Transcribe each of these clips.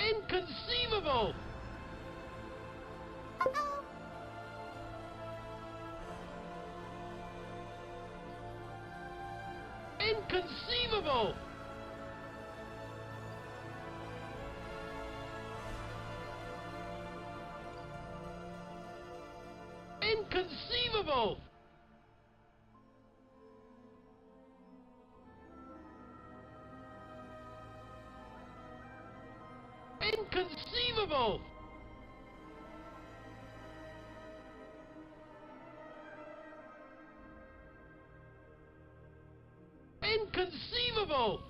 Inconceivable! Inconceivable! Inconceivable! Inconceivable! Inconceivable!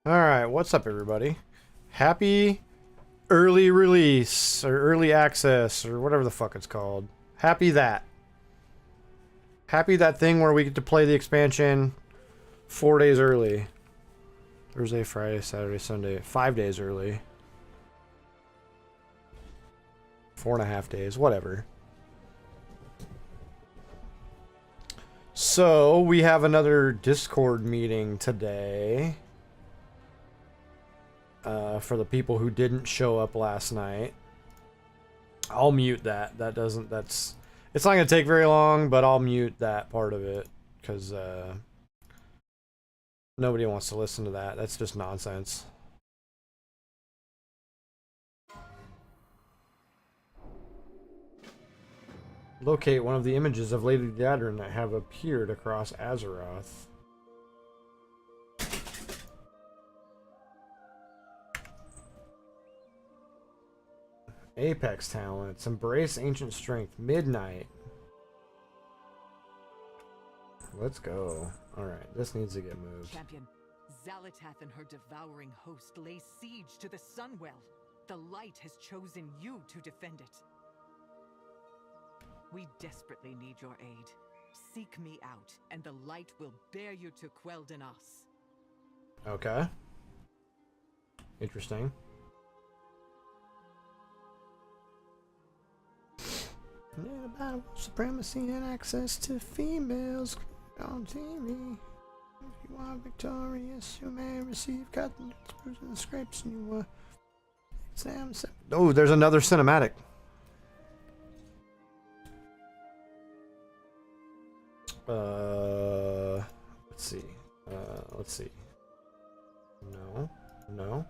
Alright, what's up everybody? Happy early release, or early access, or whatever the fuck it's called. Happy that. Happy that thing where we get to play the expansion 4 days early. Thursday, Friday, Saturday, Sunday. 5 days early. 4.5 days, whatever. So, we have another Discord meeting today. For the people who didn't show up last night. I'll mute that. It's not going to take very long, but I'll mute that part of it. Because, nobody wants to listen to that. That's just nonsense. Locate one of the images of Lady Yadrin that have appeared across Azeroth. Apex talents. Embrace ancient strength. Midnight. Let's go. Alright, this needs to get moved. Champion, Zalatath and her devouring host lay siege to the Sunwell. The light has chosen you to defend it. We desperately need your aid. Seek me out, and the light will bear you to Quel'Danas. Okay. Interesting. Yeah, about supremacy and access to females on TV. If you are victorious, you may receive cotton bruises and scrapes, and you exam. Oh, there's another cinematic. Let's see. Let's see. No, no,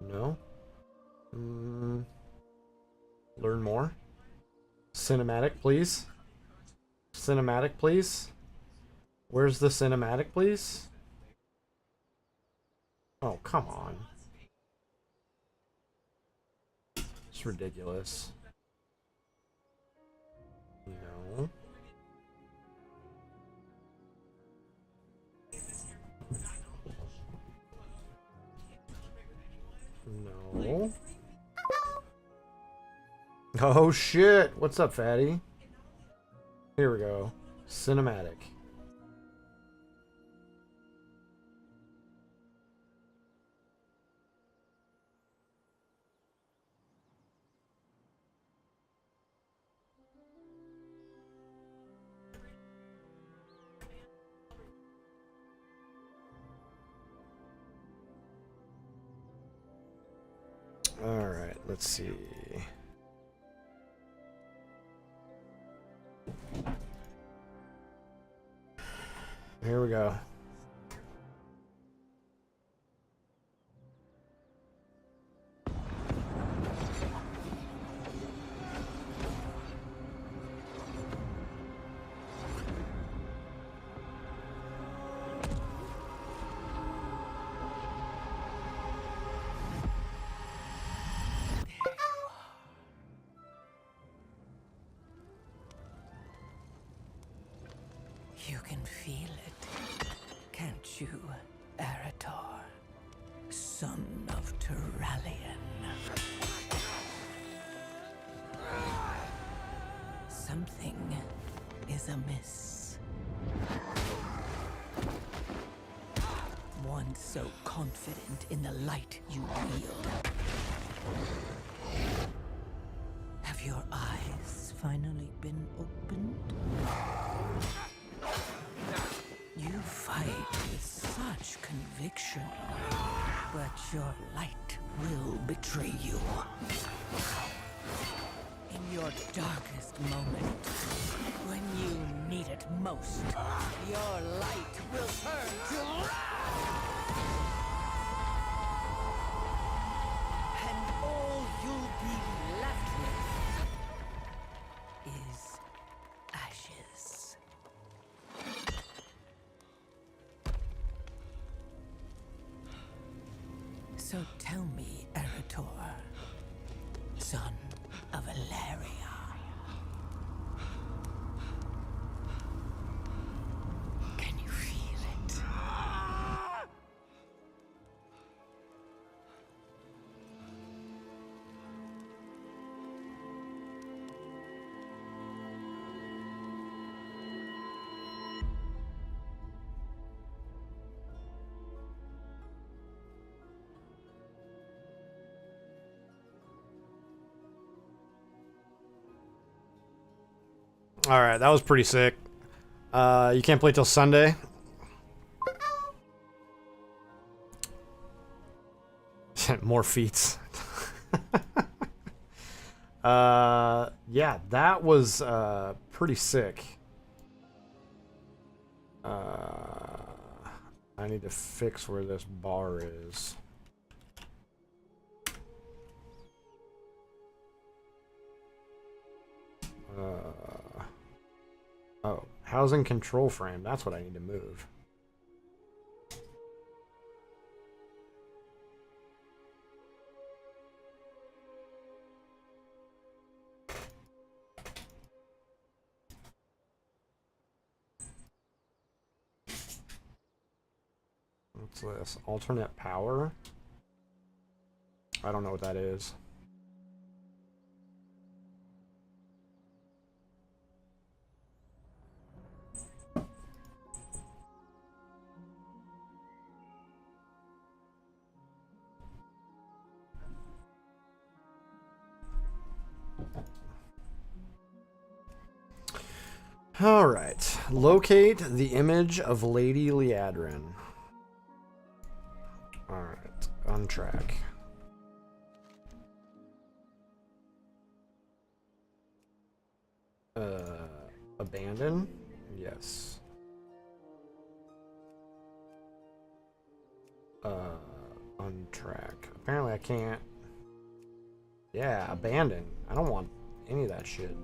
no. Learn more. Cinematic, please. Cinematic, please. Where's the cinematic, please? Oh, come on. It's ridiculous. No. No. Oh shit! What's up, fatty? Here we go. Cinematic. Alright, let's see. Here we go. You can feel it, can't you, Arator? Son of Turalian. Something is amiss. One so confident in the light you wield. Have your eyes finally been opened? You fight with such conviction, but your light will betray you. In your darkest moment, when you need it most, your light will turn to wrath! And all you'll be left with is ashes. So tell me, Arator, son of Ilaria. Can you feel it? Alright, that was pretty sick. You can't play till Sunday. More feats. Yeah, that was pretty sick. I need to fix where this bar is. Oh, housing control frame. That's what I need to move. What's this? Alternate power? I don't know what that is. Alright. Locate the image of Lady Liadrin. Alright. On track. Abandon? Yes. On track. Apparently I can't. Yeah, abandon. I don't want any of that shit.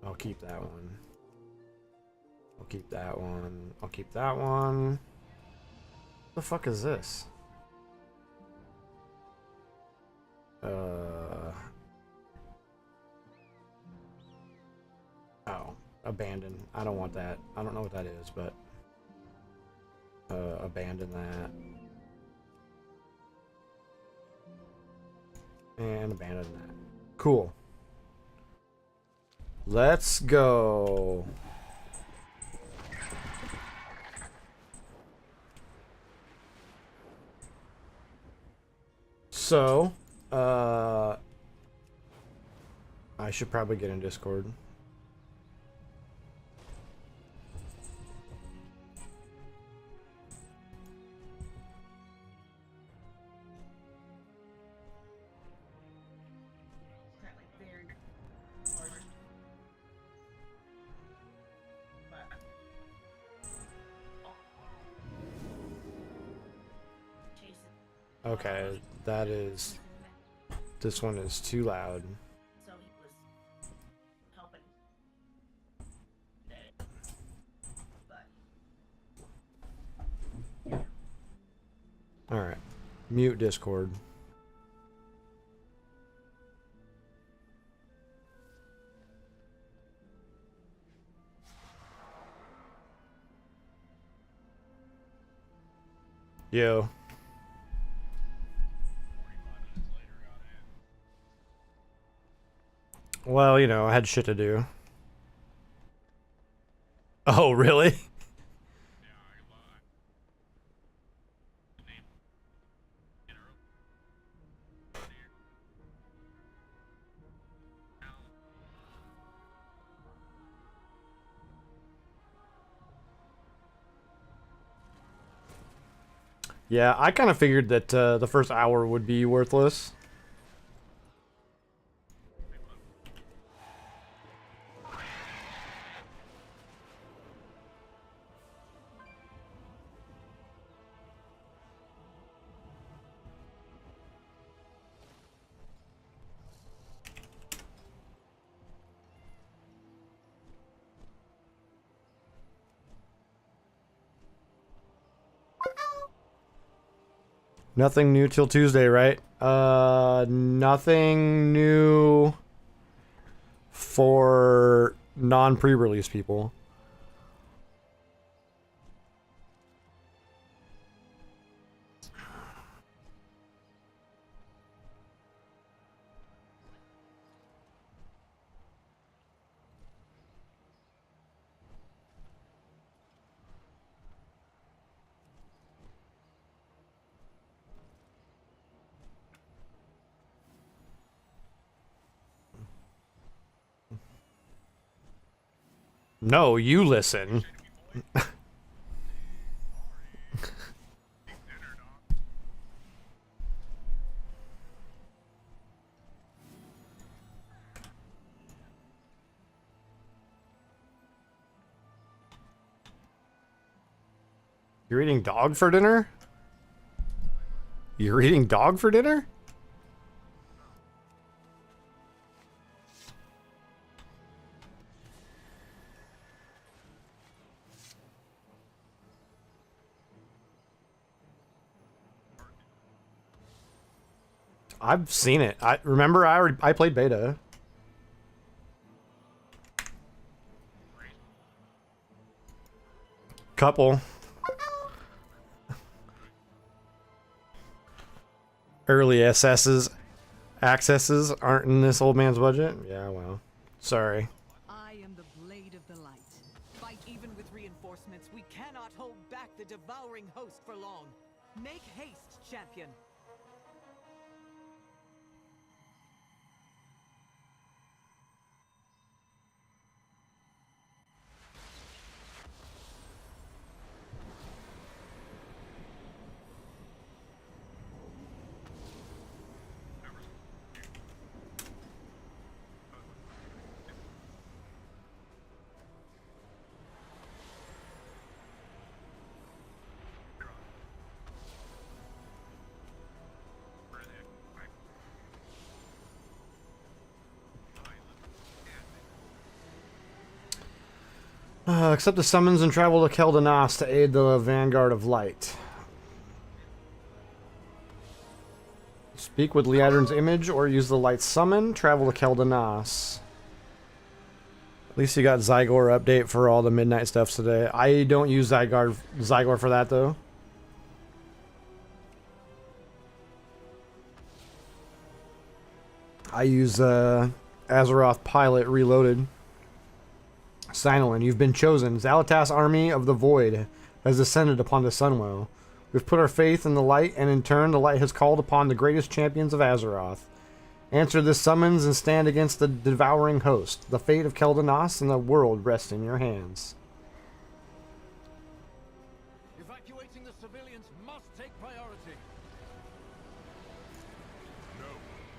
I'll keep that one. I'll keep that one. I'll keep that one. What the fuck is this? Oh, abandon. I don't want that. I don't know what that is, but abandon that. And abandon that. Cool. Let's go. So, I should probably get in Discord. Okay, that is... This one is too loud. So he was helping. But Alright. Mute Discord. Yo. Well, you know, I had shit to do. Oh, really? Yeah, I kind of figured that the first hour would be worthless. Nothing new till Tuesday, right? Nothing new for non-pre-release people. No, you listen. You're eating dog for dinner? You're eating dog for dinner? I've seen it. I remember I played beta. Couple. Early accesses aren't in this old man's budget? Yeah, well, sorry. I am the blade of the light. Fight even with reinforcements. We cannot hold back the devouring host for long. Make haste, champion. Accept the summons and travel to Keldanas to aid the Vanguard of Light. Speak with Liadrin's image or use the light summon. Travel to Keldanas. At least you got Zygor update for all the midnight stuff today. I don't use Zygor for that though. I use Azeroth Pilot Reloaded. Sinolin, you've been chosen. Zalatas' army of the Void has descended upon the Sunwell. We've put our faith in the light, and in turn the light has called upon the greatest champions of Azeroth. Answer this summons and stand against the devouring host. The fate of Keldanas and the world rests in your hands. Evacuating the civilians must take priority. No,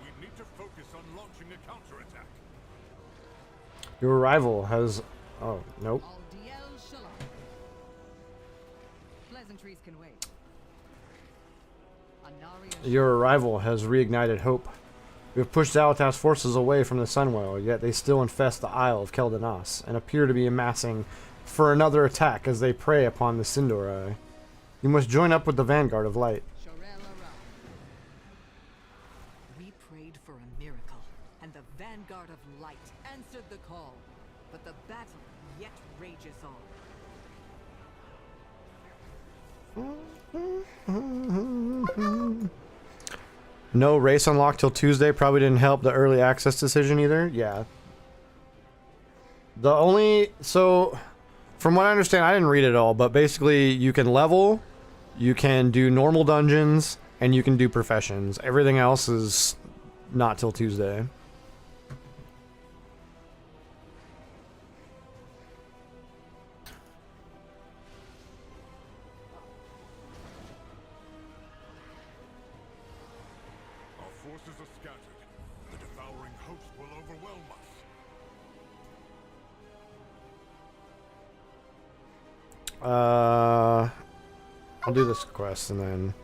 we need to focus on launching a counterattack. Your arrival has... Oh, nope. Pleasantries can wait. Your arrival has reignited hope. We have pushed Zalatas' forces away from the Sunwell, yet they still infest the Isle of Keldanas, and appear to be amassing for another attack as they prey upon the Sindorai. You must join up with the Vanguard of Light. We prayed for a miracle, and the Vanguard of Light answered the call. But the battle yet rages on. No race unlocked till Tuesday probably didn't help the early access decision either. Yeah. The only... So, from what I understand, I didn't read it all, but basically you can level, you can do normal dungeons, and you can do professions. Everything else is not till Tuesday. I'll do this quest and then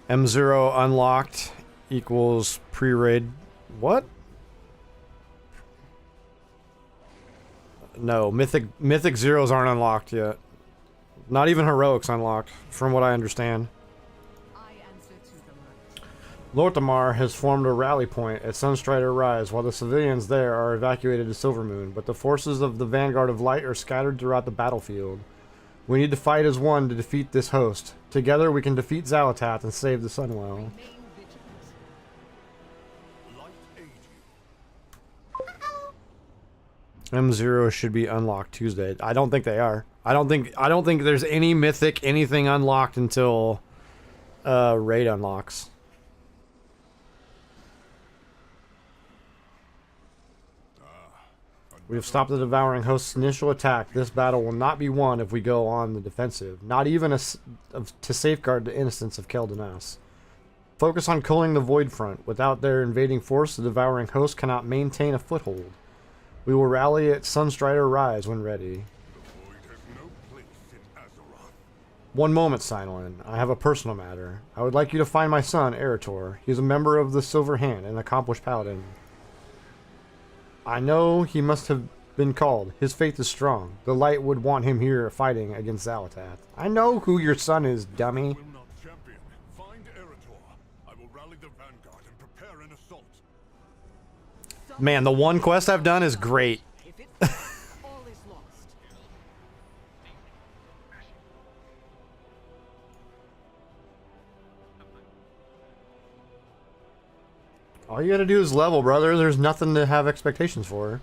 M0 unlocked equals pre-raid. What? No, mythic zeros aren't unlocked yet. Not even heroics unlocked, from what I understand. Lorthamar has formed a rally point at Sunstrider Rise while the civilians there are evacuated to Silvermoon, but the forces of the Vanguard of Light are scattered throughout the battlefield. We need to fight as one to defeat this host. Together we can defeat Zalatat and save the Sunwell. M0 should be unlocked Tuesday. I don't think they are. I don't think there's any mythic anything unlocked until raid unlocks. We have stopped the devouring host's initial attack. This battle will not be won if we go on the defensive, not even to safeguard the innocence of Keldanas. Focus on culling the Void Front. Without their invading force, the devouring host cannot maintain a foothold. We will rally at Sunstrider Rise when ready. One moment, Sinolin. I have a personal matter. I would like you to find my son, Eretor. He is a member of the Silver Hand, an accomplished paladin. I know he must have been called. His faith is strong. The light would want him here fighting against Zalatat. I know who your son is, dummy. Man, the one quest I've done is great. All you gotta do is level, brother. There's nothing to have expectations for.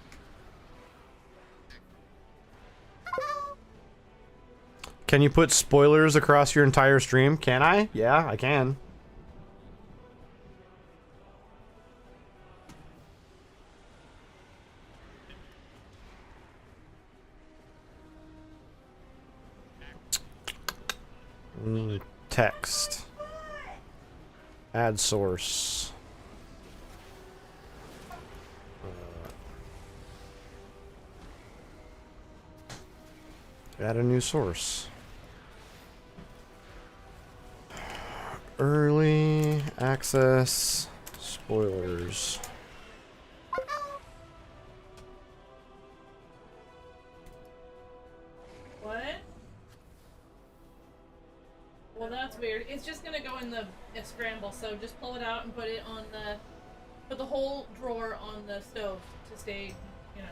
Can you put spoilers across your entire stream? Can I? Yeah, I can. Text. Add source. Add a new source. Early access spoilers. What? Well, that's weird. It's just gonna go in the scramble, so just pull it out and put it on put the whole drawer on the stove to stay, you know.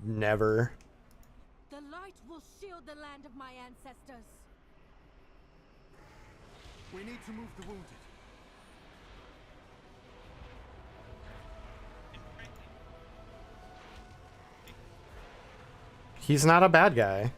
Never. The light will shield the land of my ancestors. We need to move the wounded. He's not a bad guy.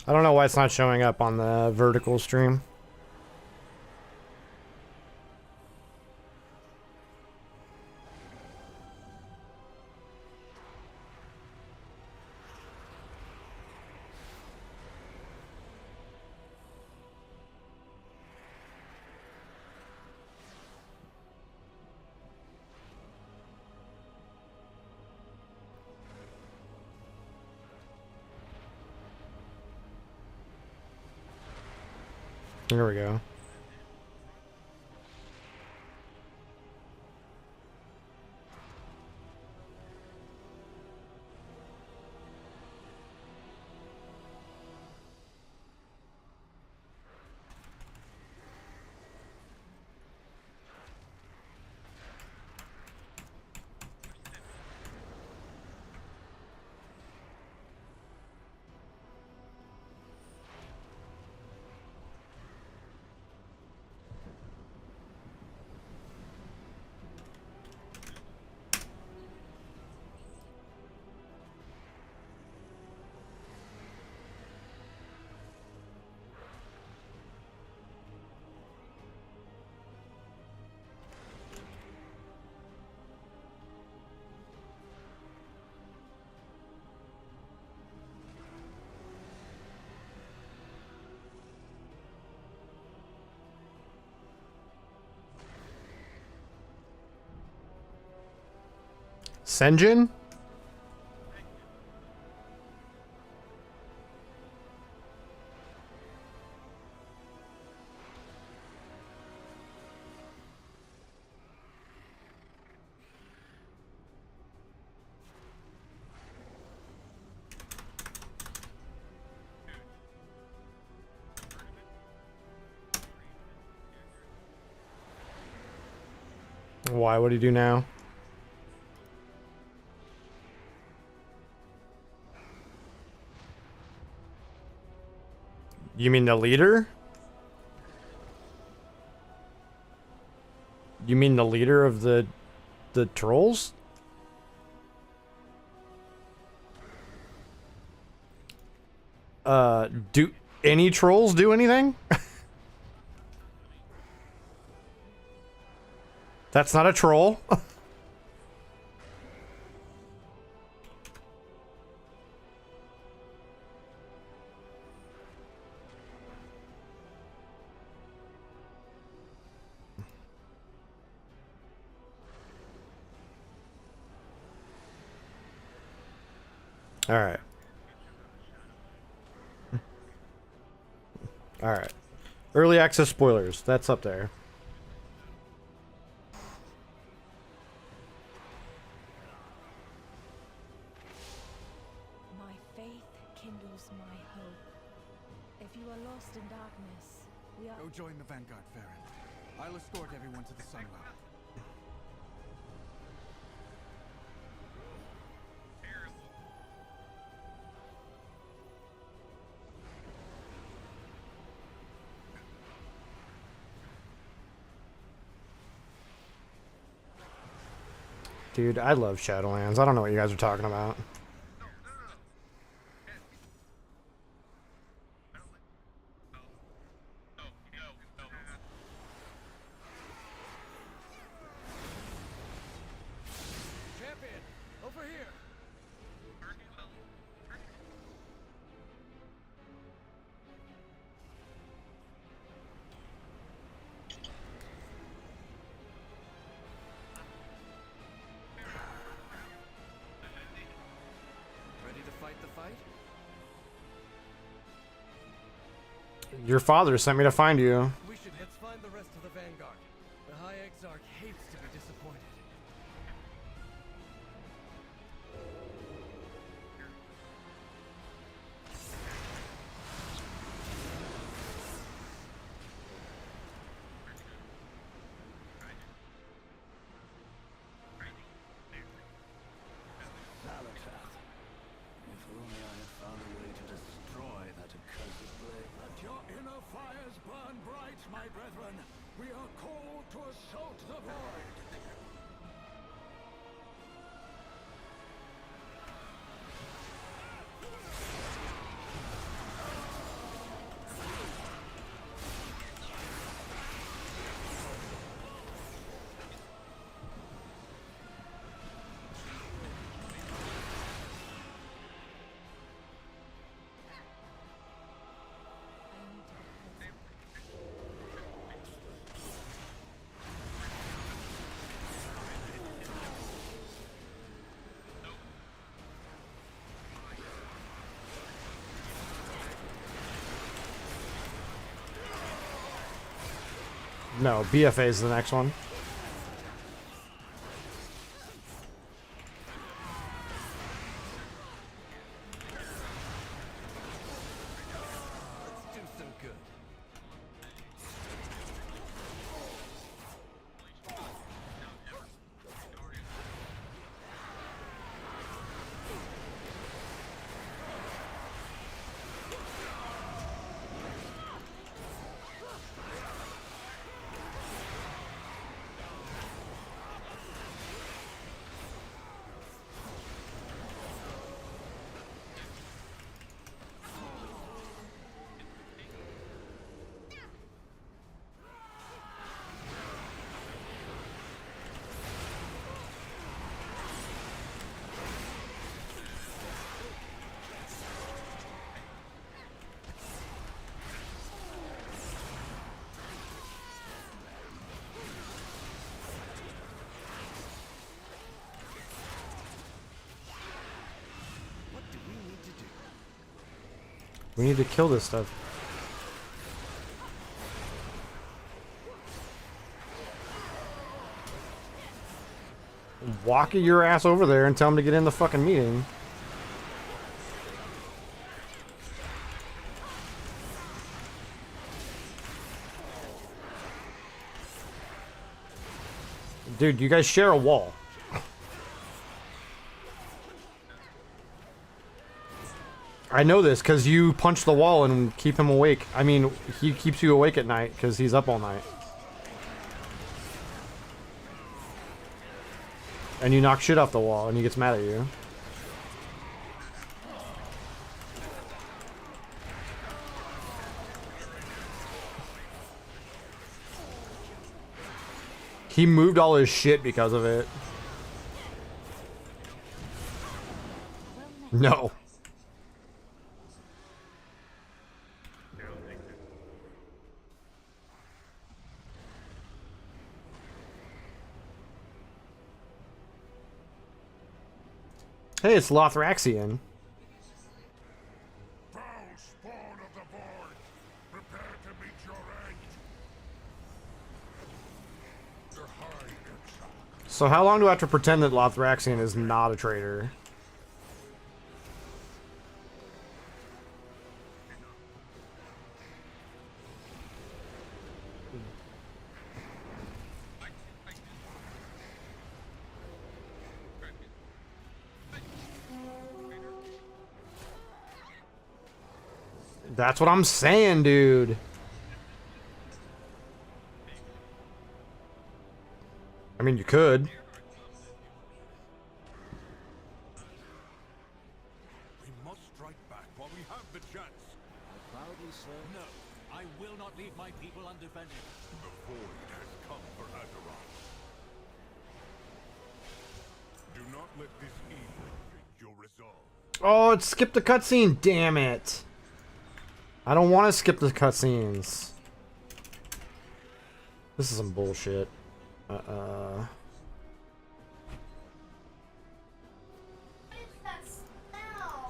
I don't know why it's not showing up on the vertical stream. Here we go. Senjin? Why? What do you do now? You mean the leader? You mean the leader of the trolls? Do any trolls do anything? That's not a troll. All right. All right. Early access spoilers. That's up there. My faith kindles my hope. If you are lost in darkness, we are... Go join the Vanguard, Farron. I'll escort everyone to the Sunwell. Dude, I love Shadowlands. I don't know what you guys are talking about. Champion, over here. Ready to fight the fight? Your father sent me to find you. We should let's find the rest of the Vanguard. The High Exarch hates to be disappointed. If only I had found a way to destroy that accursed blade. Let your inner fires burn bright, my brethren. We are called to assault the void. No, BFA is the next one. Let's do some good. What do we need to do? We need to kill this stuff. Walk your ass over there and tell him to get in the fucking meeting. Dude, you guys share a wall. I know this because you punch the wall and keep him awake. I mean, he keeps you awake at night because he's up all night. And you knock shit off the wall and he gets mad at you. He moved all his shit because of it. No. Hey, it's Lothraxian. Foul spawn of the void! Prepare to meet your end! The High Exarch. So how long do I have to pretend that Lothraxian is not a traitor? That's what I'm saying, dude. I mean, you could. We must strike back while we have the chance. Proudly, sir. No, I will not leave my people undefended. The void has come for Azeroth. Do not let this evil change your resolve. Oh, it skipped the cutscene. Damn it. I don't want to skip the cutscenes. This is some bullshit.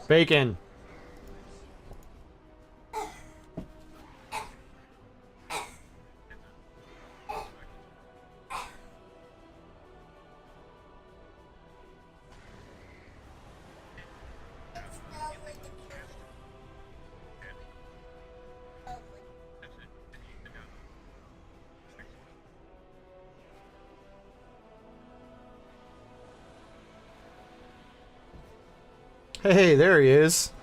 Bacon. Hey, there he is.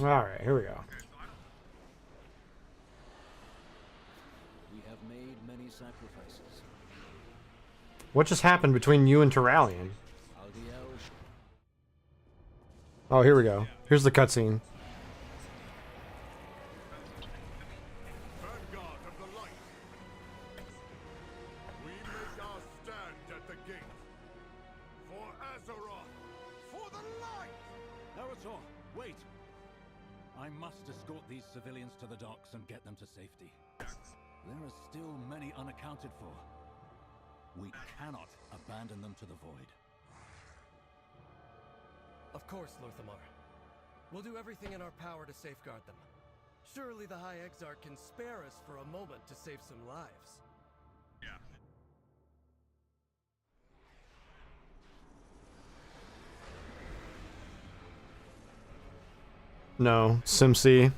Alright, here we go. We have made many sacrifices. What just happened between you and Terralion? Aldiel Oh, here we go. Here's the cutscene. Vanguard of the light. We make our stand at the gate. For Azeroth. For the light! Naruto, wait! I must escort these civilians to the docks and get them to safety. There are still many unaccounted for. We cannot abandon them to the void. Of course, Lorthamar. We'll do everything in our power to safeguard them. Surely the High Exarch can spare us for a moment to save some lives. No, SimC.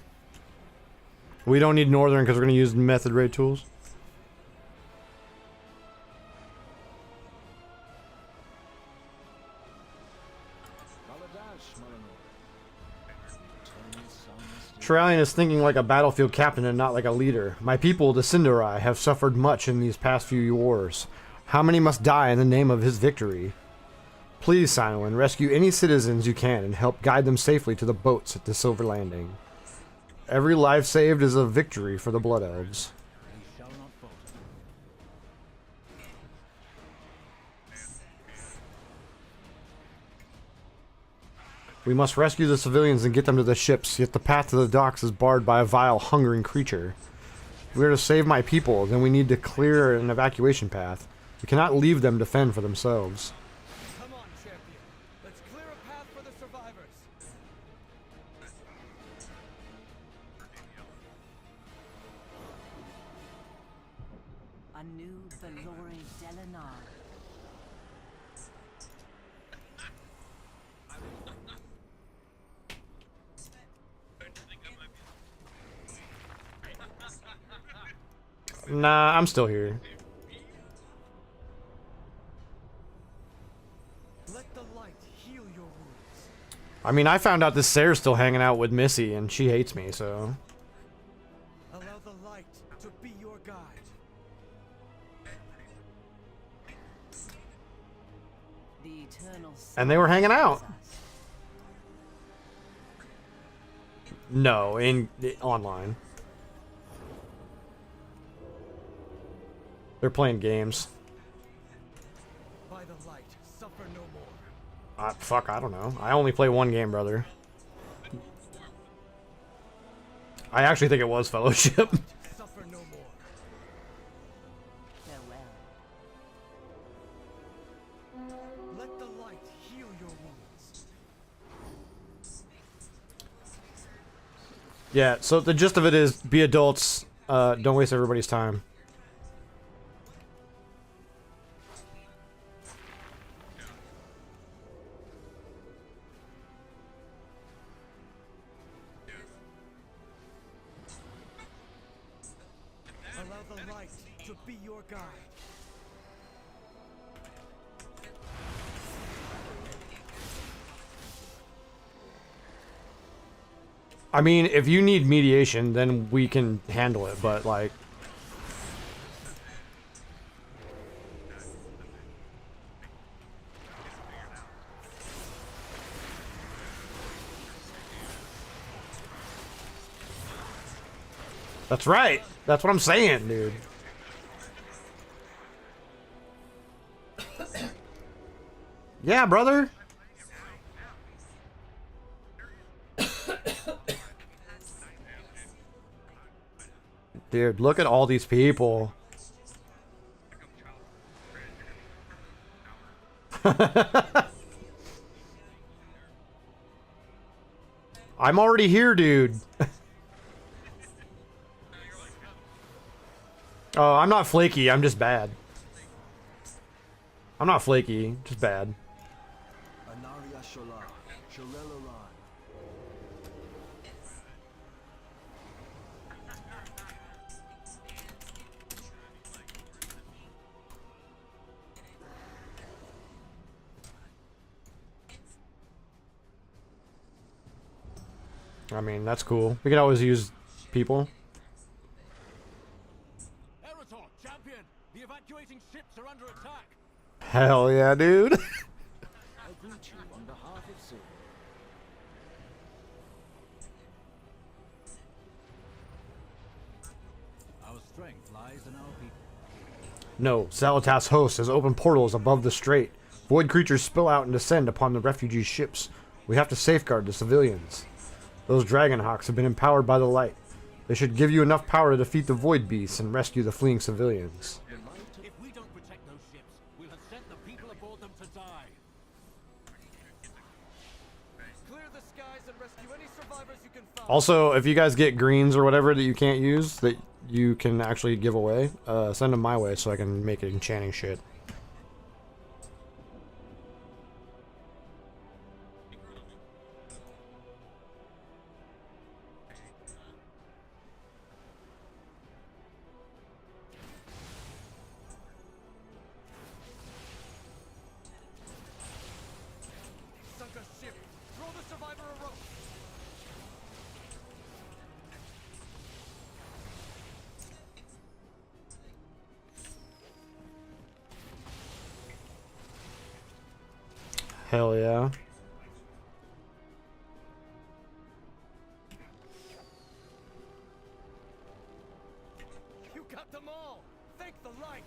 We don't need Northern because we're going to use method raid tools. Terralion is thinking like a battlefield captain and not like a leader. My people, the Cinderai, have suffered much in these past few wars. How many must die in the name of his victory? Please, Silent, rescue any citizens you can and help guide them safely to the boats at the Silver Landing. Every life saved is a victory for the Blood Elves. They shall not falter. We must rescue the civilians and get them to the ships, yet the path to the docks is barred by a vile, hungering creature. If we are to save my people, then we need to clear an evacuation path. We cannot leave them to fend for themselves. Come on, champion. Let's clear a path for the survivors. A new Valore Delinar. Nah, I'm still here. Let the light heal your wounds. I mean, I found out this Sarah's still hanging out with Missy, and she hates me, so... Allow the light to be your guide. The eternal And they were hanging out. us. No, online. They're playing games. By the light, suffer no more. Fuck, I don't know. I only play one game, brother. I actually think it was Fellowship. Suffer no more. Farewell. Let the light heal your wounds. Yeah, so the gist of it is, be adults, don't waste everybody's time. Allow the light to be your guide. I mean, if you need mediation, then we can handle it, but, like... That's right! That's what I'm saying, dude. Yeah, brother! Dude, look at all these people. I'm already here, dude. Oh, I'm not flaky, I'm just bad. I'm not flaky, just bad. Anaria Shola, Shorelaran. I mean, that's cool. We could always use people. Erator, champion! The evacuating ships are under attack! Hell yeah, dude. I greet you on behalf of Sir. Our strength lies in our people. No, Zalatas' host has opened portals above the strait. Void creatures spill out and descend upon the refugee ships. We have to safeguard the civilians. Those Dragonhawks have been empowered by the light. They should give you enough power to defeat the Void Beasts and rescue the fleeing civilians. If we don't protect those ships, we'll have sent the people aboard them to die. Clear the skies and rescue any survivors you can find. Also, if you guys get greens or whatever that you can't use, that you can actually give away, send them my way so I can make it enchanting shit. Sunk a ship. Throw the survivor a rope. Hell yeah. Thank the light!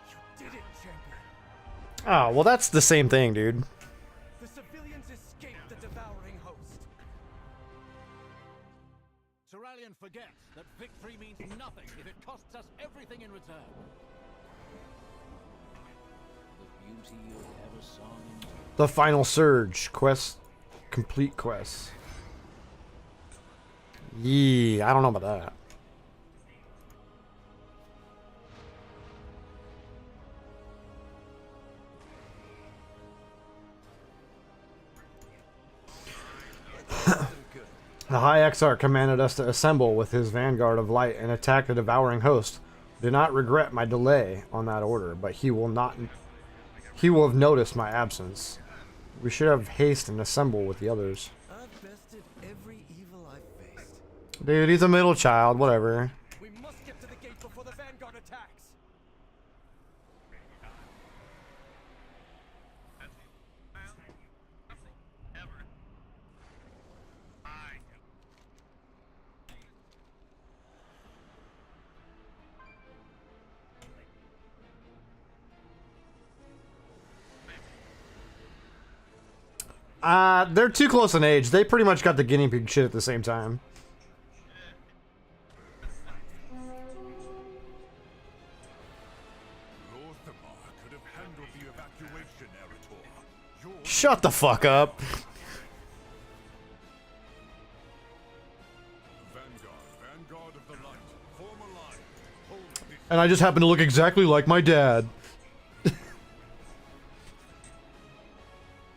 You did it, champion! Oh, well that's the same thing, dude. The civilians escaped the devouring host. Cerulean forgets that victory means nothing if it costs us everything in return. The beauty of ever song in The final surge quest, complete quest. Yee, I don't know about that. The High Exarch commanded us to assemble with his vanguard of light and attack the devouring host. Do not regret my delay on that order, but he will have noticed my absence. We should have haste and assemble with the others. I've bested every evil I've faced. Dude, he's a middle child, whatever. We must get to the gate before the vanguard attacks. They're too close in age. They pretty much got the guinea pig shit at the same time. Lorthamar could have handled the evacuation, Eritor. Your Shut the fuck up. Vanguard of the light. Form a line. Hold this. And I just happen to look exactly like my dad.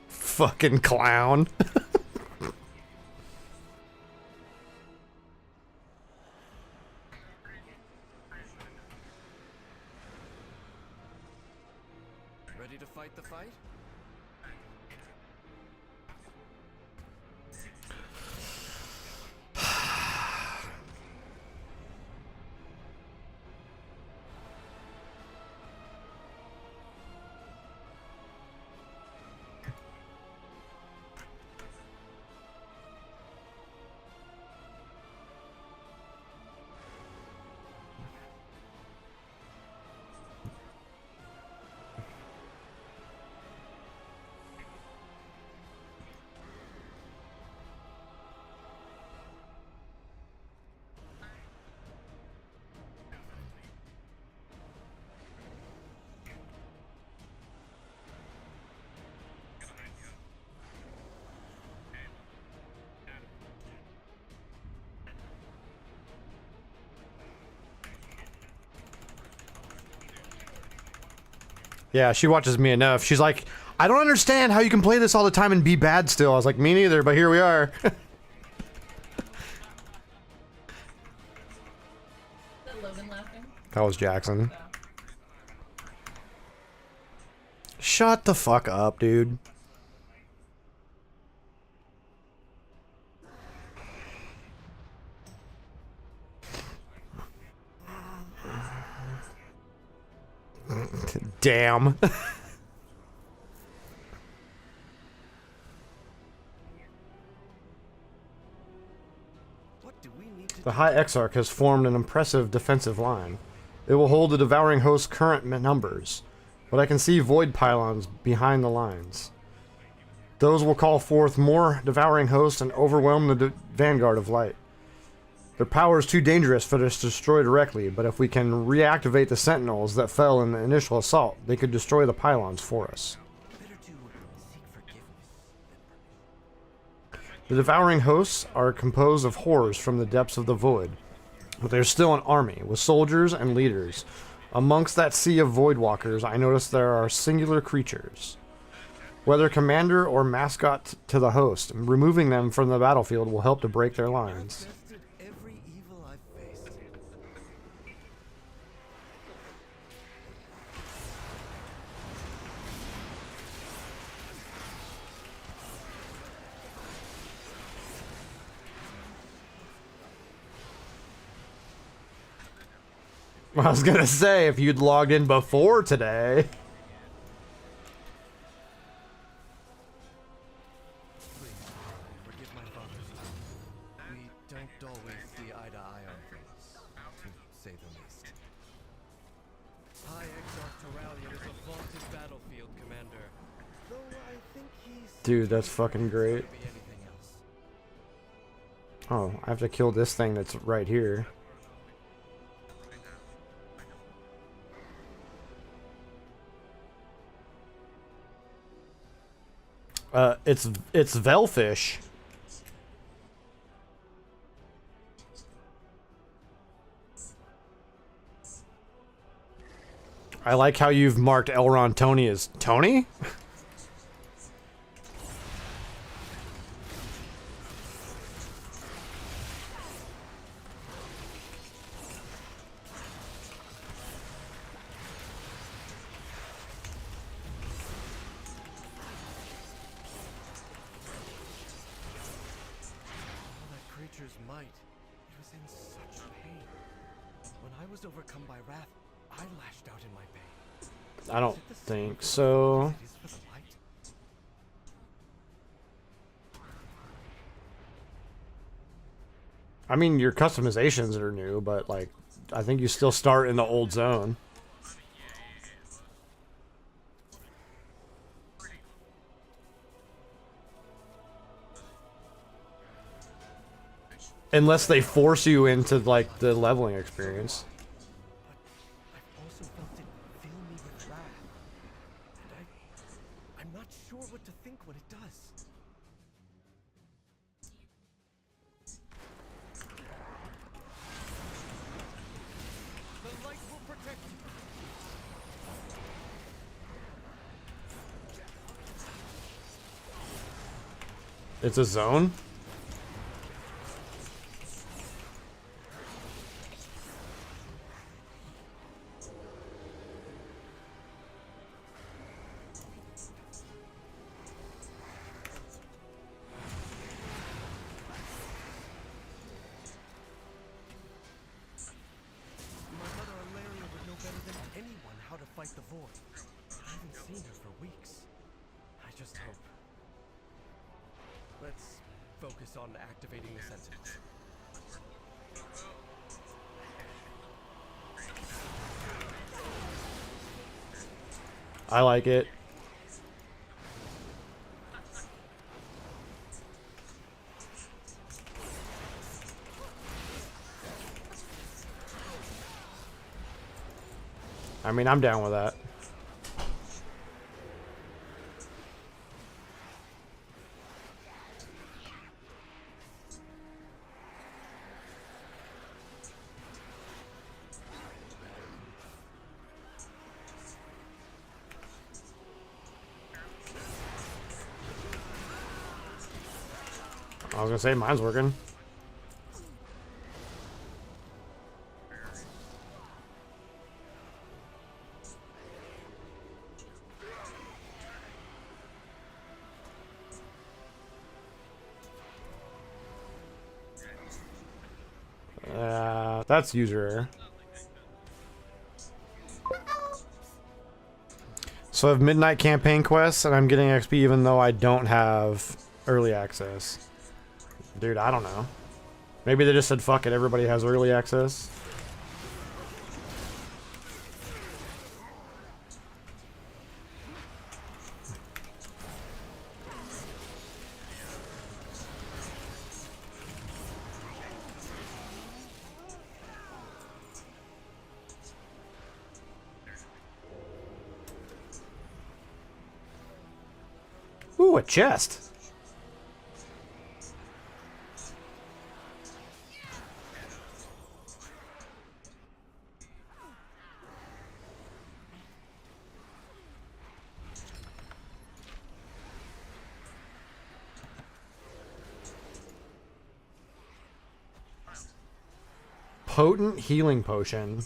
Fucking clown. Ready to fight the fight? Yeah, she watches me enough. She's like, I don't understand how you can play this all the time and be bad still. I was like, me neither, but here we are. Is that Logan laughing? That was Jackson. Yeah. Shut the fuck up, dude. Damn. What do we need to The High Exarch has formed an impressive defensive line. It will hold the devouring host's current numbers, but I can see void pylons behind the lines. Those will call forth more devouring hosts and overwhelm the vanguard of light. Their power is too dangerous for us to destroy directly, but if we can reactivate the sentinels that fell in the initial assault, they could destroy the pylons for us. better to seek forgiveness than The devouring hosts are composed of horrors from the depths of the void, but there's still an army with soldiers and leaders. Amongst that sea of void walkers, I notice there are singular creatures. Whether commander or mascot to the host, removing them from the battlefield will help to break their lines. bested every evil I've faced. I was gonna say, if you'd logged in before today. Dude, that's fucking great. Maybe anything else. Oh, I have to kill this thing that's right here. It's Velfish. I like how you've marked Elrond Tony as Tony? Creature's might. It was in such pain. When I was overcome by wrath, I lashed out in my pain. I don't think so. It is for the light. I mean, your customizations are new, but like, I think you still start in the old zone. Unless they force you into like the leveling experience. But I've also felt it fill me with wrath. And I'm not sure what to think when it does. The light will protect you. It's a zone? Fight the void. I haven't seen her for weeks. I just hope. Let's focus on activating the sentinels. I like it. I mean, I'm down with that. I was gonna say mine's working. That's user error. So I have midnight campaign quests, and I'm getting XP even though I don't have early access. Dude, I don't know. Maybe they just said, fuck it, everybody has early access. Ooh, a chest. Potent healing potion.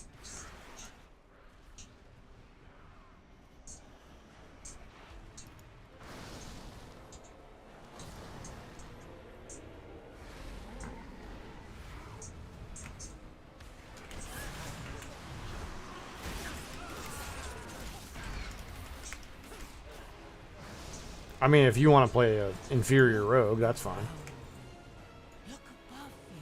I mean, if you want to play an inferior rogue, that's fine. Look above you.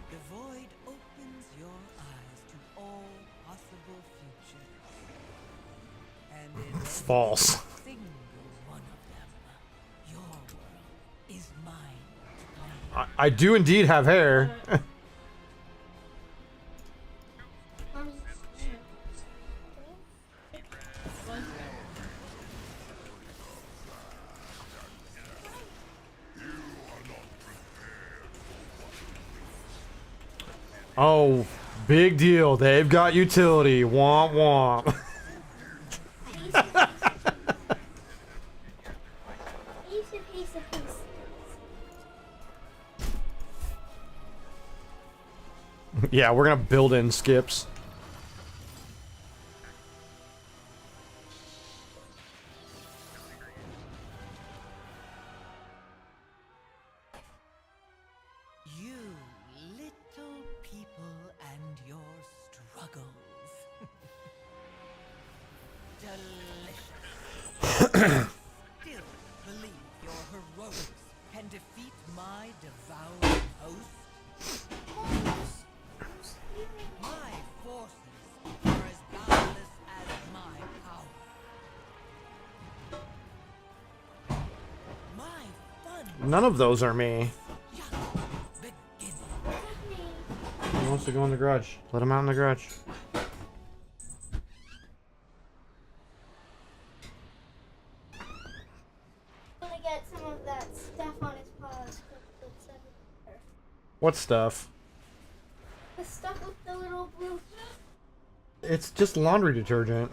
The void opens your eyes to all possible future. And in False. every single one of them, I do indeed have hair. Oh, big deal. They've got utility. Womp womp. Yeah, we're gonna build in skips. You little people and your struggles. Delicious. Still believe your heroics can defeat my devouring host? My forces are as boundless as my power. My fun None of those are me. begins. He wants to go in the garage. Let him out in the garage. I'm gonna get some of that stuff on his paws. What stuff? The stuff with the little blue. It's just laundry detergent.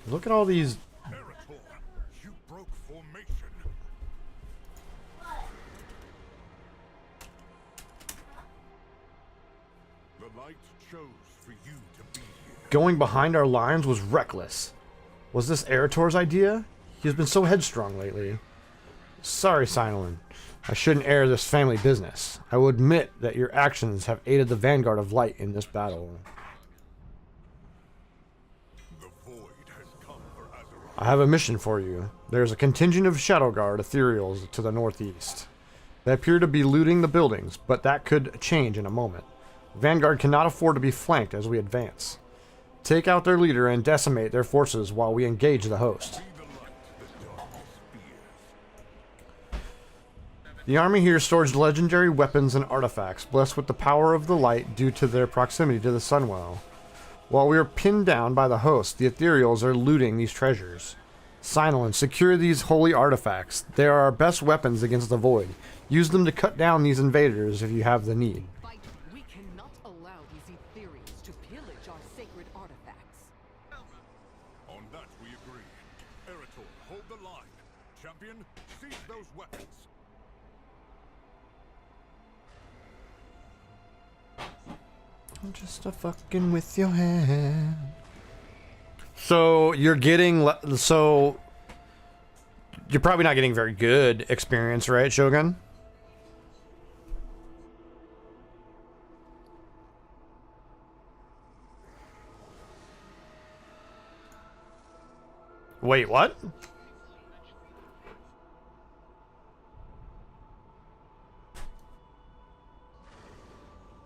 Look at all these. Mrgl, you broke formation. The light chose for you to be here. Going behind our lines was reckless. Was this Erator's idea? He has been so headstrong lately. Sorry, Sinolin. I shouldn't air this family business. I will admit that your actions have aided the Vanguard of Light in this battle. The void has come for Azeroth. I have a mission for you. There is a contingent of Shadow Guard ethereals to the northeast. They appear to be looting the buildings, but that could change in a moment. Vanguard cannot afford to be flanked as we advance. Take out their leader and decimate their forces while we engage the host. Be the light the darkness fears. The army here stores legendary weapons and artifacts, blessed with the power of the light due to their proximity to the Sunwell. While we are pinned down by the host, the ethereals are looting these treasures. Sinolin, secure these holy artifacts. They are our best weapons against the void. Use them to cut down these invaders if you have the need. We cannot allow these ethereals to pillage our sacred artifacts. On that we agree. Erator, hold the line. Champion, seize those weapons. I'm just a fucking with your hand. So you're getting so you're probably not getting very good experience, right, Shogun? Wait, what?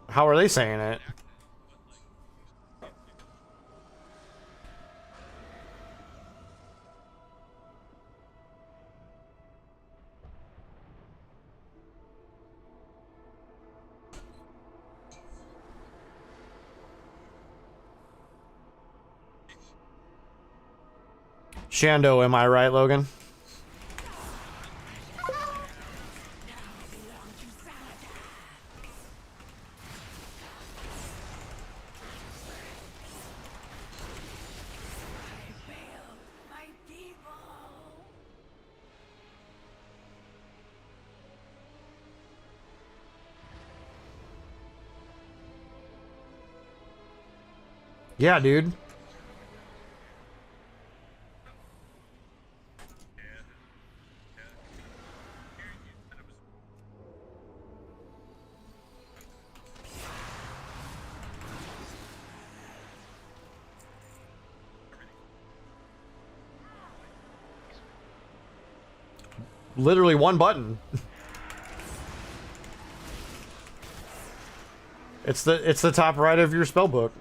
How are they saying it? Shando, am I right, Logan? Yeah, dude. Literally one button. It's the top right of your spell book.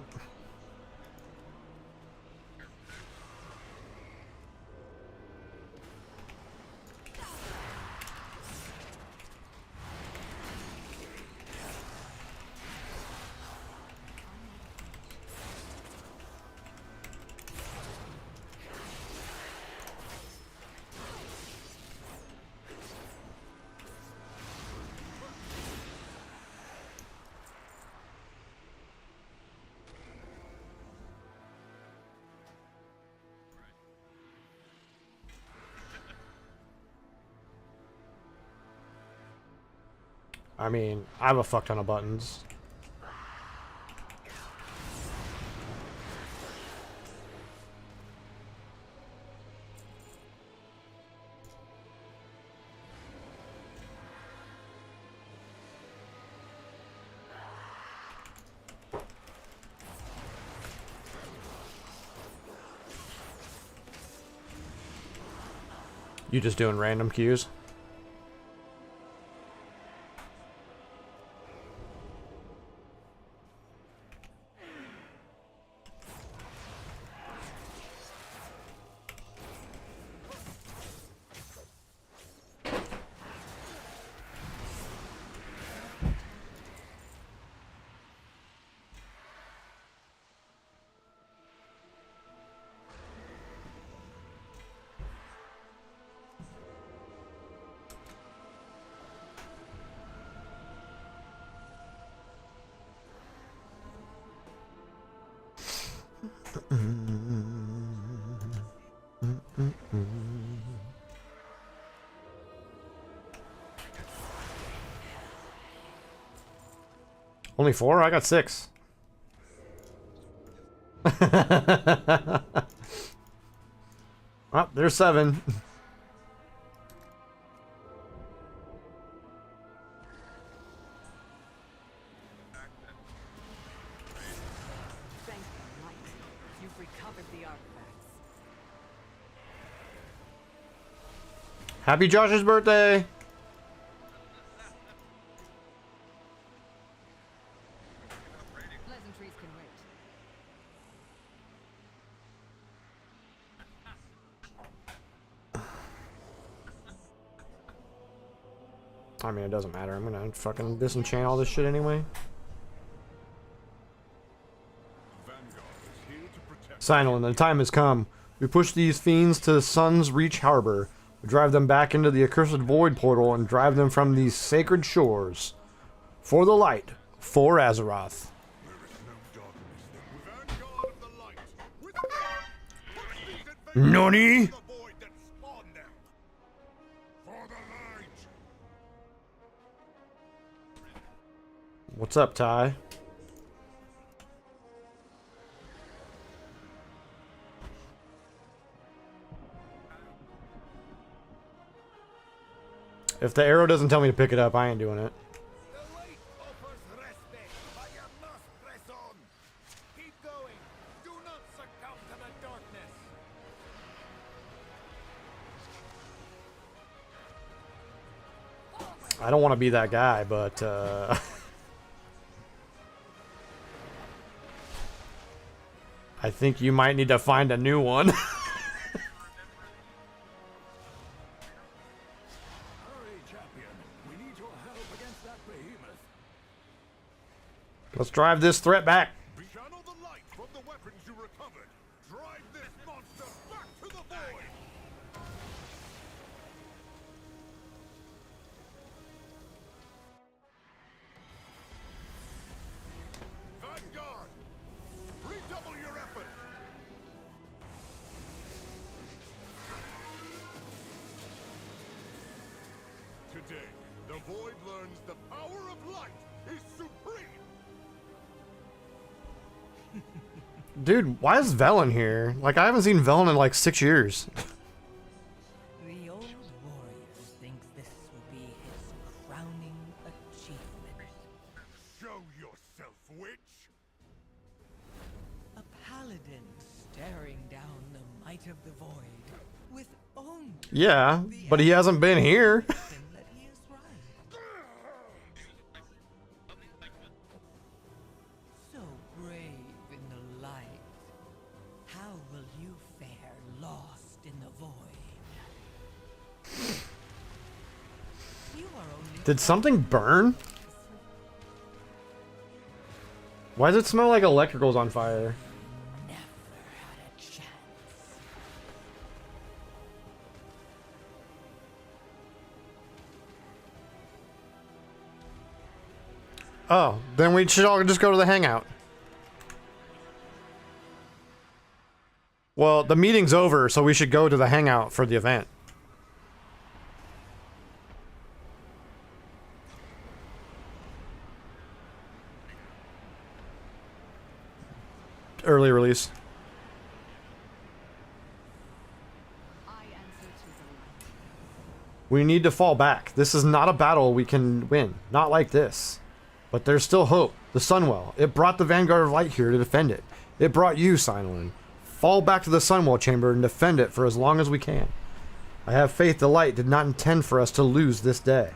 I mean, I have a fuck ton of buttons. You just doing random cues? Only 4? I got 6. Oh, there's 7. Thank you, Light. You've recovered the artifacts. Happy Josh's birthday! Pleasantries can wait. I mean, it doesn't matter. I'm gonna fucking disenchant all this shit anyway. Sinolin, the time has come. We push these fiends to Sun's Reach Harbor. We drive them back into the accursed Void Portal and drive them from these sacred shores. For the light. For Azeroth. Nani? What's up, Ty? If the arrow doesn't tell me to pick it up, I ain't doing it. I don't want to be that guy, but I think you might need to find a new one. Let's drive this threat back. Channel the light from the weapons you recovered. Drive this monster back to the void. Vanguard, redouble your effort. Today, the void learns the power of light is supreme. Dude, why is Velen here? Like, I haven't seen Velen in like 6 years. The old warrior thinks this will be his crowning achievement. Show yourself, witch! A paladin staring down the might of the void with only Yeah, but he hasn't been here. that he is right. Did something burn? Why does it smell like electrical's on fire? Never had a chance. Oh, then we should all just go to the hangout. Well, the meeting's over, so we should go to the hangout for the event. Early release. We need to fall back. This is not a battle we can win. Not like this. But there's still hope. The Sunwell. It brought the Vanguard of Light here to defend it. It brought you, Sinolin. Fall back to the Sunwell chamber and defend it for as long as we can. I have faith the Light did not intend for us to lose this day.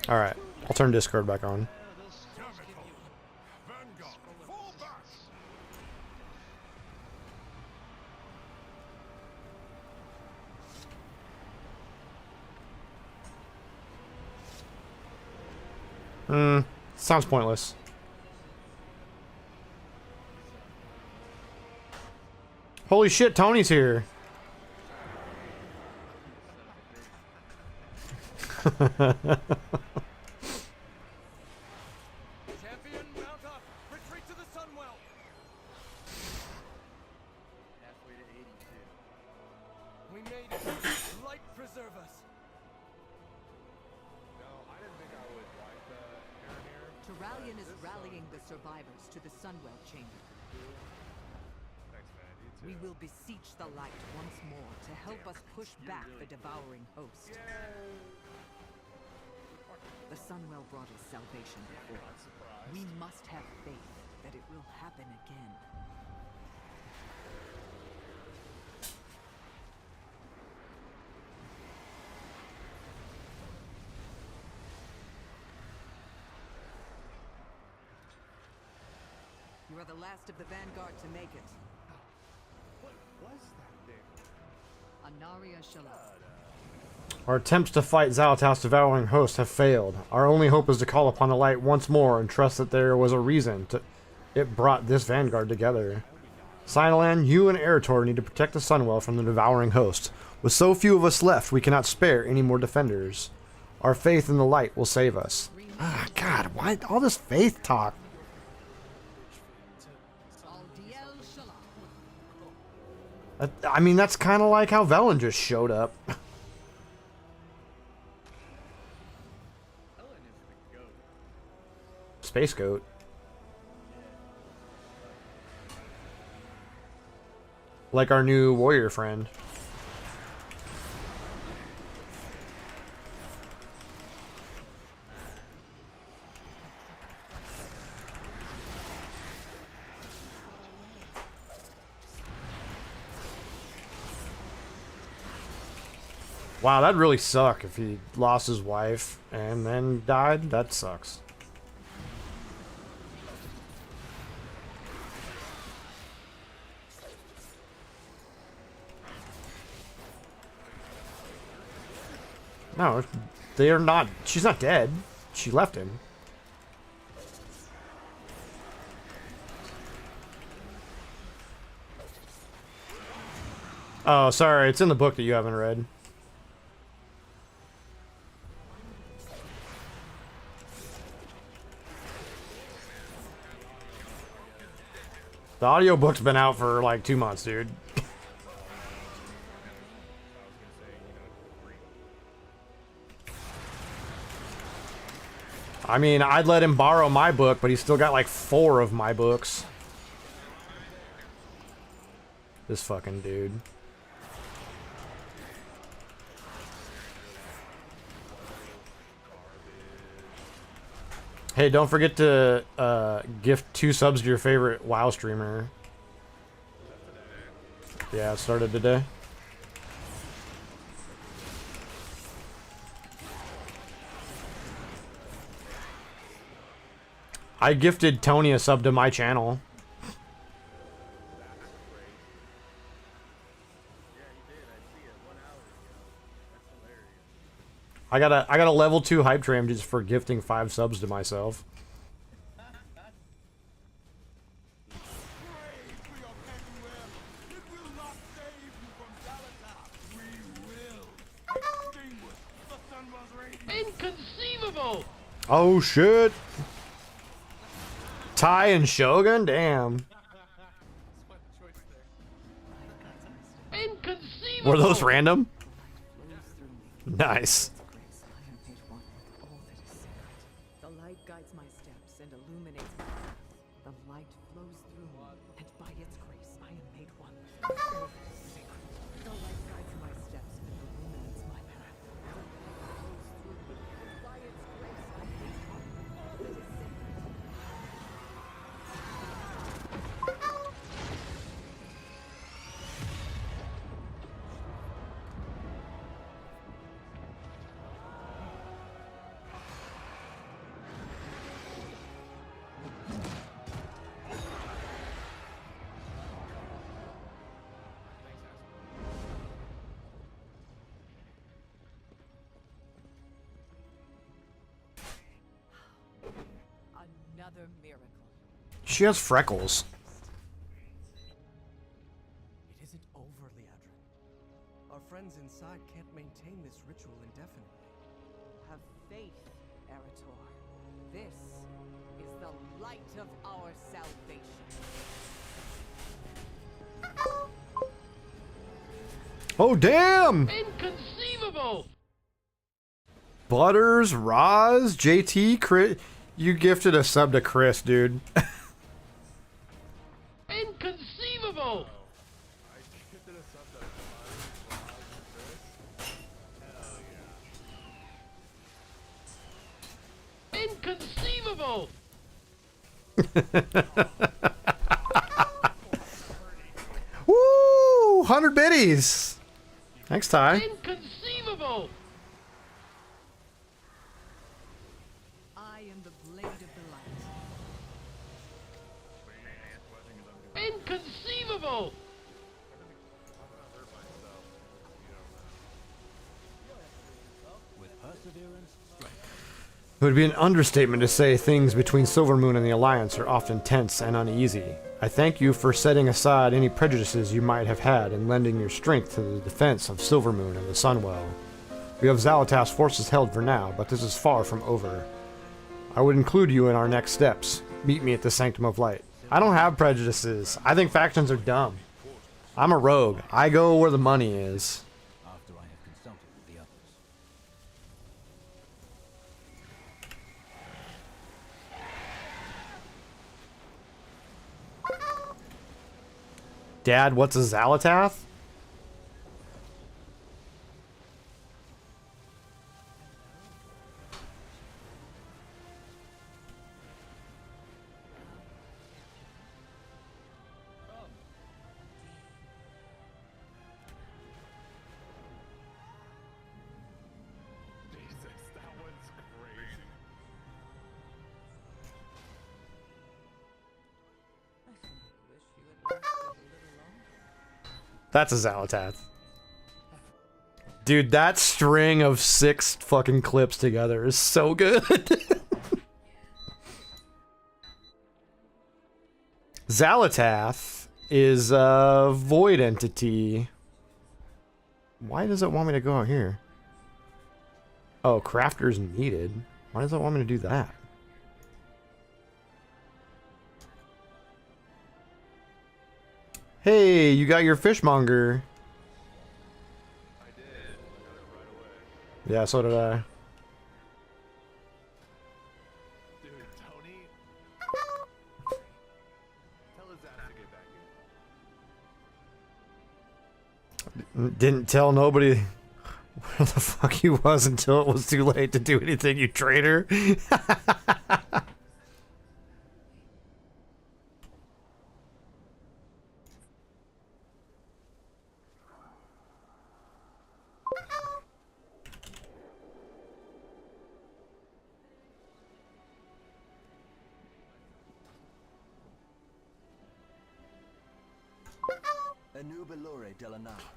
Alright, I'll turn Discord back on. Sounds pointless. Holy shit, Tony's here. Champion, mount up. Retreat to the Sunwell. Halfway to 82. We made it. Light preserve us. Turalian is rallying the survivors to the Sunwell chamber. We will beseech the light once more to help us push back the devouring host. The Sunwell brought us salvation before. We must have faith that it will happen again. You are the last of the Vanguard to make it. What was that thing? Anaria Shala. Our attempts to fight Zalata's devouring host have failed. Our only hope is to call upon the light once more and trust that there was a reason it brought this Vanguard together. Sinolan, you and Erator need to protect the Sunwell from the devouring host. With so few of us left, we cannot spare any more defenders. Our faith in the light will save us. Ah, God, why all this faith talk? I mean, that's kind of like how Velen just showed up. Space Goat. Like our new warrior friend. Wow, that'd really suck if he lost his wife and then died. That sucks. No, they are not. She's not dead. She left him. Oh, sorry. It's in the book that you haven't read. The audiobook's been out for like 2 months, dude. I mean, I'd let him borrow my book, but he's still got like 4 of my books. This fucking dude. Hey, don't forget to gift 2 subs to your favorite WoW streamer. Yeah, it started today. I gifted Tony a sub to my channel. I got a level 2 hype tram just for gifting 5 subs to myself. Inconceivable! Oh shit! Tai and Shogun? Damn. Inconceivable! Were those random? Nice. The light guides my steps and illuminates my path. The light flows through me, and by its grace I am made one. The light guides my steps and illuminates my path. The light flows through me, and by its grace I am made one. All that is sacred. Another miracle. She has freckles. It isn't over, Leandrin. Our friends inside can't maintain this ritual indefinitely. Have faith, Erator. This is the light of our salvation. Oh damn! Inconceivable! Butters, Roz, JT, Chris. You gifted a sub to Chris, dude. Inconceivable! Inconceivable! Woo! 100 biddies! Thanks, Ty. Inconceivable! I am the blade of the light. Inconceivable! With perseverance, strength. It would be an understatement to say things between Silvermoon and the Alliance are often tense and uneasy. I thank you for setting aside any prejudices you might have had and lending your strength to the defense of Silvermoon and the Sunwell. We have Xalatath's forces held for now, but this is far from over. I would include you in our next steps. Meet me at the Sanctum of Light. I don't have prejudices. I think factions are dumb. I'm a rogue. I go where the money is. After I have consulted with the others. Dad, what's a Xalatath? That's a Xalatath. Dude, that string of 6 fucking clips together is so good. Xalatath is a void entity. Why does it want me to go out here? Oh, crafters needed. Why does it want me to do that? Hey, you got your fishmonger. I did. I got it right away. Yeah, so did I. Dude, Tony. Tell his ass to get back here. Didn't tell nobody where the fuck he was until it was too late to do anything, you traitor.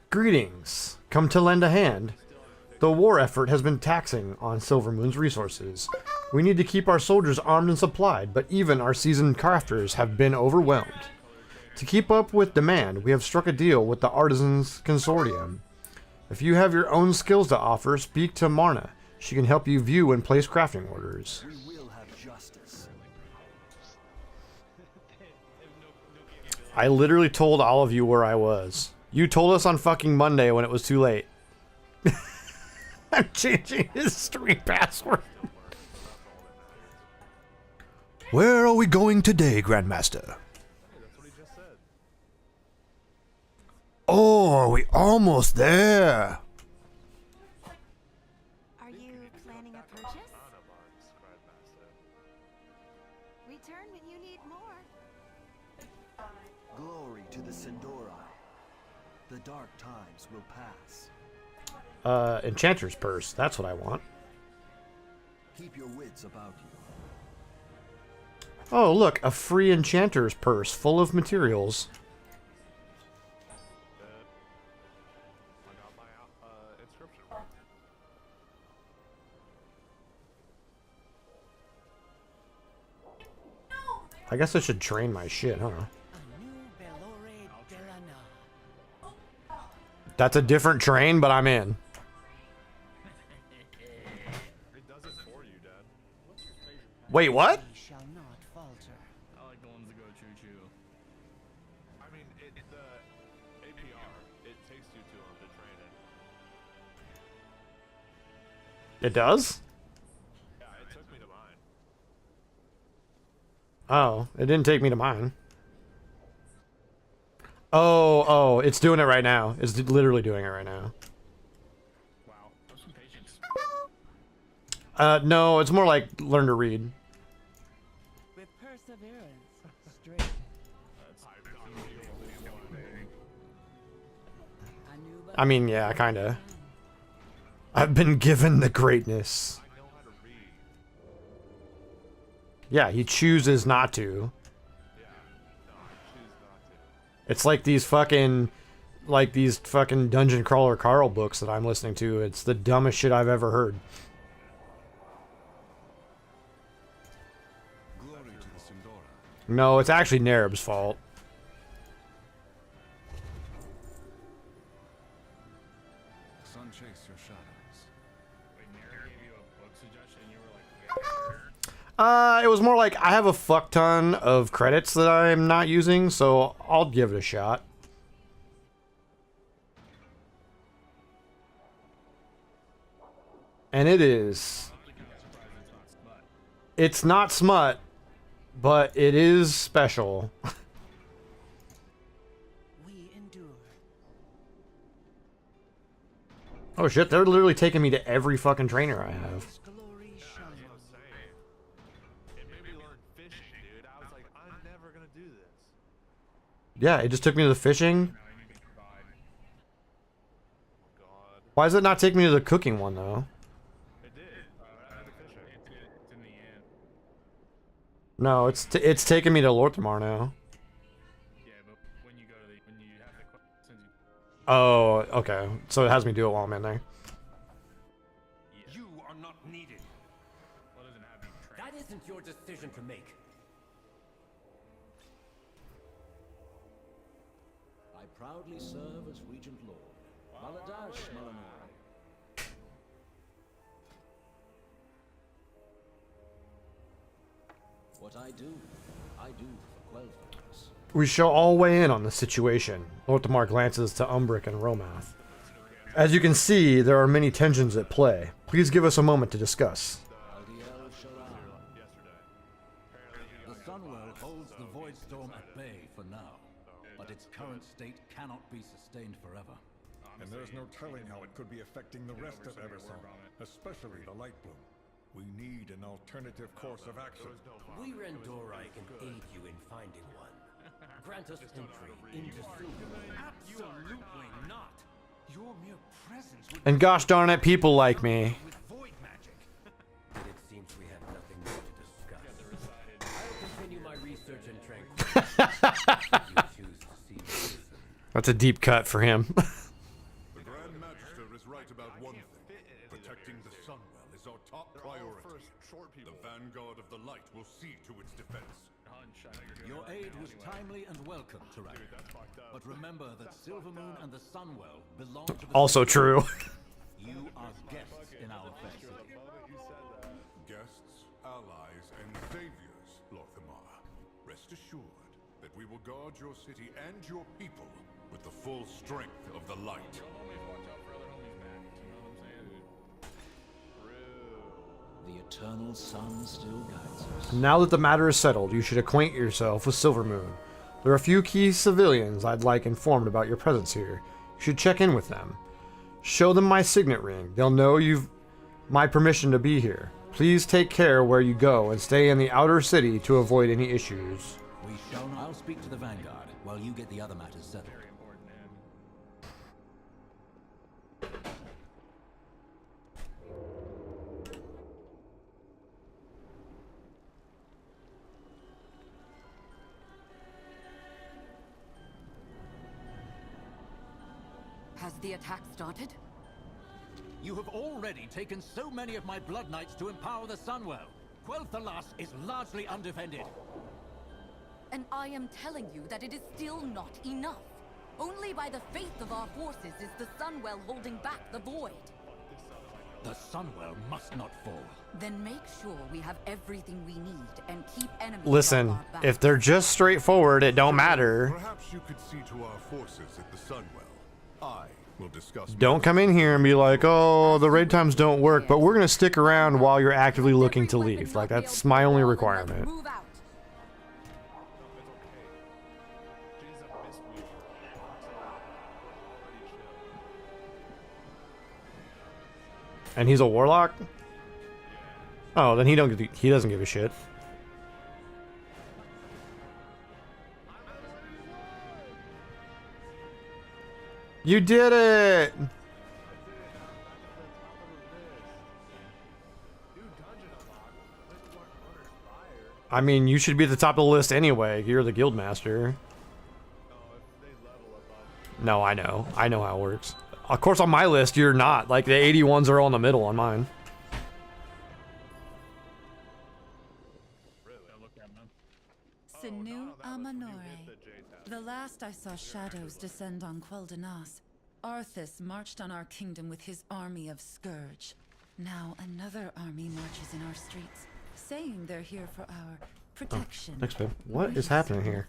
Greetings. Come to lend a hand. The war effort has been taxing on Silvermoon's resources. We need to keep our soldiers armed and supplied, but even our seasoned crafters have been overwhelmed. To keep up with demand, we have struck a deal with the Artisans Consortium. If you have your own skills to offer, speak to Marna. She can help you view and place crafting orders. We will have justice. I literally told all of you where I was. You told us on fucking Monday when it was too late. I'm changing his stream password. Where are we going today, Grandmaster? Oh, are we almost there? Are you planning a purchase? Return when you need more. Glory to the Sindori. The dark times will pass. Enchanter's Purse. That's what I want. Keep your wits about you. Oh, look, a free Enchanter's Purse full of materials. I guess I should train my shit, huh? That's a different train, but I'm in. Wait, what? Shall not falter. I like the ones that go choo-choo. I mean, the APR, it takes you too long to train it. It does? Yeah, it took me to mine. Oh, it didn't take me to mine. Oh, it's doing it right now. It's literally doing it right now. Wow, have some patience. No, it's more like learn to read. With perseverance, straight. I mean, yeah, kinda. I've been given the greatness. I know how to read. Yeah, he chooses not to. Yeah, no, I choose not to. It's like these fucking Dungeon Crawler Carl books that I'm listening to. It's the dumbest shit I've ever heard. Glory to the Sindora. No, it's actually Nerib's fault. Sun chase your shadows. Wait, Mary gave you a book suggestion and you were like, It was more like I have a fuck ton of credits that I'm not using, so I'll give it a shot. And it is. It's not smut, but it is special. We endure. Oh shit, they're literally taking me to every fucking trainer I have. Glory shine. it made me learn fishing, dude. I was like, I'm never gonna do this. Yeah, it just took me to the fishing. God. Why does it not take me to the cooking one, though? It did. I had the fishing. It's in the end. No, it's taking me to Lorthamar now. Yeah, but when you go to when you have the since you Oh, okay. So it has me do it while I'm in there. You are not needed. well, doesn't have you trained. That isn't your decision to make. I proudly serve as Regent Lord. Baladash Malanoi. What I do for Quel'Thas. We shall all weigh in on the situation. Lorthamar glances to Umbric and Romath. As you can see, there are many tensions at play. Please give us a moment to discuss. Aldiel Sharan. The Sunwell holds the Void Storm at bay for now, but its current state cannot be sustained forever. And there's no telling how it could be affecting the rest of Eversong, especially the Lightbloom. We need an alternative course of action. We Rendorai can aid you in finding one. Grant us entry into Silvermoon. Absolutely not. Your mere presence would And gosh darn it, people like me. with void magic. And it seems we have nothing more to discuss. I'll continue my research in tranquility. If you choose to see reason. That's a deep cut for him. The Grand Magister is right about about one thing. Protecting the Sunwell is our top priority. The Vanguard of the Light will see to its defense. Your aid was timely and welcome, Tyrann. But remember that Silvermoon and the Sunwell belong to the Also true. You are guests in our fair city. Guests, allies, and saviors, Lorthamar. Rest assured that we will guard your city and your people with the full strength of the light. The eternal sun still guides us. Now that the matter is settled, you should acquaint yourself with Silvermoon. There are a few key civilians I'd like informed about your presence here. You should check in with them. Show them my signet ring. They'll know you've my permission to be here. Please take care where you go and stay in the outer city to avoid any issues. We shall not. I'll speak to the Vanguard while you get the other matters settled. Has the attack started? You have already taken so many of my Blood Knights to empower the Sunwell. Quel'Thalas is largely undefended. And I am telling you that it is still not enough. Only by the faith of our forces is the Sunwell holding back the Void. The Sunwell must not fall. Then make sure we have everything we need and keep enemies Listen, off our back. if they're just straightforward, it don't matter. Perhaps you could see to our forces at the Sunwell. I will discuss. Don't come in here and be like, oh, the raid times don't work, but we're going to stick around while you're actively looking to leave. Like, that's my only requirement. Move out. And he's a warlock? Oh, then he doesn't give a shit. You did it! I mean, you should be at the top of the list anyway. You're the guild master. No, I know. I know how it works. Of course, on my list, you're not. Like, the 81s are all in the middle on mine. Sinu Amanore. The last I saw shadows descend on Quel'Danas, Arthas marched on our kingdom with his army of Scourge. Now another army marches in our streets, saying they're here for our protection. Oh, thanks, babe. What is happening here?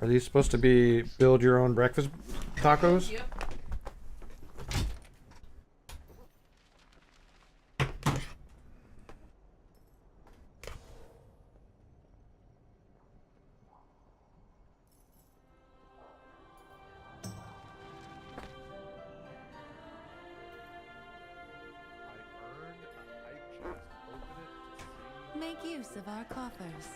Are these supposed to be build your own breakfast tacos? Yep. Make use of our coffers.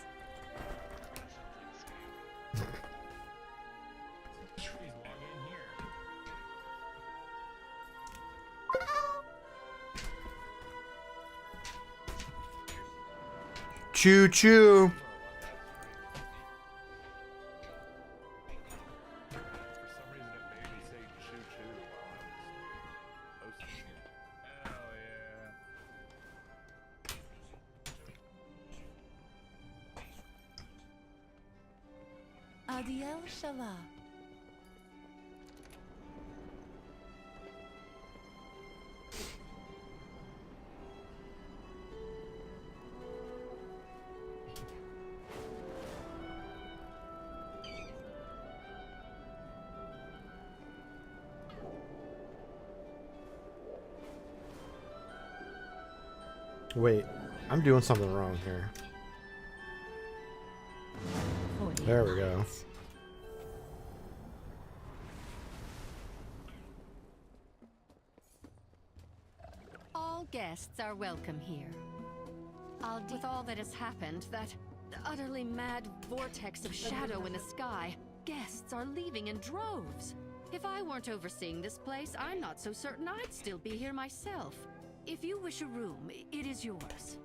Choo choo. Adiel Shala. Wait, I'm doing something wrong here. There we go. All guests are welcome here. With all that has happened, that utterly mad vortex of shadow in the sky, guests are leaving in droves. If I weren't overseeing this place, I'm not so certain I'd still be here myself. If you wish a room, it is yours.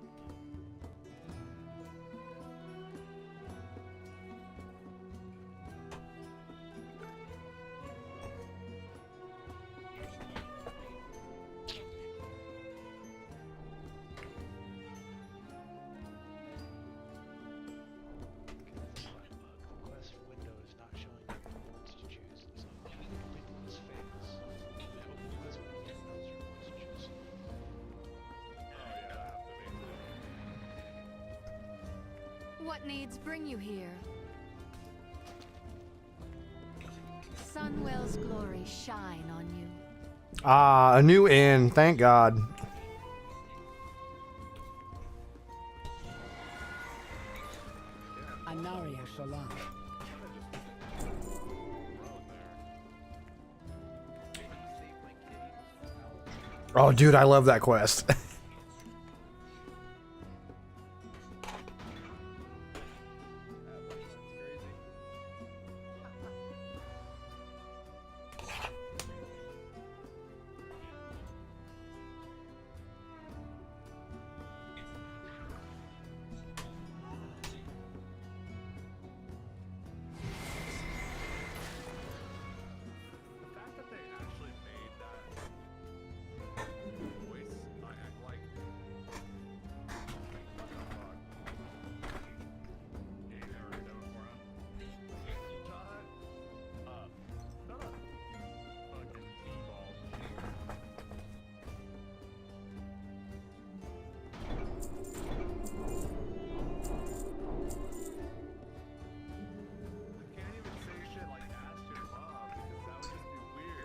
What needs bring you here? Sunwell's glory shine on you. Ah, a new inn. Thank God. Anaria Shalom. Oh, dude, I love that quest.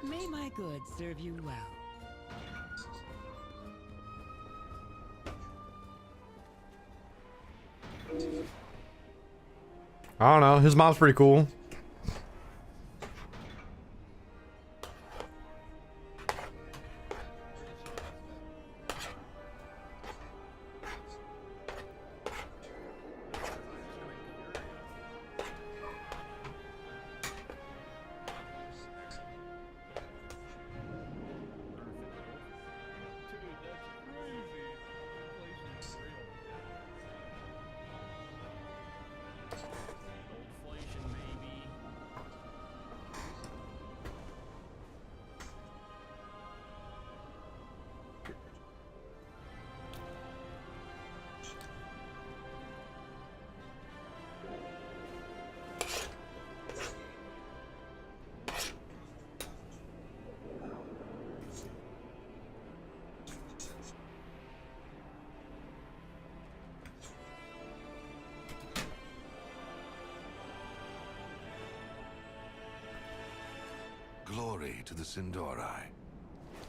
May my goods serve you well. I don't know. His mom's pretty cool. Glory to the Sindorai.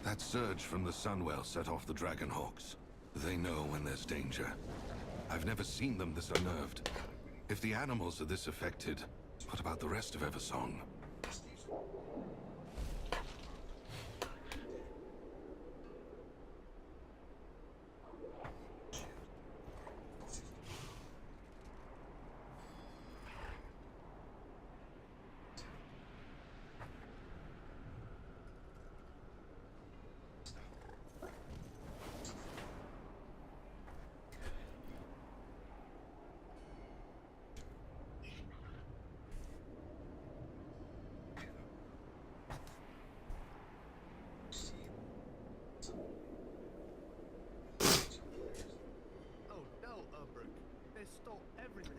That surge from the Sunwell set off the Dragonhawks. They know when there's danger. I've never seen them this unnerved. If the animals are this affected, what about the rest of Eversong? Oh no, Mrgl. They stole everything.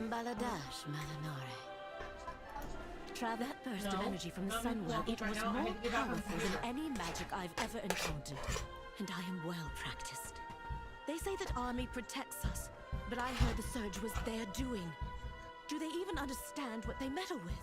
Baladash Malinare. Try that burst of No. energy from the Not Sunwell. me. It was Right now, I more had to get out of powerful than any magic I've ever encountered. And I am well practiced. They say that army protects us, but I heard the surge was their doing. Do they even understand what they meddle with?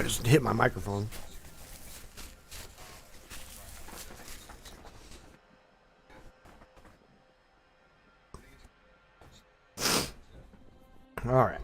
just hit my microphone. All right.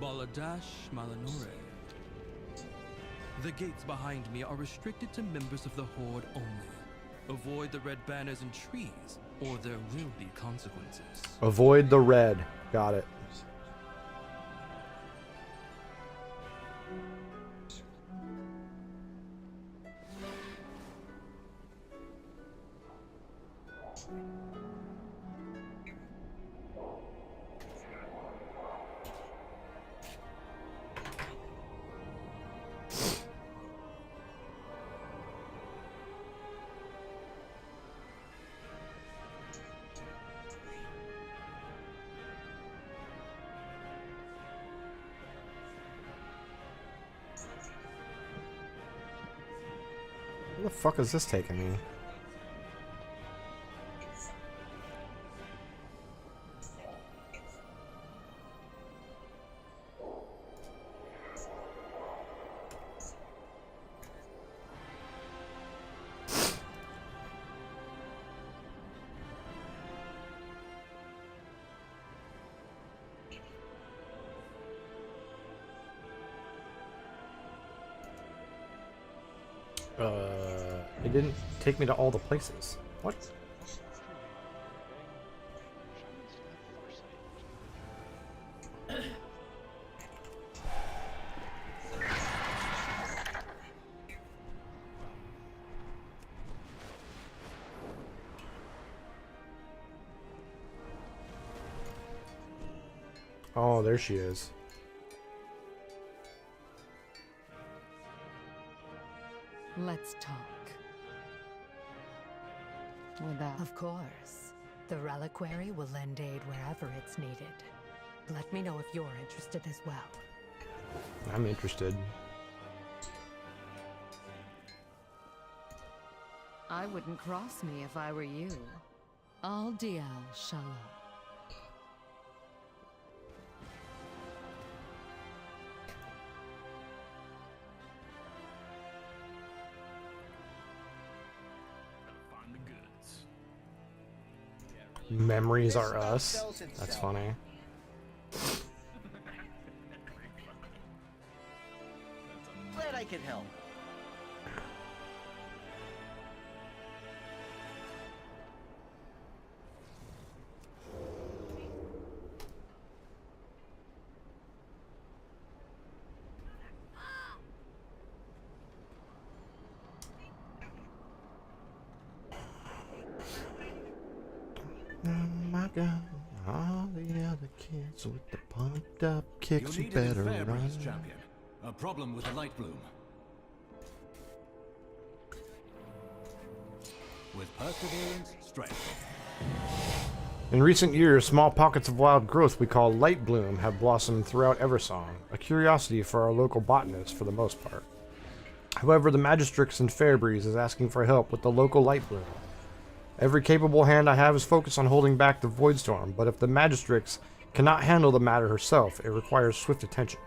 Baladash Malanore. The gates behind me are restricted to members of the Horde only. Avoid the red banners and trees, or there will be consequences. Avoid the red. Got it. Where the fuck is this taking me? It didn't take me to all the places. What? Oh, there she is. Let's talk. Of course. The reliquary will lend aid wherever it's needed. Let me know if you're interested as well. I'm interested. I wouldn't cross me if I were you. Al Dial Shalom. Memories are us. That's funny. Glad I could help. Oh my god, all the other kids with the pumped up kicks, you You're needed better in run. Fairbreeze, champion. A problem with the light bloom. With perseverance, strength. In recent years, small pockets of wild growth we call light bloom have blossomed throughout Eversong, a curiosity for our local botanists for the most part. However, the Magistrix in Fairbreeze is asking for help with the local light bloom. Every capable hand I have is focused on holding back the Voidstorm, but if the Magistrix cannot handle the matter herself, it requires swift attention.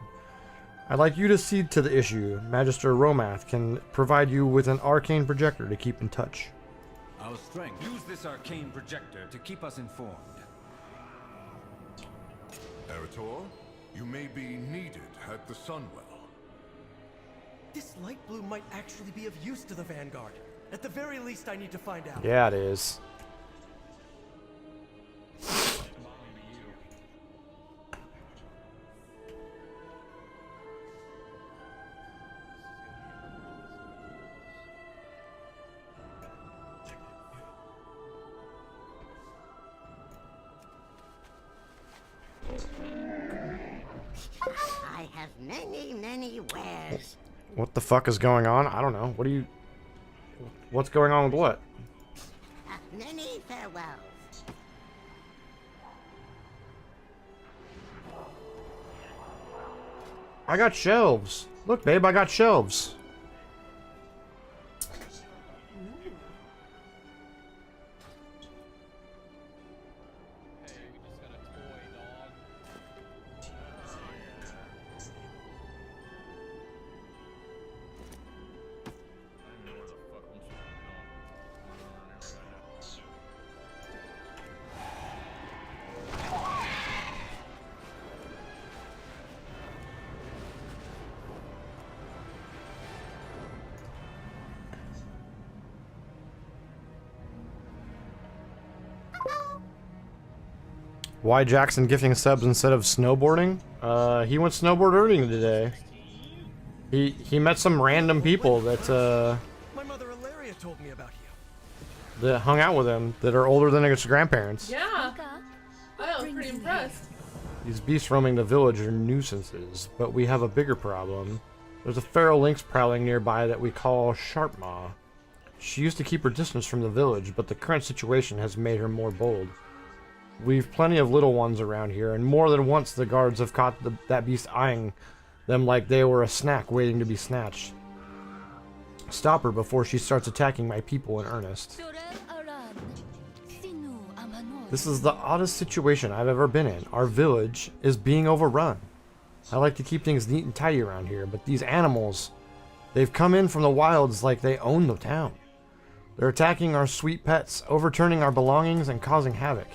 I'd like you to cede to the issue. Magister Romath can provide you with an arcane projector to keep in touch. Our strength. Use this arcane projector to keep us informed. Erator, you may be needed at the Sunwell. This light bloom might actually be of use to the Vanguard. At the very least, I need to find out. Yeah, it is. I I have many wares. What the fuck is going on? I don't know. What's going on with what? Many farewells. I got shelves. Look, babe, I got shelves. Why Jackson gifting subs instead of snowboarding? He went snowboarding today. He met some random people that My mother Ilaria told me about you. that hung out with him that are older than his grandparents. Yeah. I was pretty impressed. These beasts roaming the village are nuisances, but we have a bigger problem. There's a feral lynx prowling nearby that we call Sharpmaw. She used to keep her distance from the village, but the current situation has made her more bold. We've plenty of little ones around here, and more than once the guards have caught that beast eyeing them like they were a snack waiting to be snatched. Stop her before she starts attacking my people in earnest. This is the oddest situation I've ever been in. Our village is being overrun. I like to keep things neat and tidy around here, but these animals, they've come in from the wilds like they own the town. They're attacking our sweet pets, overturning our belongings, and causing havoc.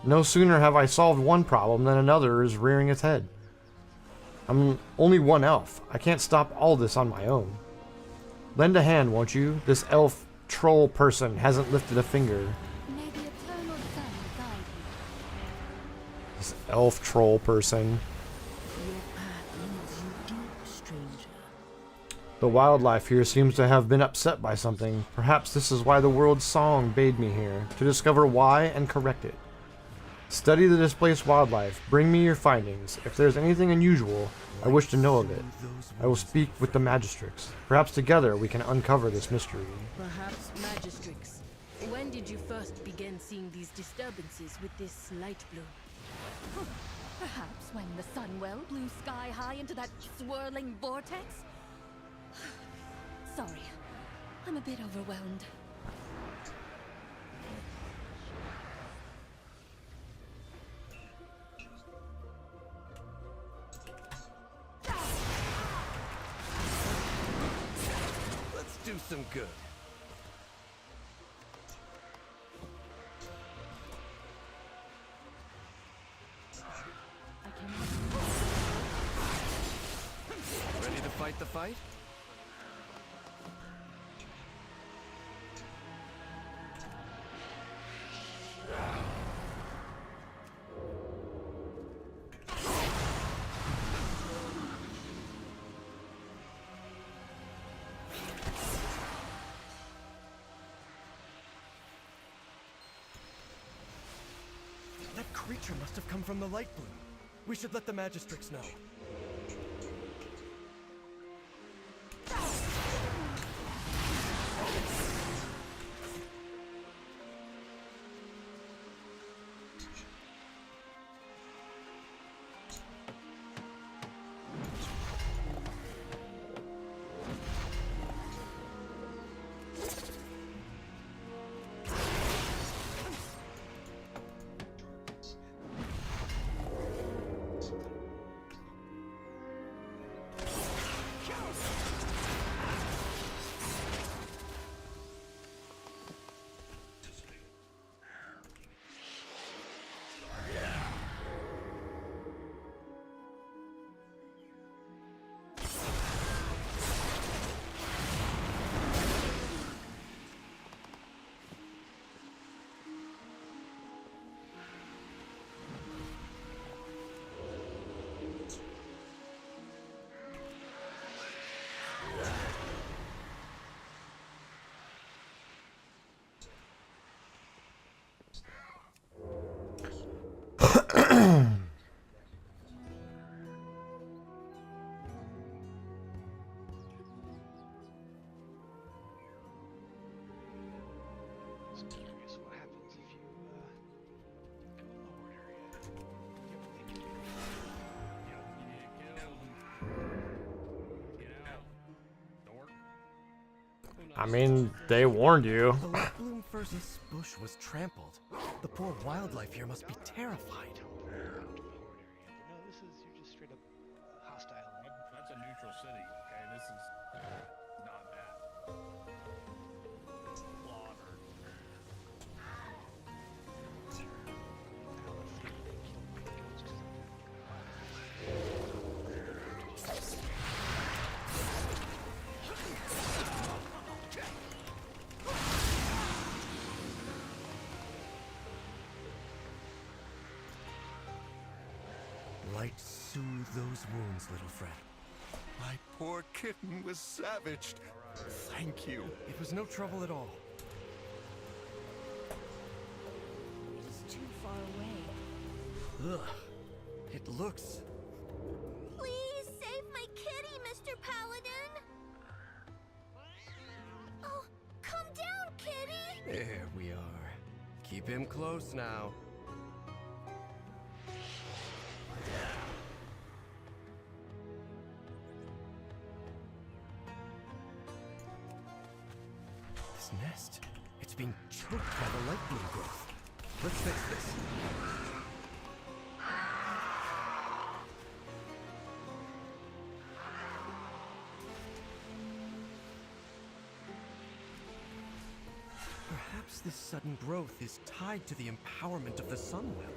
No sooner have I solved one problem than another is rearing its head. I'm only one elf. I can't stop all this on my own. Lend a hand, won't you? This elf troll person hasn't lifted a finger. This elf troll person. The wildlife here seems to have been upset by something. Perhaps this is why the world's song bade me here, to discover why and correct it. Study the displaced wildlife. Bring me your findings. If there's anything unusual, I wish to know of it. I will speak with the magistrix. Perhaps together we can uncover this mystery. Perhaps magistrix. When did you first begin seeing these disturbances with this light blue? Perhaps when the Sunwell blew sky high into that swirling vortex? Sorry, I'm a bit overwhelmed. Let's do some good. Ready to fight the fight? That creature must have come from the light blue. We should let the magistrix know. I mean, they warned you. The Light Bloom versus bush was trampled. The poor wildlife here must be terrified. No, this is you're just straight up hostile. That's a neutral city. Okay, this is not that. Slaughter. Light soothe those wounds, little friend. My poor kitten was savaged. Thank you. It was no trouble at all. It's too far away. Ugh. It looks... Please save my kitty, Mr. Paladin. Oh, come down, kitty. There we are. Keep him close now. This nest, it's being choked by the light bloom growth. Let's fix this. Perhaps this sudden growth is tied to the empowerment of the Sunwell.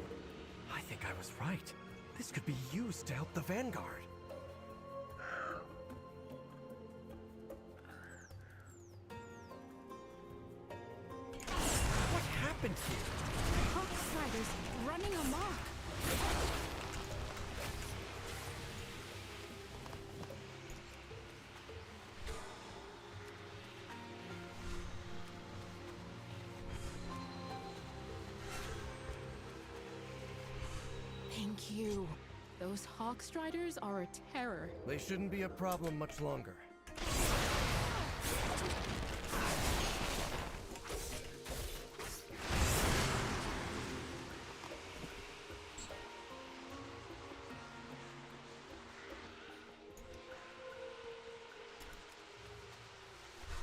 I think I was right. This could be used to help the Vanguard. What happened here? Outsiders running amok. Thank you. Those Hawkstriders are a terror. They shouldn't be a problem much longer.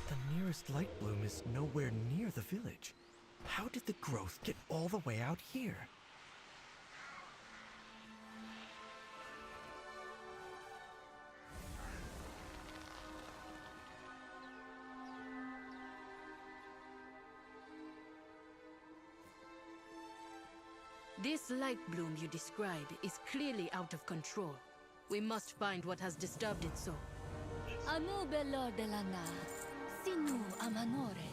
The nearest light bloom is nowhere near the village. How did the growth get all the way out here? This light bloom you describe is clearly out of control. We must find what has disturbed it so. Anu bello de la na, sinu amanore.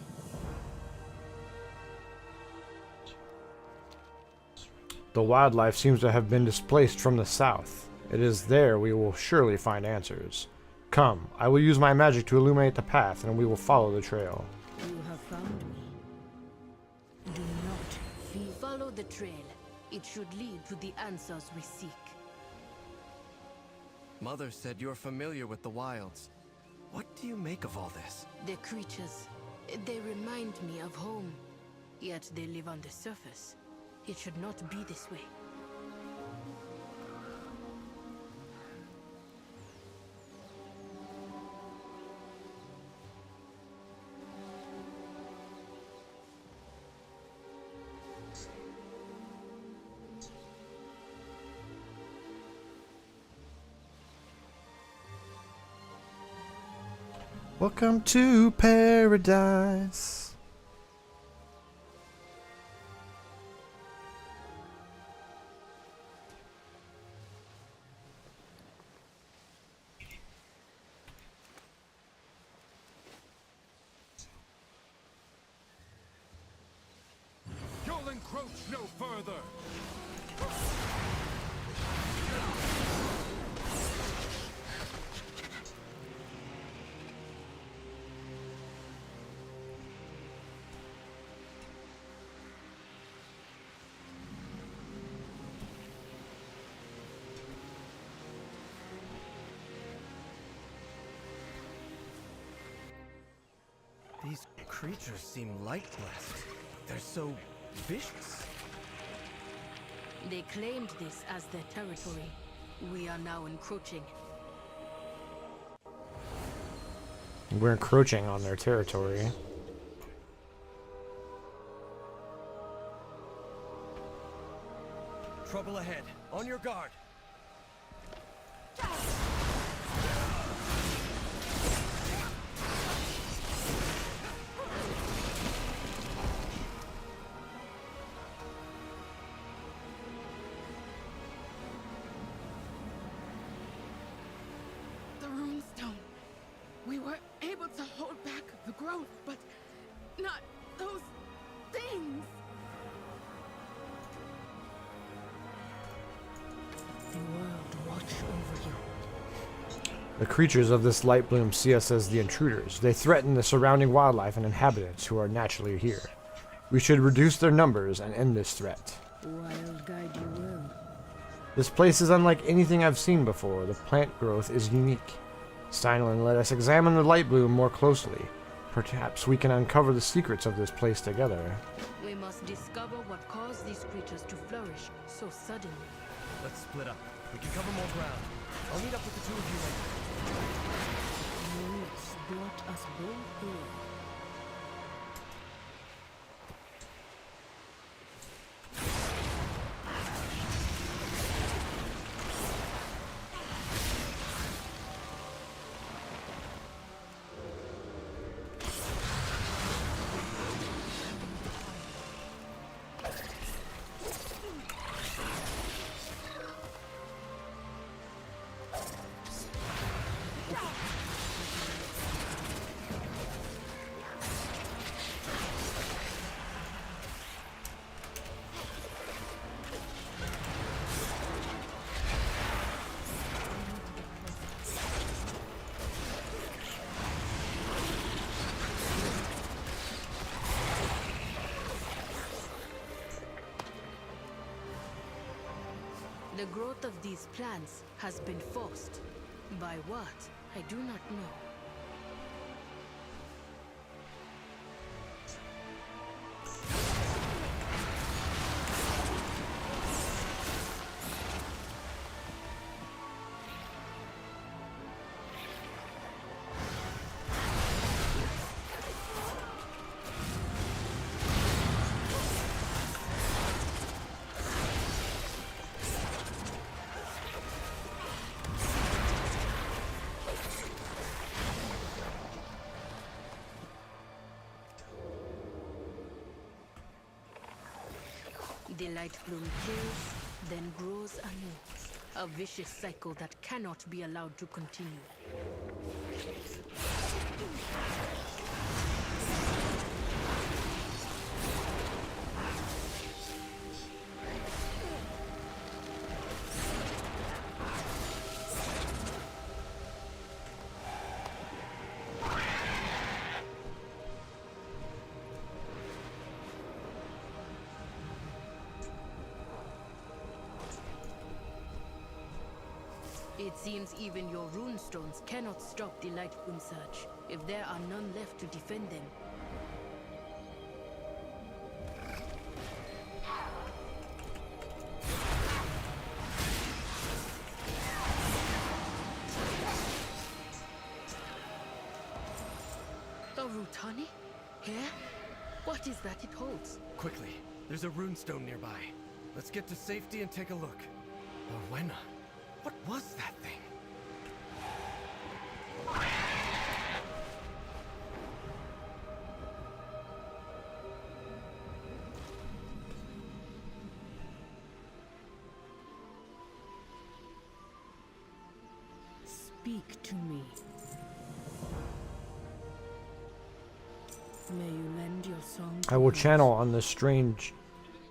The wildlife seems to have been displaced from the south. It is there we will surely find answers. Come, I will use my magic to illuminate the path, and we will follow the trail. You have found me. Do not follow the trail. It should lead to the answers we seek. Mother said you're familiar with the wilds. What do you make of all this? The creatures, they remind me of home. Yet they live on the surface. It should not be this way. Welcome to paradise. You'll encroach no further. These creatures seem light-blessed. They're so vicious. They claimed this as their territory. We are now encroaching. We're encroaching on their territory. Trouble ahead. On your guard. The runestone. We were able to hold back the growth, but not those things. The world watch over you. The creatures of this light bloom see us as the intruders. They threaten the surrounding wildlife and inhabitants who are naturally here. We should reduce their numbers and end this threat. Wild guide you will. This place is unlike anything I've seen before. The plant growth is unique. Steinlin, let us examine the light bloom more closely. Perhaps we can uncover the secrets of this place together. We must discover what caused these creatures to flourish so suddenly. Let's split up. We can cover more ground. I'll meet up with the two of you later. Minutes brought us both here. The growth of these plants has been forced. By what? I do not know. The light bloom kills, then grows anew. A vicious cycle that cannot be allowed to continue. It seems even your runestones cannot stop the light bloom surge, if there are none left to defend them. A Rutani? Here? What is that it holds? Quickly, there's a runestone nearby. Let's get to safety and take a look. Orwena, what was that thing? Speak to me. May you lend your song to I will us. channel on this strange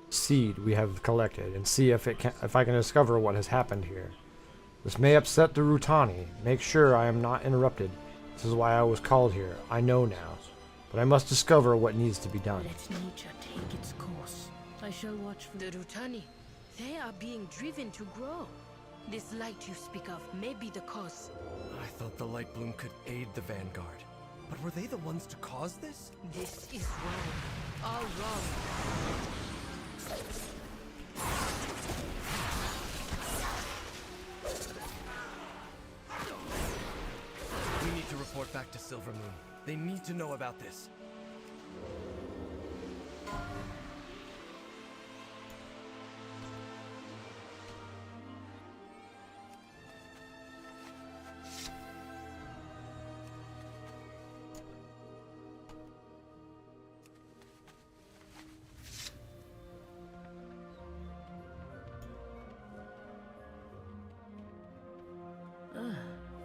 seed we have collected and see if I can discover what has happened here. This may upset the Rutani. Make sure I am not interrupted. This is why I was called here. I know now. But I must discover what needs to be done. Let nature take its course. I shall watch for the Rutani. They are being driven to grow. This light you speak of may be the cause. I thought the light bloom could aid the Vanguard. But were they the ones to cause this? This is wrong. All wrong. We need to report back to Silver Moon. They need to know about this.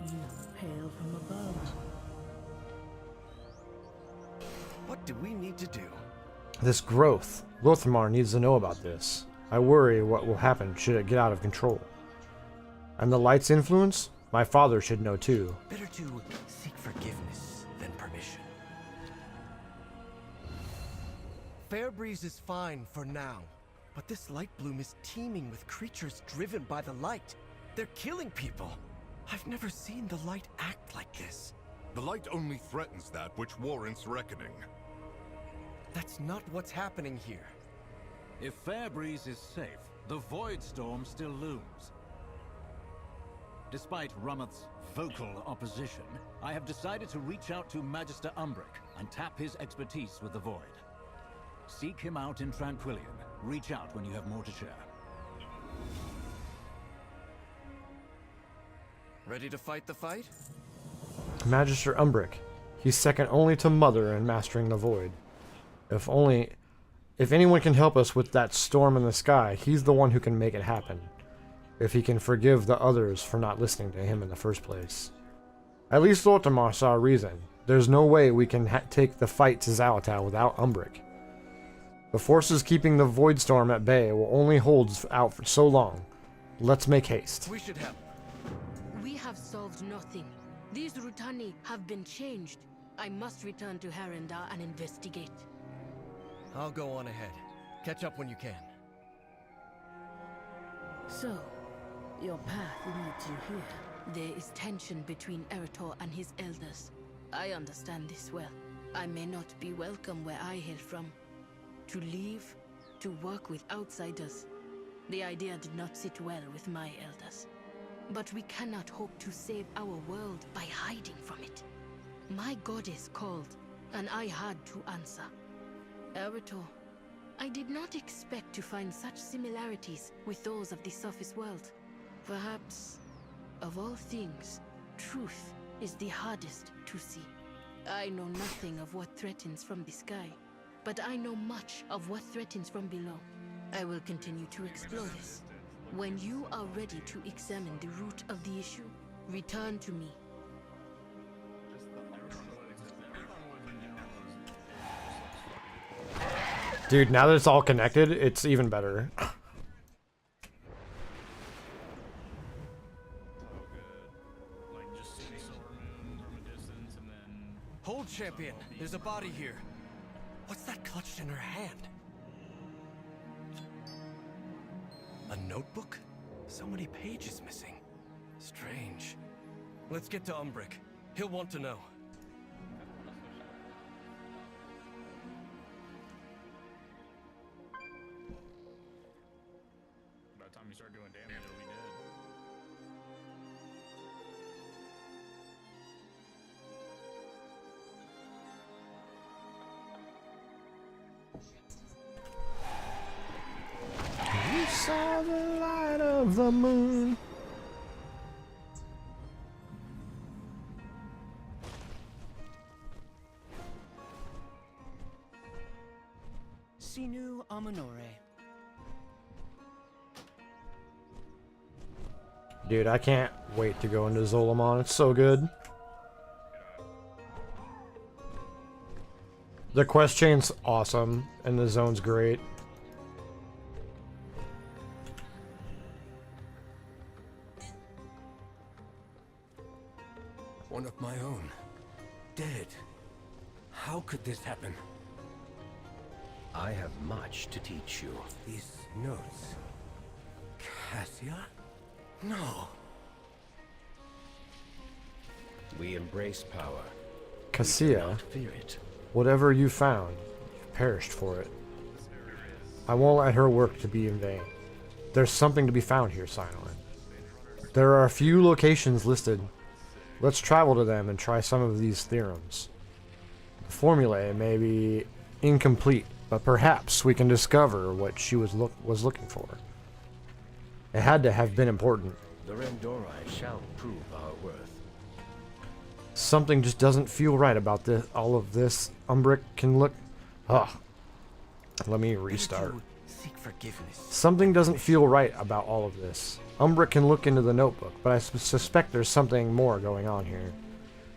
You hail from above. What do we need to do? This growth. Lothamar needs to know about this. I worry what will happen should it get out of control. And the light's influence? My father should know too. Better to seek forgiveness than permission. Fairbreeze is fine for now, but this light bloom is teeming with creatures driven by the light. They're killing people. I've never seen the light act like this. The light only threatens that which warrants reckoning. That's not what's happening here. If Fairbreeze is safe, the Void Storm still looms. Despite Rummoth's vocal opposition, I have decided to reach out to Magister Mrgl and tap his expertise with the Void. Seek him out in Tranquillion. Reach out when you have more to share. Ready to fight the fight? Magister Mrgl. He's second only to Mother in mastering the Void. If anyone can help us with that storm in the sky, he's the one who can make it happen. If he can forgive the others for not listening to him in the first place. At least Lothamar saw a reason. There's no way we can take the fight to Xal'atael without Mrgl. The forces keeping the Void Storm at bay will only hold out for so long. Let's make haste. We should help. We have solved nothing. These Rutani have been changed. I must return to Harendar and investigate. I'll go on ahead. Catch up when you can. So, your path leads you here. There is tension between Eretor and his elders. I understand this well. I may not be welcome where I hail from. To leave, to work with outsiders. The idea did not sit well with my elders. But we cannot hope to save our world by hiding from it. My goddess called, and I had to answer. Eretor, I did not expect to find such similarities with those of the surface world. Perhaps, of all things, truth is the hardest to see. I know nothing of what threatens from the sky, but I know much of what threatens from below. I will continue to explore this. When you are ready to examine the root of the issue, return to me. Dude, now that it's all connected, it's even better. Hold, champion. There's a body here. What's that clutched in her hand? A notebook? So many pages missing. Strange. Let's get to Mrgl. He'll want to know. By the time you start doing damage, it'll be dead. We saw the light of the moon. Sinu Amanore. Dude, I can't wait to go into Zolamon. It's so good. The quest chain's awesome, and the zone's great. One of my own. Dead. How could this happen? I have much to teach you. These notes. Cassia? No. We embrace power. Cassia, Fear it. whatever you found, you've perished for it. I won't let her work to be in vain. There's something to be found here, Silent. There are a few locations listed. Let's travel to them and try some of these theorems. The formulae may be incomplete, but perhaps we can discover what she was looking for. It had to have been important. The Rendori shall prove our worth. Something just doesn't feel right about this. All of this. Mrgl can look. Ugh. Let me restart. Seek forgiveness. Something doesn't feel right about all of this. Mrgl can look into the notebook, but I suspect there's something more going on here.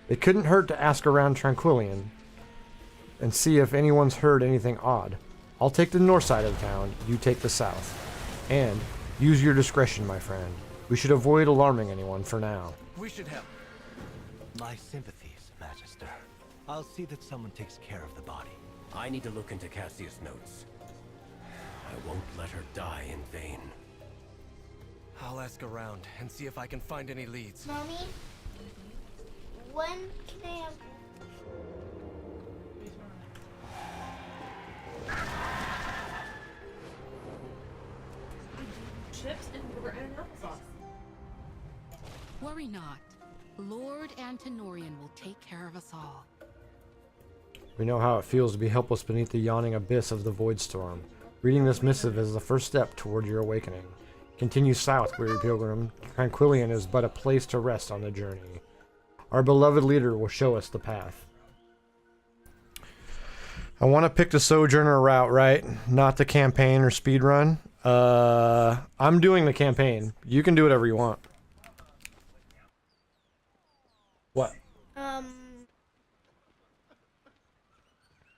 It couldn't hurt to ask around Tranquillian and see if anyone's heard anything odd. I'll take the north side of town, you take the south. And use your discretion, my friend. We should avoid alarming anyone for now. We should help. My sympathies, Magister. I'll see that someone takes care of the body. I need to look into Cassia's notes. I won't let her die in vain. I'll ask around and see if I can find any leads. Mommy, when can I have... Chips and applesauce. Worry not. Lord Antenorian will take care of us all. We know how it feels to be helpless beneath the yawning abyss of the Void Storm. Reading this missive is the first step toward your awakening. Continue south, weary pilgrim. Tranquillian is but a place to rest on the journey. Our beloved leader will show us the path. I want to pick the Sojourner route, right? Not the campaign or speedrun. I'm doing the campaign. You can do whatever you want. What?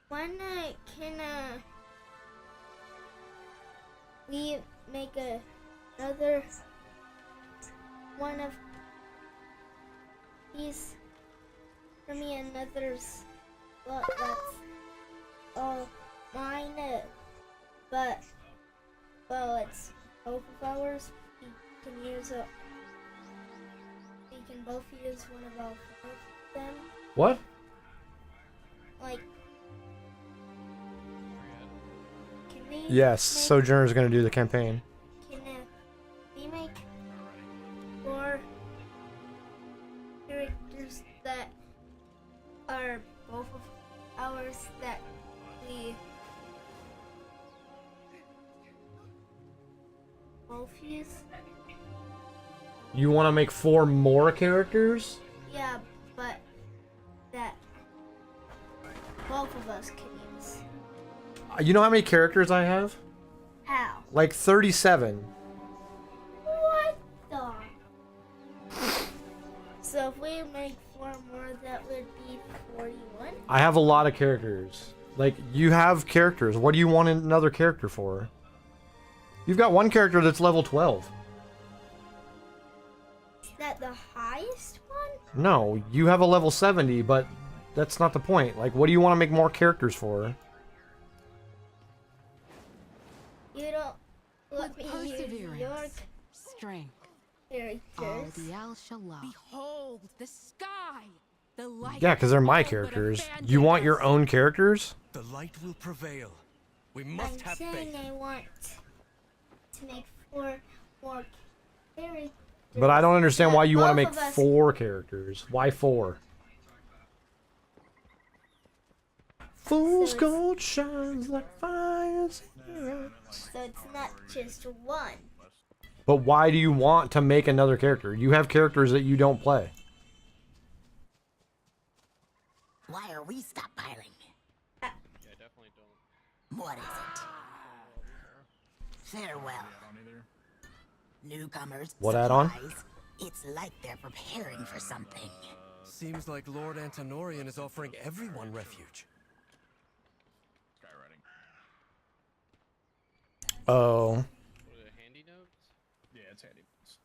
Why not can we make another one of these for me, another's that's all mine, but well, it's both of ours. We can use we can both use one of all four of them. What? Like, can we? Yes, Sojourner's going to do the campaign. Can we make 4 characters that are both of ours that we both use? You want to make 4 more characters? Yeah, but that both of us can use. You know how many characters I have? How? Like 37. What the? So if we make 4 more, that would be 41? I have a lot of characters. Like, you have characters. What do you want another character for? You've got one character that's level 12. Is that the highest one? No, you have a level 70, but that's not the point. Like, what do you want to make more characters for? You don't let me use Perseverance, your strength, characters. all the Al-Shalah. Behold the sky. The light. Yeah, because they're my characters. You want your own characters? The light will prevail. We must have I'm saying faith. I want to make 4 more characters. But I don't understand why you want to make Both of us- 4 characters. Why 4? Fool's gold shines like fires in your eyes. So it's not just 1. But why do you want to make another character? You have characters that you don't play. Why are we stockpiling? Yeah, definitely don't. What is it? Farewell. Newcomers, What add-on? supplies. It's like they're preparing for something. Seems like Lord Antenorian is offering everyone refuge. Skywriting. Oh. What are the handy notes? Yeah, it's handy notes.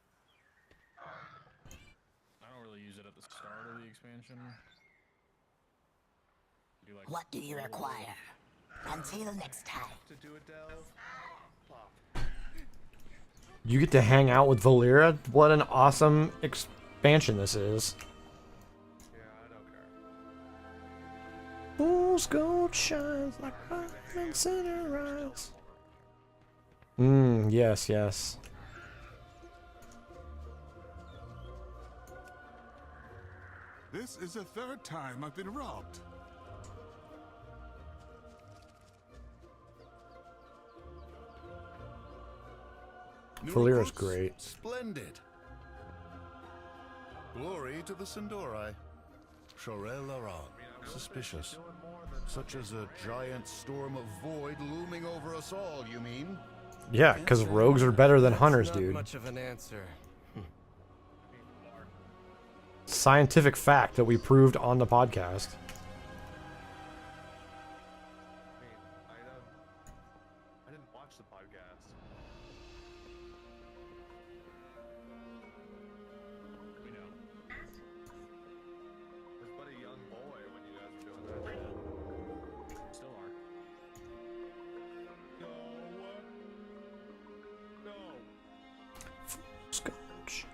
I don't really use it at the start of the expansion. What do you require? Until next time. To do a delve. You get to hang out with Valera? What an awesome expansion this is. Yeah, I don't care. Fool's gold shines like diamonds in her eyes. Yes, yes. This is the 3rd time I've been robbed. Valera's great. Splendid. Glory to the Sindori. Shorel Laran. Suspicious. Such as a giant storm of void looming over us all, you mean? Yeah, because rogues are better than hunters, Not dude. much of an answer. Scientific fact that we proved on the podcast. I didn't watch the podcast. We know. Was but a young boy when you guys were doing that shit. Still are. No. No. Scotch.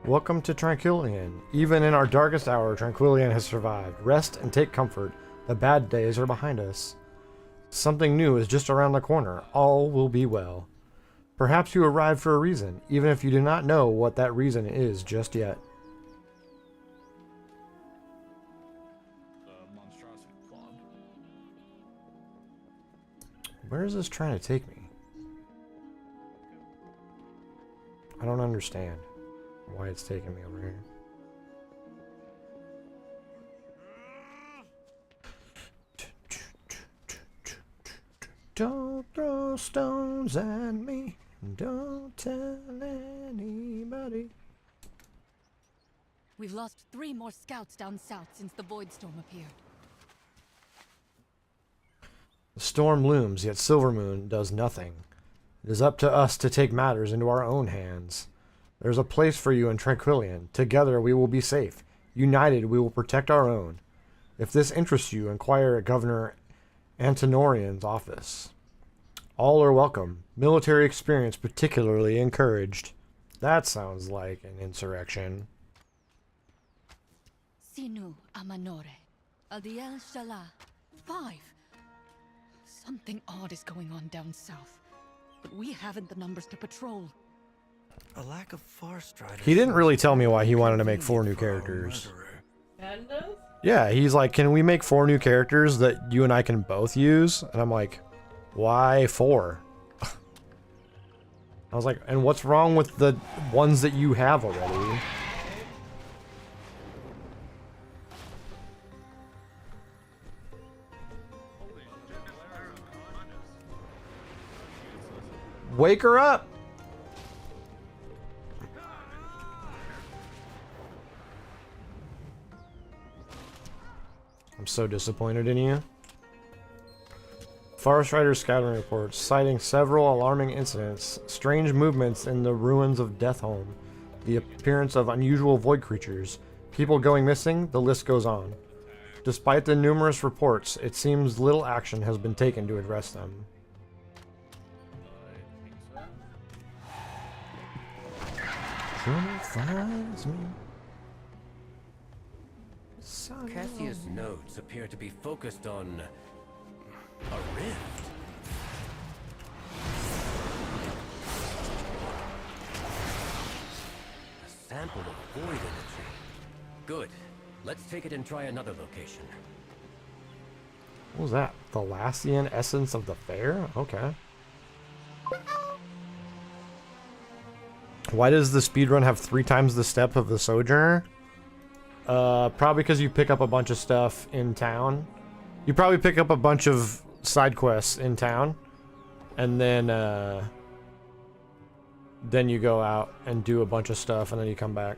Welcome to Tranquillian. Even in our darkest hour, Tranquillian has survived. Rest and take comfort. The bad days are behind us. Something new is just around the corner. All will be well. Perhaps you arrived for a reason, even if you do not know what that reason is just yet. Monstrosity Claude. Where is this trying to take me? I don't understand why it's taking me over here. Don't throw stones at me. Don't tell anybody. We've lost 3 more scouts down south since the Void Storm appeared. The storm looms, yet Silvermoon does nothing. It is up to us to take matters into our own hands. There's a place for you in Tranquillian. Together we will be safe. United we will protect our own. If this interests you, inquire at Governor Antonorian's office. All are welcome. Military experience particularly encouraged. That sounds like an insurrection. Sinu Amanore. Aldiel Shala. 5. Something odd is going on down south. But we haven't the numbers to patrol. A lack of Farstriders. He didn't really tell me why he wanted to make 4 new characters. Pandas? Yeah, he's like, can we make 4 new characters that you and I can both use? And I'm like, why 4? I was like, and what's wrong with the ones that you have already? Wake her up! I'm so disappointed in you. Forest Rider scouting reports citing several alarming incidents, strange movements in the ruins of Deathholm, the appearance of unusual void creatures, people going missing, the list goes on. Despite the numerous reports, it seems little action has been taken to address them. Trouble finds me. Cassius' notes appear to be focused on a rift. A sample of void energy. Good. Let's take it and try another location. What was that? The Lassian essence of the fair? Okay. Why does the speedrun have 3 times the step of the Sojourner? Probably because you pick up a bunch of stuff in town. You probably pick up a bunch of side quests in town, and then you go out and do a bunch of stuff, and then you come back.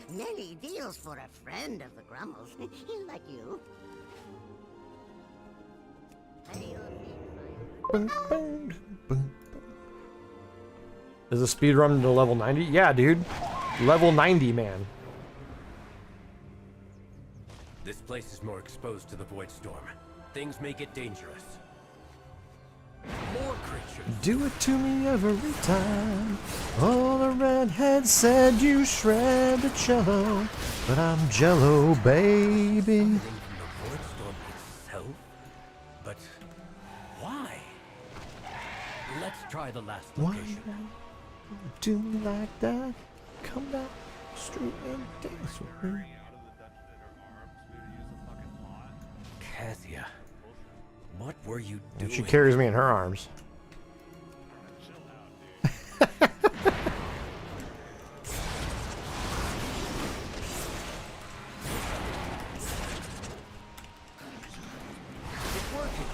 Nelly deals for a friend of the Grummels, like you. Is the speed run to level 90? Yeah, dude. Level 90, man. This place is more exposed to the Void Storm. Things may get dangerous. More creatures. Do it to me every time. All the redheads said you shred the cello, but I'm Jello, baby. The Void Storm itself? But why? Let's try the last Why location. do me like that? Come down the street and dance with me. Cassia, what were you doing? And she carries me in her arms. It's working.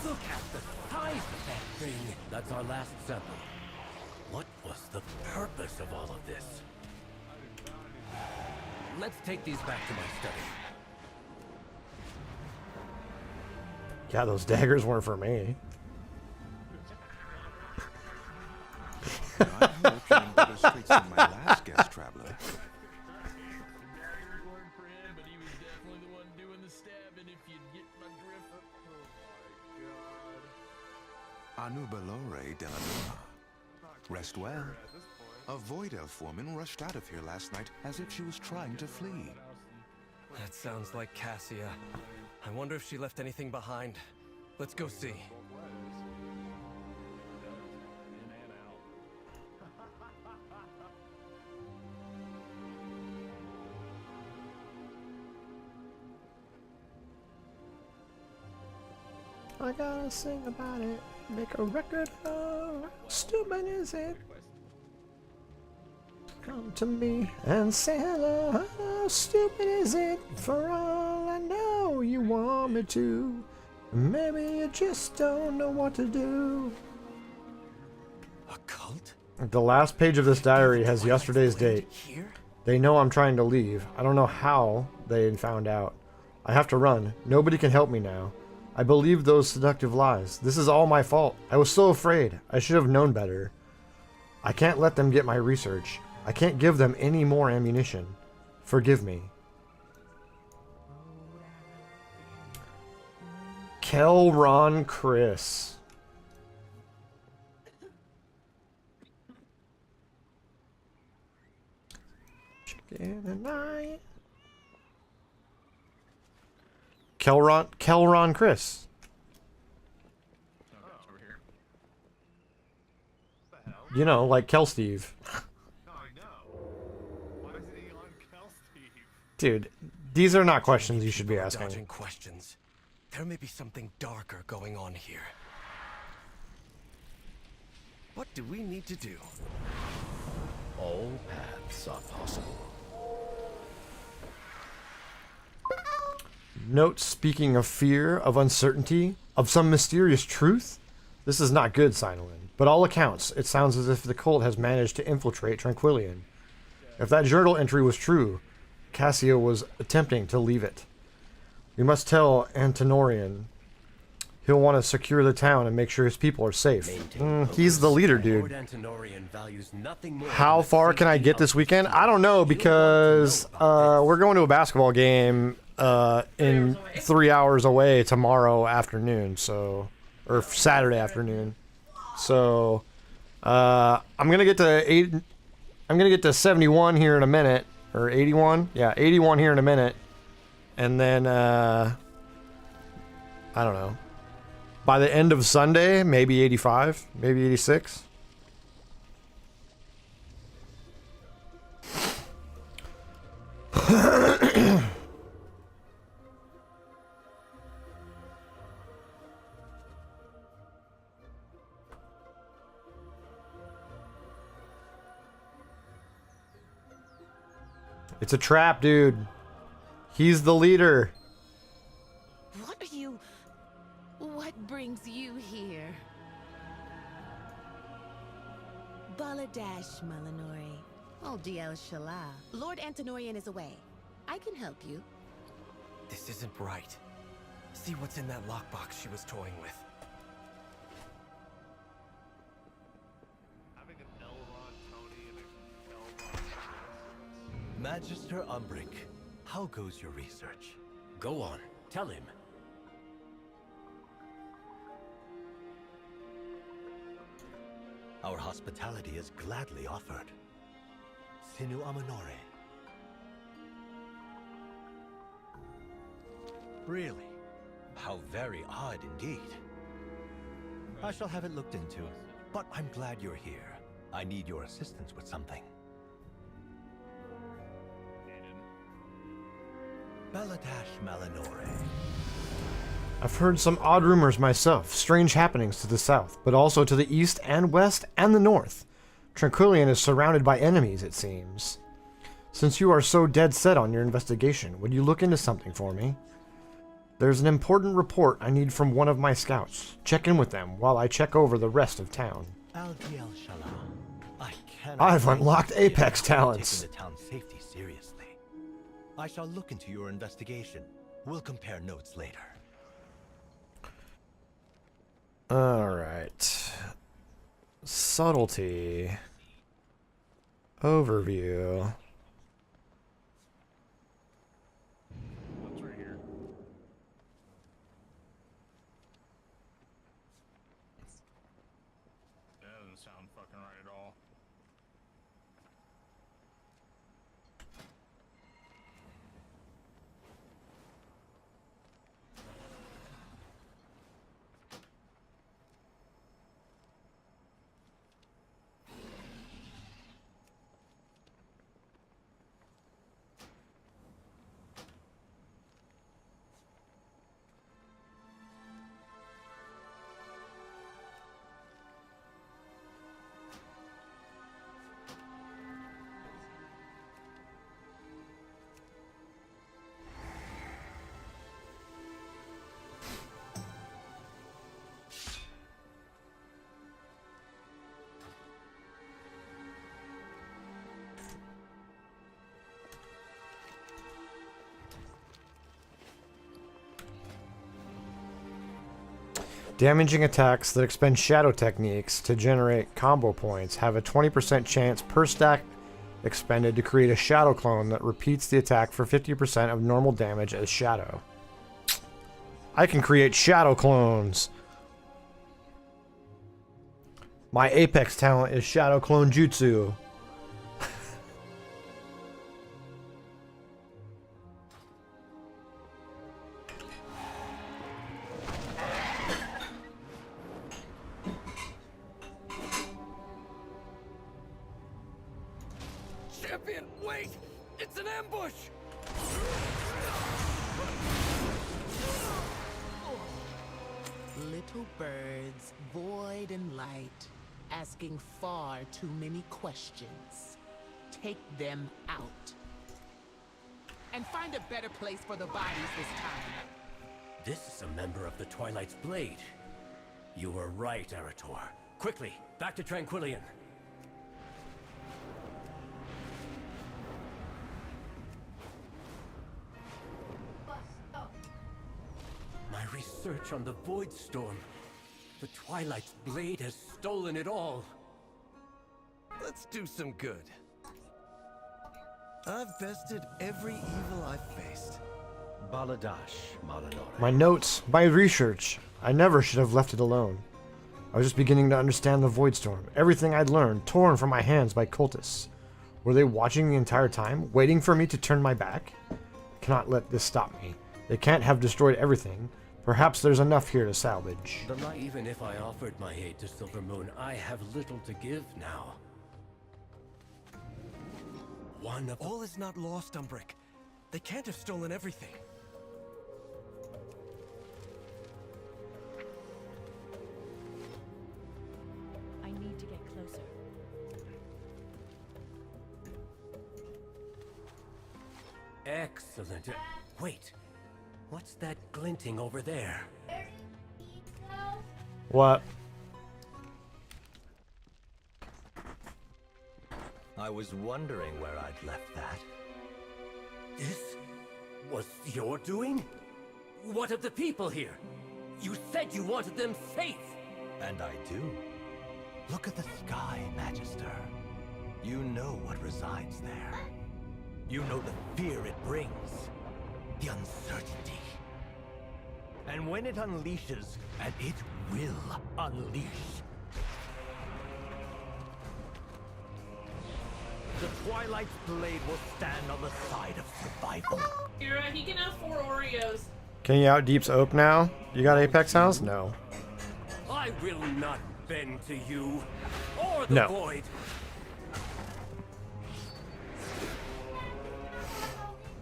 Look at the size of that thing. That's our last sample. What was the purpose of all of this? Let's take these back to my study. Yeah, those daggers weren't for me. I hope you didn't better streaks than my last guest traveler. Anubalore de la Luna. Rest well. A Void Elf woman rushed out of here last night as if she was trying to flee. That sounds like Cassia. I wonder if she left anything behind. Let's go see. I gotta sing about it. Make a record of how stupid is it? Come to me and say hello. How stupid is it? For all I know, you want me to. Maybe you just don't know what to do. A cult? The last page of this diary has yesterday's date. They know I'm trying to leave. I don't know how they found out. I have to run. Nobody can help me now. I believed those seductive lies. This is all my fault. I was so afraid. I should have known better. I can't let them get my research. I can't give them any more ammunition. Forgive me. Kelron Chris. Chicken and I. Kelron Chris. You know, like Kel Steve. Dude, these are not questions you should be asking. Dodging questions. There may be something darker going on here. What do we need to do? All paths are possible. Note, speaking of fear, of uncertainty, of some mysterious truth. This is not good, Sinolin. But all accounts, it sounds as if the cult has managed to infiltrate Tranquillion. If that journal entry was true, Cassia was attempting to leave it. We must tell Antenorian. He'll want to secure the town and make sure his people are safe. He's the leader, dude. How far can I get this weekend? I don't know, because we're going to a basketball game in 3 hours away tomorrow afternoon, so, or Saturday afternoon. So I'm gonna get to 71 here in a minute, or 81. Yeah, 81 here in a minute, and then I don't know. By the end of Sunday, maybe 85, maybe 86. It's a trap, dude. He's the leader. What are you... What brings you here? Baladash, Malinori. Oh, DL Shala. Lord Antenorian is away. I can help you. This isn't right. See what's in that lockbox she was toying with. Magister Umbrink, how goes your research? Go on, tell him. Our hospitality is gladly offered. Sinu Amanore. Really? how very odd indeed. I shall have it looked into, but I'm glad you're here. I need your assistance with something. Baladash Malinore. I've heard some odd rumors myself, strange happenings to the south, but also to the east and west and the north. Tranquillian is surrounded by enemies, it seems. Since you are so dead set on your investigation, would you look into something for me? There's an important report I need from one of my scouts. Check in with them while I check over the rest of town. I've unlocked Apex talents. Taking the town's safety seriously. I shall look into your investigation. We'll compare notes later. Alright. Subtlety. Overview. What's right here? That doesn't sound fucking right at all. Damaging attacks that expend shadow techniques to generate combo points have a 20% chance per stack expended to create a shadow clone that repeats the attack for 50% of normal damage as shadow. I can create shadow clones. My Apex talent is Shadow Clone Jutsu. Champion, wait! It's an ambush! Little birds, void and light, asking far too many questions. Take them out. And find a better place for the bodies this time. This is a member of the Twilight's Blade. You were right, Arator. Quickly, back to Tranquillian. My research on the Void Storm. The Twilight's Blade has stolen it all. Let's do some good. I've bested every evil I've faced. Baladash Malinore. My notes, my research. I never should have left it alone. I was just beginning to understand the Void Storm. Everything I'd learned, torn from my hands by cultists. Were they watching the entire time, waiting for me to turn my back? I cannot let this stop me. They can't have destroyed everything. Perhaps there's enough here to salvage. Even if I offered my aid to Silvermoon, I have little to give now. All is not lost, Mrgl. They can't have stolen everything. I need to get closer. Excellent. Wait. What's that glinting over there? What? I was wondering where I'd left that. This was your doing? What of the people here? You said you wanted them safe! And I do. Look at the sky, Magister. You know what resides there. You know the fear it brings. The uncertainty. And when it unleashes, and it will unleash, the Twilight's Blade will stand on the side of survival. Kira, he can have 4 Oreos. Can you out Deep's Oak now? You got Apex House? No. I will not bend to you or the No. void.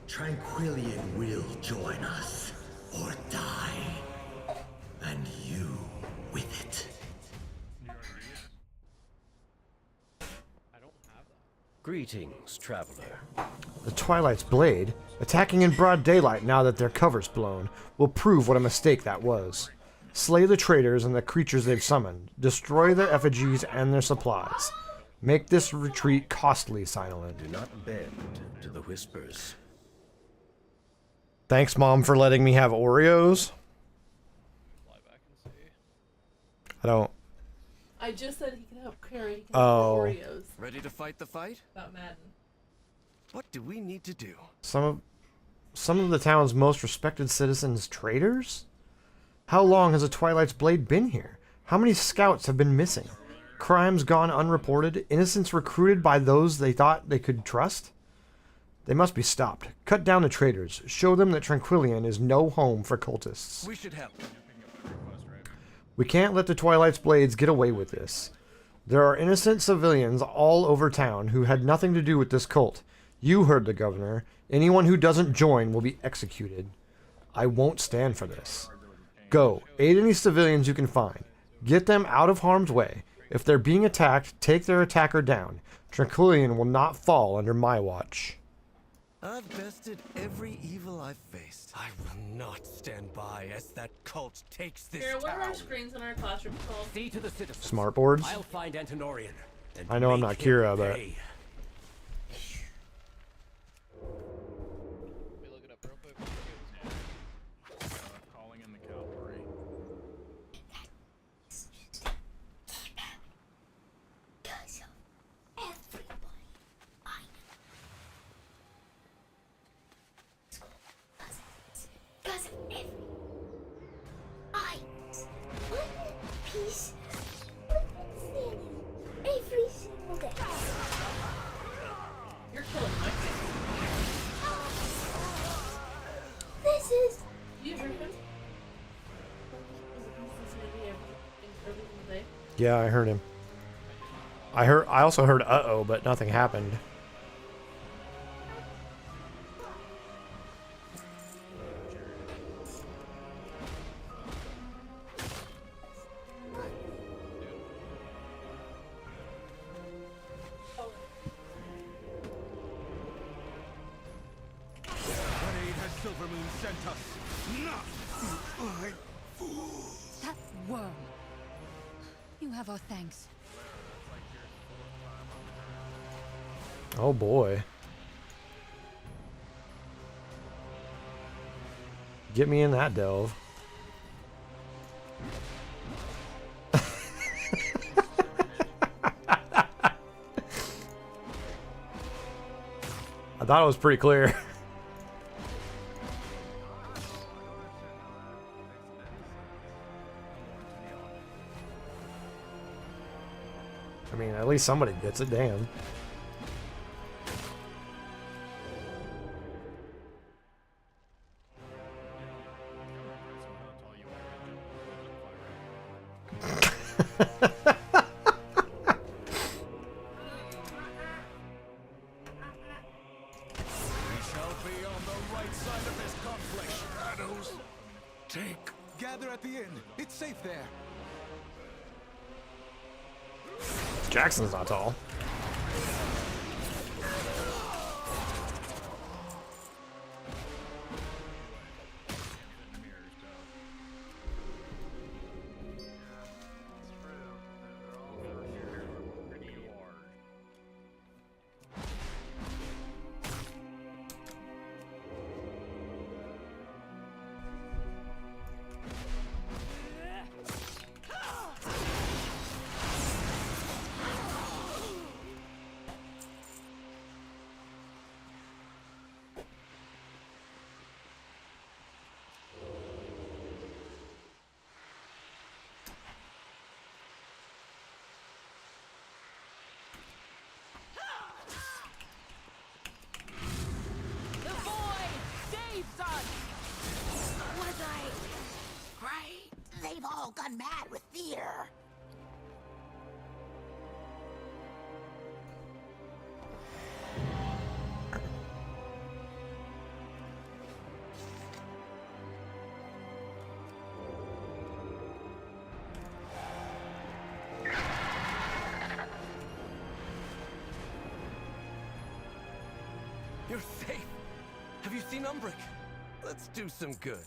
Tranquillian will join us, or die. And you with it. Greetings, traveler. The Twilight's blade, attacking in broad daylight now that their cover's blown, will prove what a mistake that was. Slay the traitors and the creatures they've summoned. Destroy their effigies and their supplies. Make this retreat costly, Silent. Do not bend to the whispers. Thanks, Mom, for letting me have Oreos. I don't... I just said he could have carry. He can Oh. have Oreos. Ready to fight the fight? About Madden. What do we need to do? Some of the town's most respected citizens traitors? How long has the Twilight's blade been here? How many scouts have been missing? Crimes gone unreported? Innocents recruited by those they thought they could trust? They must be stopped. Cut down the traitors. Show them that Tranquillian is no home for cultists. We should help. We can't let the Twilight's blades get away with this. There are innocent civilians all over town who had nothing to do with this cult. You heard the governor. Anyone who doesn't join will be executed. I won't stand for this. Go, aid any civilians you can find. Get them out of harm's way. If they're being attacked, take their attacker down. Tranquillian will not fall under my watch. I've bested every evil I've faced. I will not stand by as that cult takes this Here, what are our town. screens in our classroom called? See to the citizens. Smartboards? I'll find Antonorian. And I know I'm make not him Kira, but... pay. Calling in the cavalry. Because of everybody I know. Because of every one piece every single day. You're killing my face. This is You heard him? Yeah, I heard him. I also heard uh-oh, but nothing happened. What aid has Silvermoon sent us? Not my fool. That worm. You have our thanks. Oh boy. Get me in that delve. I thought it was pretty clear. I mean, at least somebody gets it, damn. We shall be on the right side of this conflict. Shadows, take. Gather at the inn. It's safe there. Jackson's not tall. all gone mad with fear. You're safe. Have you seen Mrgl? Let's do some good.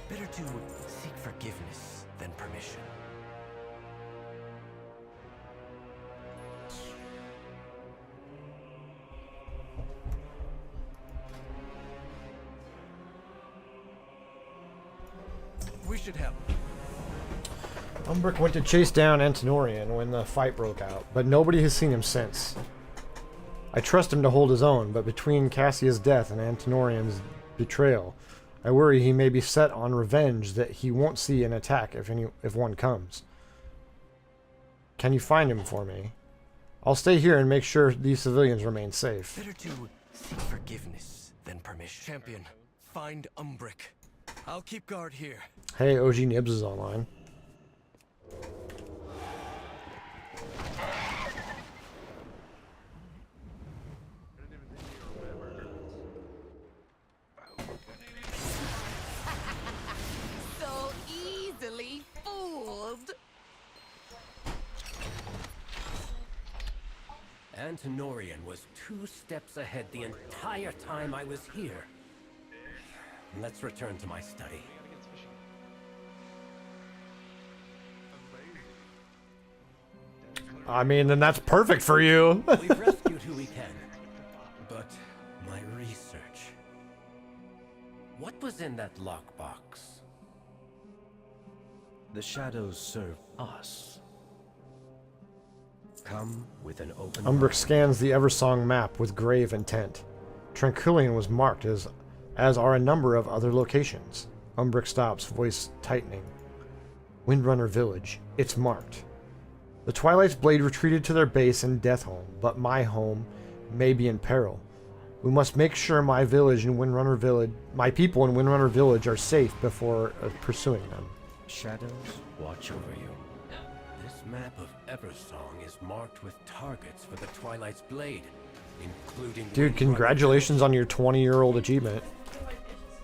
Better to seek forgiveness than permission. We should help. Mrgl went to chase down Antonorian when the fight broke out, but nobody has seen him since. I trust him to hold his own, but between Cassia's death and Antonorian's betrayal, I worry he may be set on revenge that he won't see an attack if one comes. Can you find him for me? I'll stay here and make sure these civilians remain safe. Better to seek forgiveness than permission. Champion, find Mrgl. I'll keep guard here. Hey, OG Nibs is online. So easily fooled. Antonorian was 2 steps ahead the entire time I was here. Let's return to my study. I mean, then that's perfect for you. We've rescued who we can. But my research... What was in that lockbox? The shadows serve us. Come with an open Mrgl scans the Eversong map with grave intent. Tranquillion was marked as are a number of other locations. Mrgl stops, voice tightening. Windrunner Village. It's marked. The Twilight's Blade retreated to their base in Deathholm, but my home may be in peril. We must make sure my village and Windrunner Village, my people in Windrunner Village are safe before pursuing them. Shadows watch over you. This map of Eversong is marked with targets for the Twilight's Blade, including... Dude, congratulations on your 20-year-old achievement.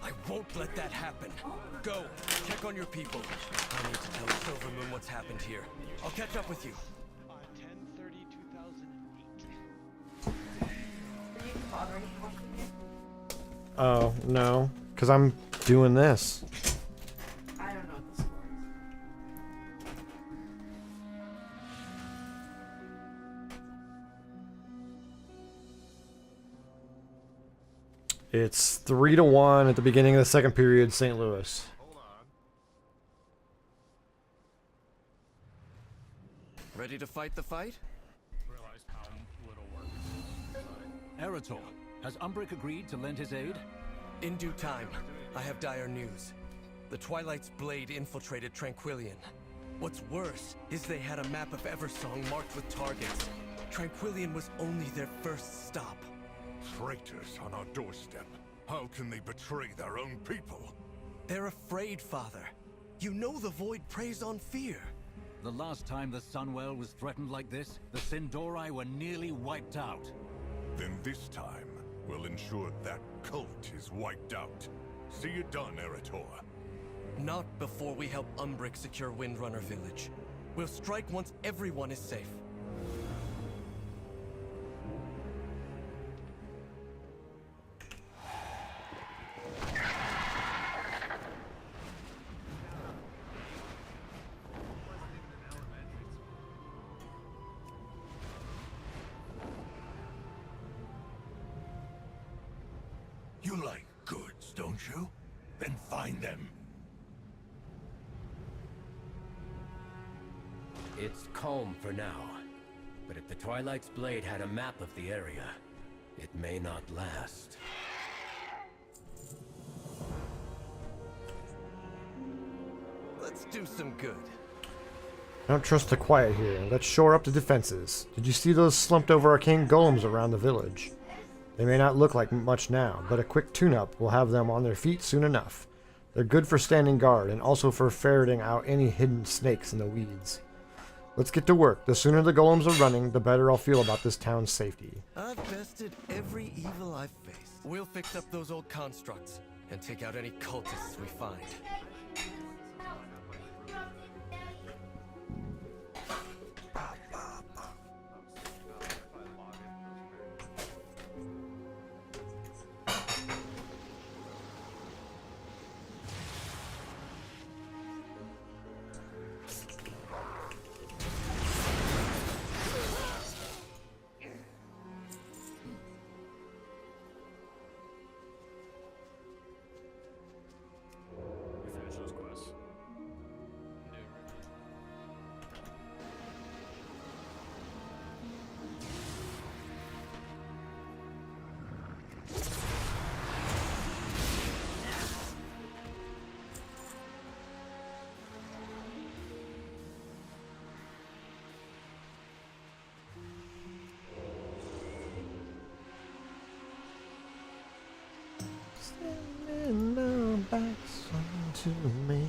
I won't let that happen. Go, check on your people. I need to tell Silvermoon what's happened here. I'll catch up with you. On 10/30/2008. Oh, no. Because I'm doing this. I don't know what the score is. It's 3-1 at the beginning of the second period, St. Louis. Ready to fight the fight? Realized how little work Eretor, has Mrgl agreed to lend his aid? In due time. I have dire news. The Twilight's Blade infiltrated Tranquillion. What's worse is they had a map of Eversong marked with targets. Tranquillion was only their first stop. Traitors on our doorstep. How can they betray their own people? They're afraid, Father. You know the Void preys on fear. The last time the Sunwell was threatened like this, the Sindori were nearly wiped out. Then this time, we'll ensure that cult is wiped out. See it done, Eretor. Not before we help Mrgl secure Windrunner Village. We'll strike once everyone is safe. You like goods, don't you? Then find them. It's calm for now, but if the Twilight's Blade had a map of the area, it may not last. Let's do some good. I don't trust the quiet here. Let's shore up the defenses. Did you see those slumped over arcane golems around the village? They may not look like much now, but a quick tune-up will have them on their feet soon enough. They're good for standing guard and also for ferreting out any hidden snakes in the weeds. Let's get to work. The sooner the golems are running, the better I'll feel about this town's safety. I've bested every evil I've faced. We'll fix up those old constructs and take out any cultists we find. Sending our backs onto me.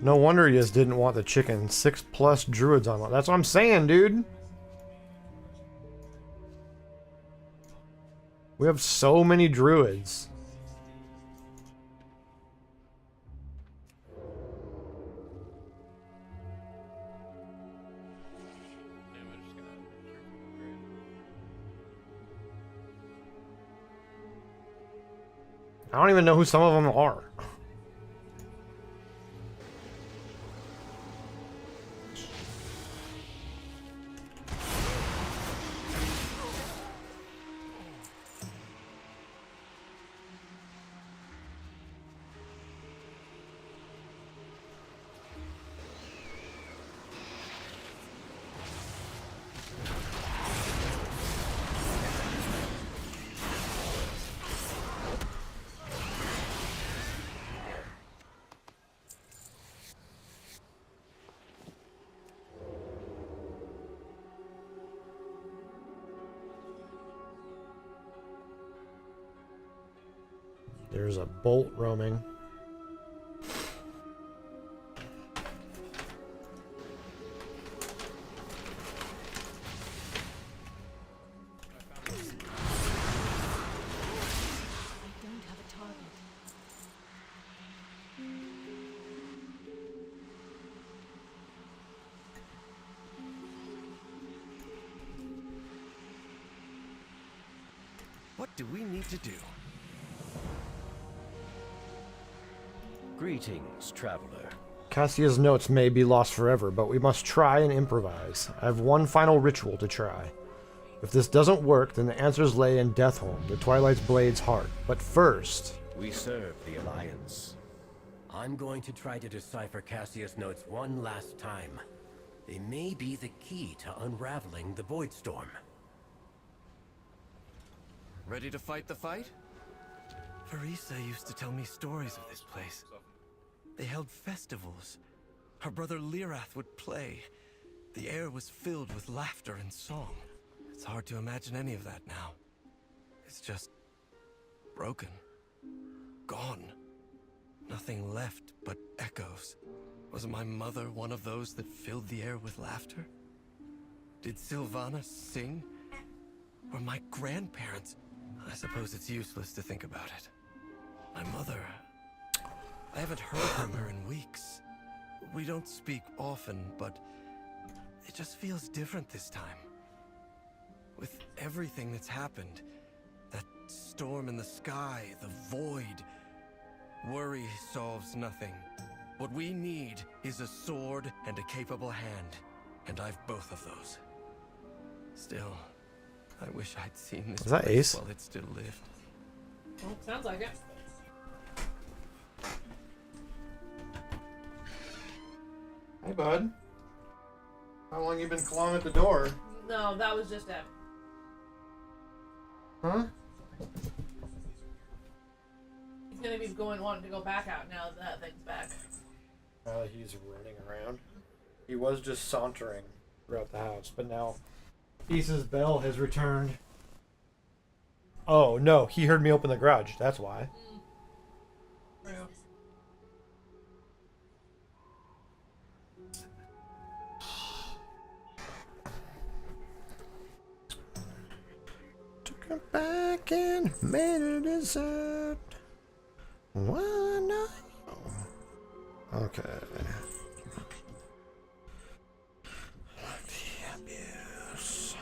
No wonder you just didn't want the chicken. 6+ druids on it. That's what I'm saying, dude. We have so many druids. I don't even know who some of them are. There's a bolt roaming. What do we need to do? Greetings, traveler. Cassia's notes may be lost forever, but we must try and improvise. I have one final ritual to try. If this doesn't work, then the answers lay in Deathholm, the Twilight's Blade's heart. But first... We serve the Alliance. I'm going to try to decipher Cassia's notes one last time. They may be the key to unraveling the Void Storm. Ready to fight the fight? Farisa used to tell me stories of this place. They held festivals. Her brother Lirath would play. The air was filled with laughter and song. It's hard to imagine any of that now. It's just broken. Gone. Nothing left but echoes. Was my mother one of those that filled the air with laughter? Did Sylvana sing? Or my grandparents? I suppose it's useless to think about it. My mother... I haven't heard from her in weeks. We don't speak often, but it just feels different this time. With everything that's happened, that storm in the sky, the void, worry solves nothing. What we need is a sword and a capable hand, and I've both of those. Still, I wish I'd seen this Is that place Ace? while it still lived. Well, sounds like it. Hey, bud. How long you been clawing at the door? No, that was just it. Huh? He's gonna be wanting to go back out now that thing's back. He's running around. He was just sauntering throughout the house, but now Isa's bell has returned. Oh no, he heard me open the garage. That's why. Took her back and made a dessert. Why not? Okay. The abuse.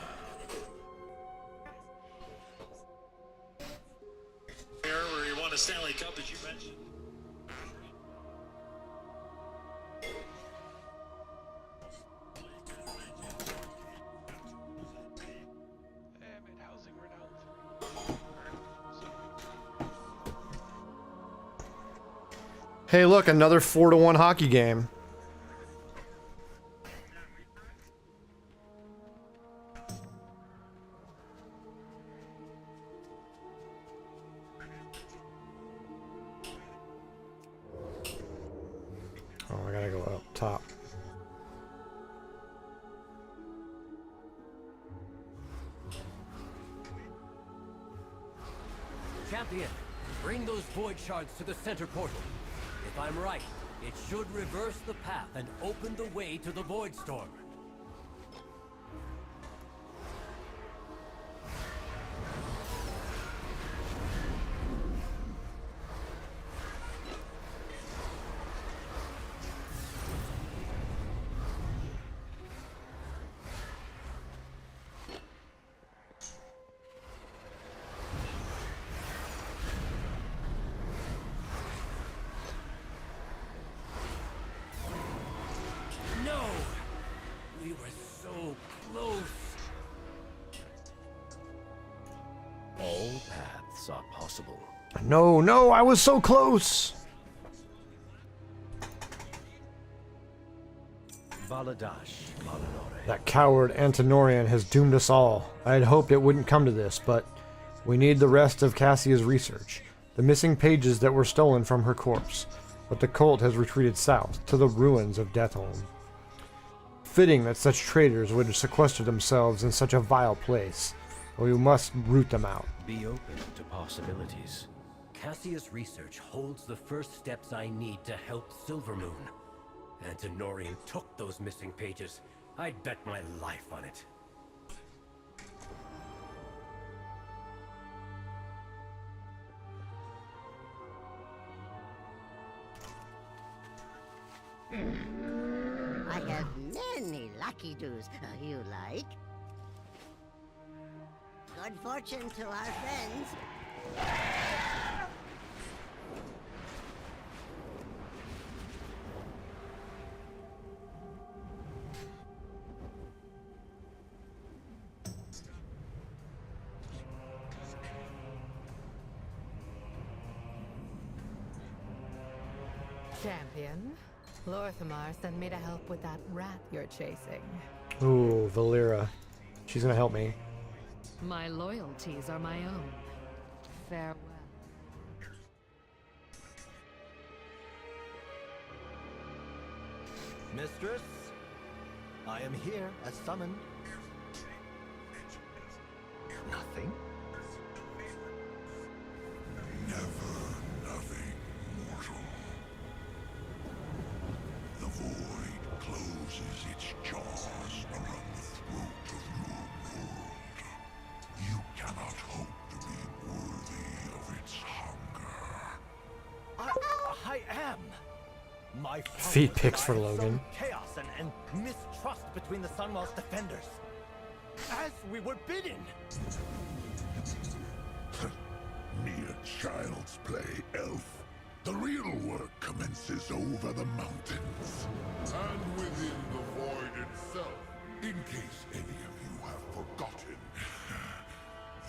Where you won a Stanley Cup, as you mentioned. Hey, look, another 4-1 hockey game. Oh, I gotta go up top. Champion, bring those void shards to the center portal. If I'm right, it should reverse the path and open the way to the Void Storm. No! We were so close! All paths are possible. No, no, I was so close! Baladash, Malinore. That coward Antonorian has doomed us all. I had hoped it wouldn't come to this, but we need the rest of Cassia's research. The missing pages that were stolen from her corpse. But the cult has retreated south, to the ruins of Deathholm. Fitting that such traitors would sequester themselves in such a vile place. We must root them out. Be open to possibilities. Cassia's research holds the first steps I need to help Silvermoon. Antonorian took those missing pages. I'd bet my life on it. I have many lucky doos you like. Good fortune to our friends. Champion, Lorthamar sent me to help with that rat you're chasing. Ooh, Valera. She's gonna help me. My loyalties are my own. Farewell. Mistress, I am here as summoned. Nothing? Nothing, mortal. The void closes its jaws around the throat of your world. You cannot hope to be worthy of its hunger. I am! My Feet followers pics for and I have Logan. sown chaos and mistrust between the Sunwell's defenders. As we were bidden! Mere child's play, elf. The real work commences over the mountains. And within the void itself. In case any of you have forgotten.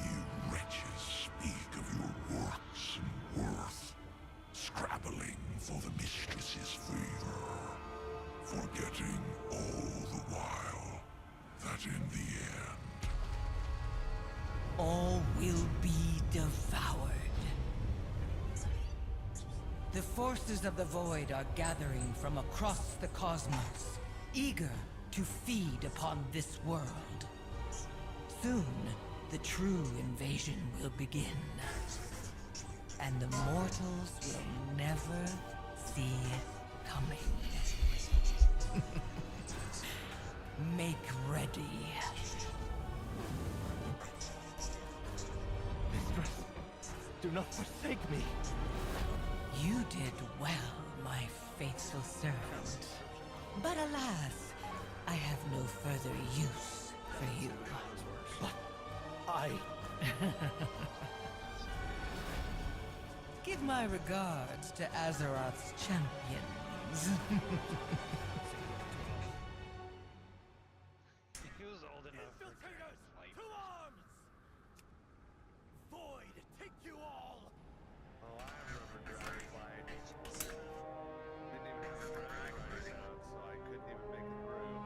You wretches speak of your works and worth. Scrabbling for the mistress's favor. Forgetting all the while that in the end, all will be devoured. The forces of the void are gathering from across the cosmos. eager to feed upon this world. Soon, the true invasion will begin. And the mortals will never see it coming. Make ready. Mistress, do not forsake me. You did well, my faithful servant. But alas, I have no further use for you. But I... Give my regards to Azeroth's champions. He was old enough for life. To arms! Void, take you all! Oh, I remember Dragon Flight. Didn't even have a Dragon Flight down, so I couldn't even make it through.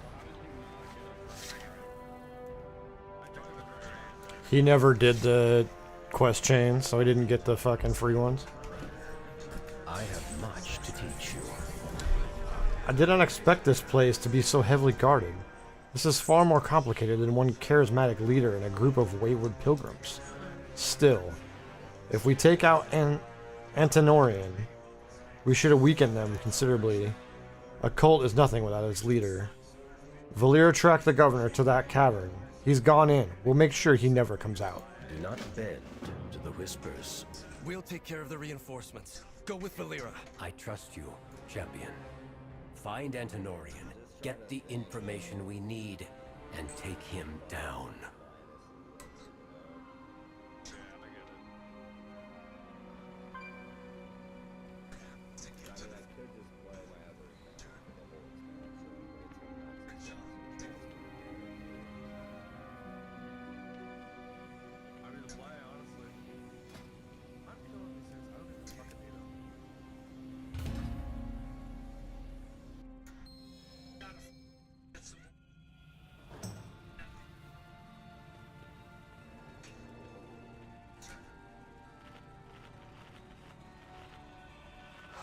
How did you not get a Dragon? I joined the Dragon. He never did the quest chain, so he didn't get the fucking free ones. I have much to teach you. I did not expect this place to be so heavily guarded. This is far more complicated than one charismatic leader and a group of wayward pilgrims. Still, if we take out Antinorian, we should have weakened them considerably. A cult is nothing without its leader. Valir tracked the governor to that cavern. He's gone in. We'll make sure he never comes out. Do not bend to the whispers. We'll take care of the reinforcements. Go with Valera. I trust you, champion. Find Antinorian, get the information we need, and take him down.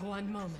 One moment.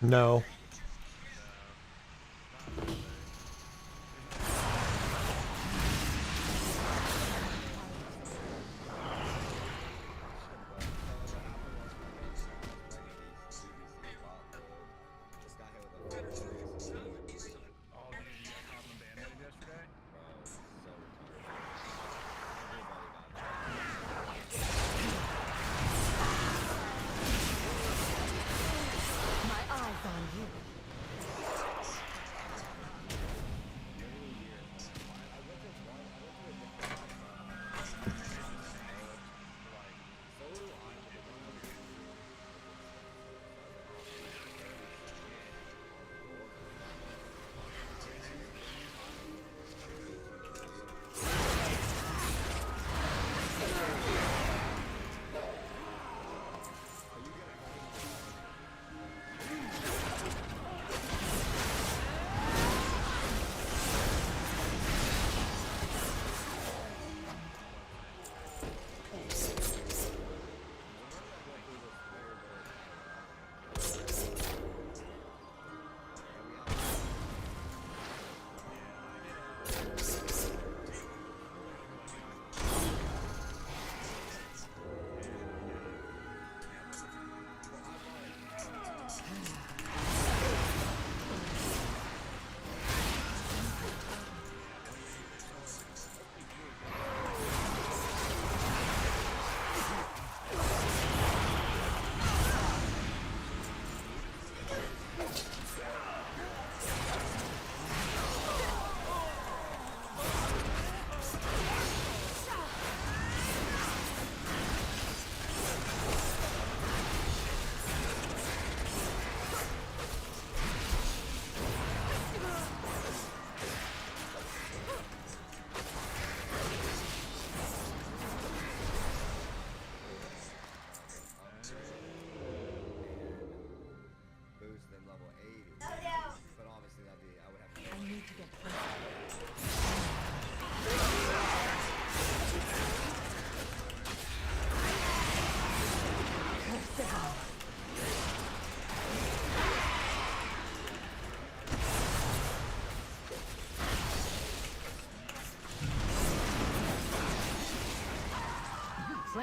No. My eyes on you.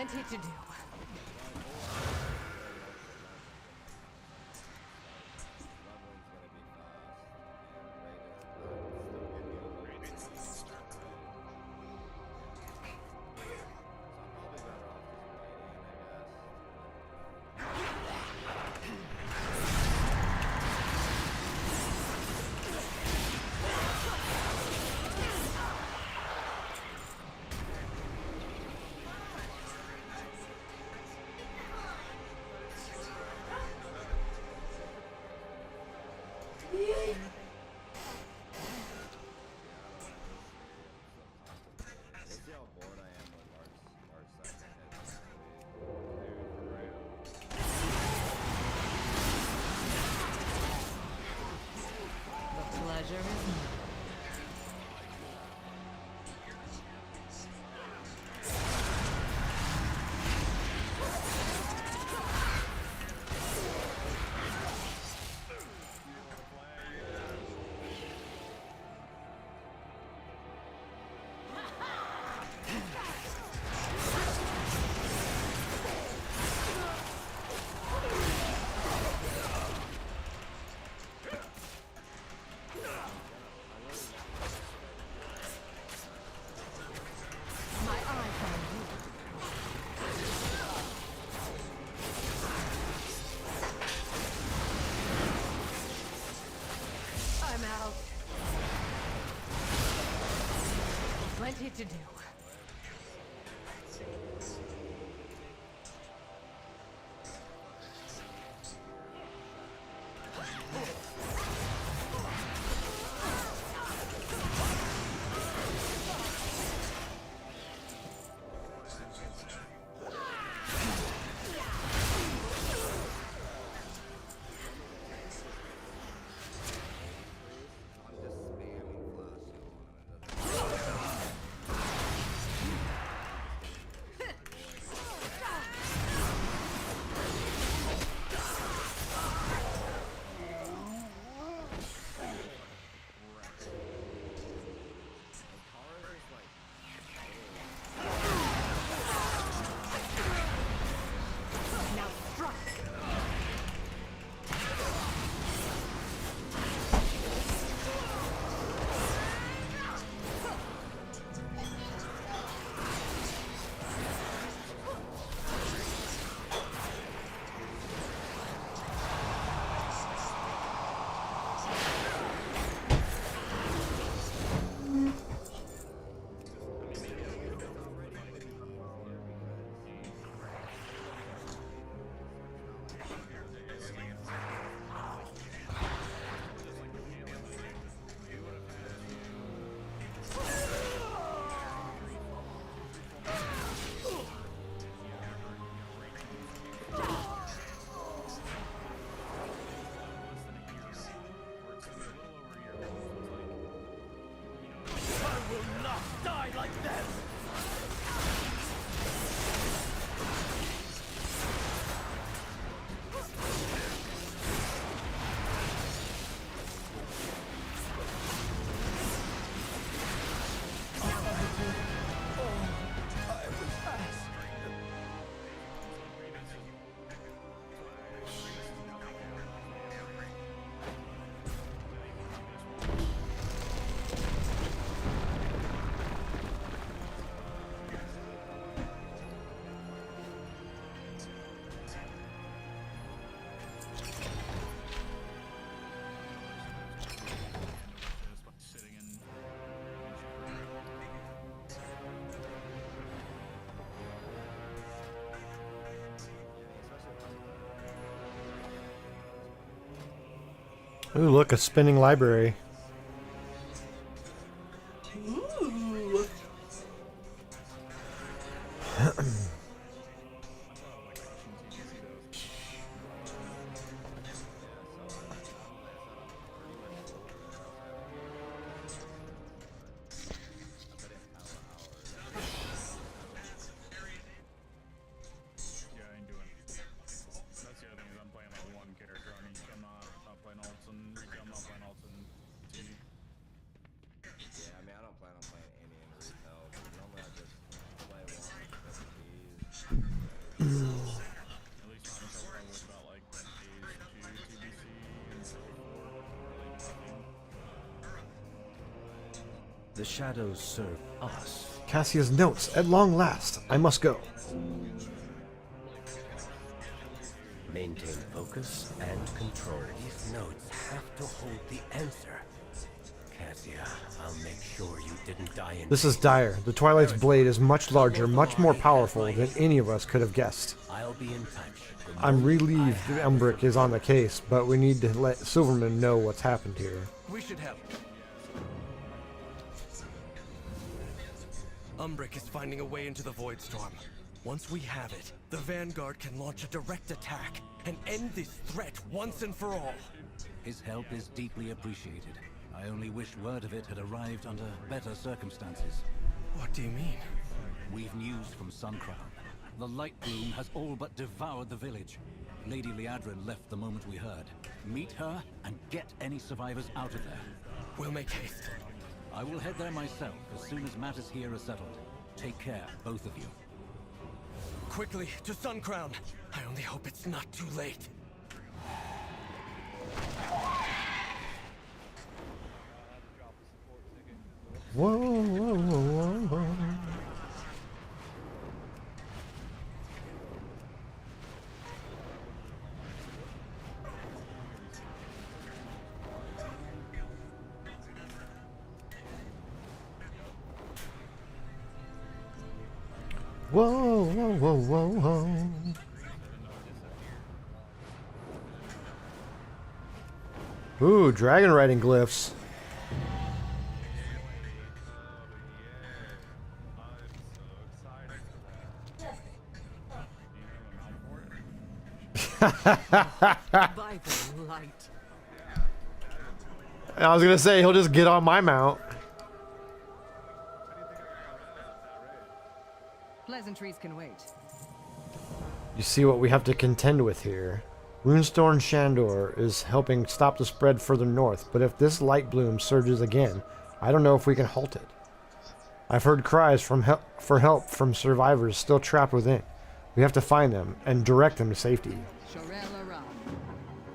Plenty to do. The pleasure is mine. My eye on you. I'm out. Plenty to do. Now strike. I will not die like them! Ooh, look, a spinning library. Ooh. Yeah, I ain't doing. That's the other thing is I'm playing like one character on each. I'm not playing alts and retail. I'm not playing alts and T. Yeah, I mean, I don't plan on playing any in retail. Normally I just play one with the keys least not until probably about like phase 2 TBC until 4, really nothing. The shadows serve us. Cassia's notes. At long last, I must go. Maintain focus and control. These notes have to hold the answer. Cassia, I'll make sure you didn't die in This is dire. The Twilight's blade is much larger, much more powerful than any of us could have guessed. I'll be in touch. I'm relieved Mrgl is on the case, but we need to let Silverman know what's happened here. We should help. Mrgl is finding a way into the Void Storm. Once we have it, the Vanguard can launch a direct attack and end this threat once and for all. His help is deeply appreciated. I only wish word of it had arrived under better circumstances. What do you mean? We've news from Suncrown. The light bloom has all but devoured the village. Lady Liadrin left the moment we heard. Meet her and get any survivors out of there. We'll make haste. I will head there myself as soon as matters here are settled. Take care, both of you. Quickly, to Suncrown. I only hope it's not too late. Whoa, whoa, whoa, whoa. Whoa, whoa, whoa, whoa, whoa. Ooh, dragon riding glyphs. I was gonna say he'll just get on my mount. Pleasantries can wait. You see what we have to contend with here. Runestorm Shandor is helping stop the spread further north, but if this light bloom surges again, I don't know if we can halt it. I've heard cries for help from survivors still trapped within. We have to find them and direct them to safety.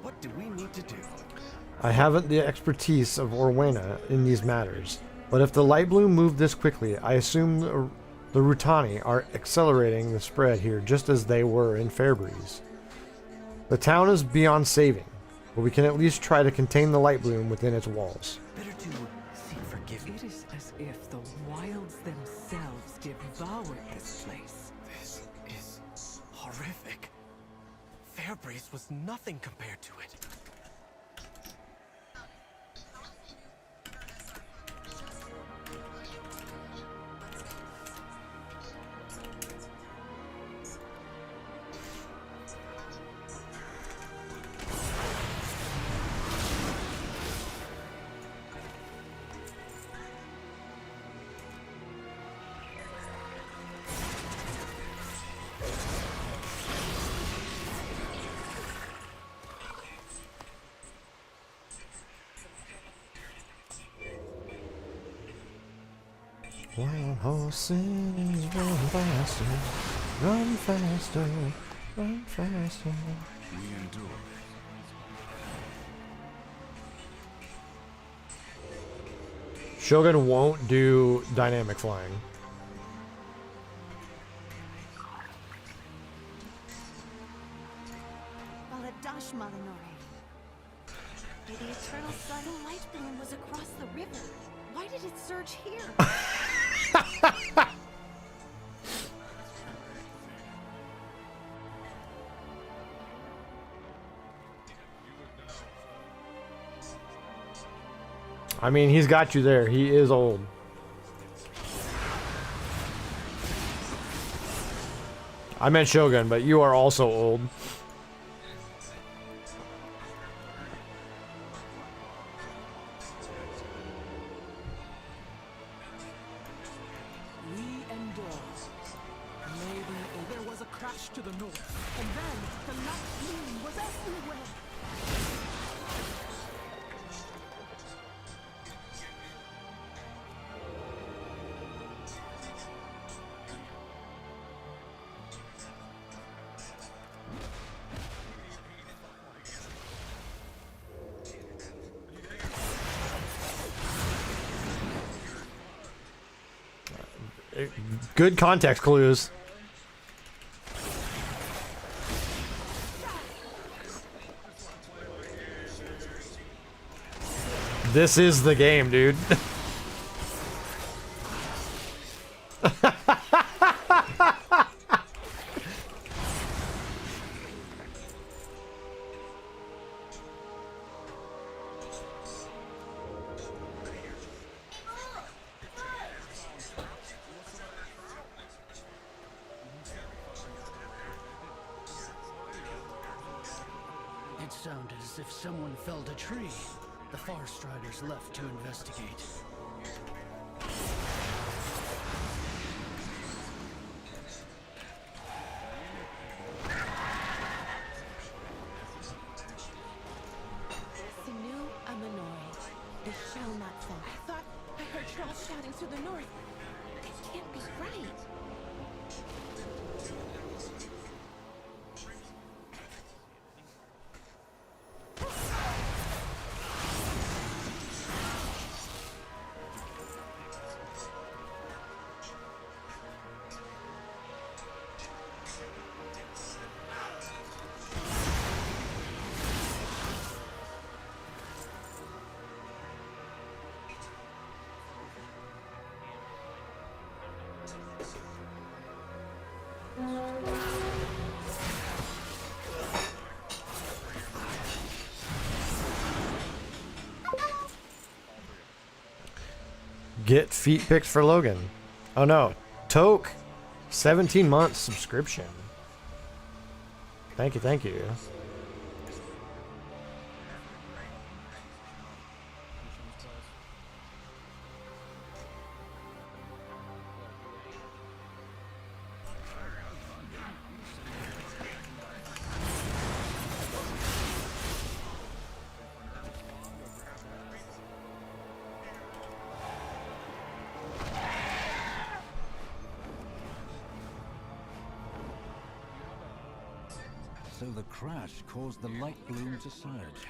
What do we need to do? I haven't the expertise of Orwena in these matters, but if the light bloom moved this quickly, I assume the Rutani are accelerating the spread here just as they were in Fairbreeze. The town is beyond saving, but we can at least try to contain the light bloom within its walls. Better to seek forgiveness. It is as if the wilds themselves devoured this place. This is horrific. Fairbreeze was nothing compared to it. Wild horses run faster, run faster, run faster. We endure. Shogun won't do dynamic flying. Baladash Malinore. The eternal sun light bloom was across the river. Why did it surge here? I mean, he's got you there. He is old. I meant Shogun, but you are also old. We endure. Maybe there was a crash to the north, and then the light bloom was everywhere. Good context clues. This is the game, dude. It sounded as if someone felled a tree. The Forest Riders left to investigate. Sinu Amanori. It shall not fall. I thought I heard trolls shouting to the north. That can't be right. Get feet picked for Logan. Oh no. Toke. 17 months subscription. Thank you, thank you. So the crash caused the light bloom to surge.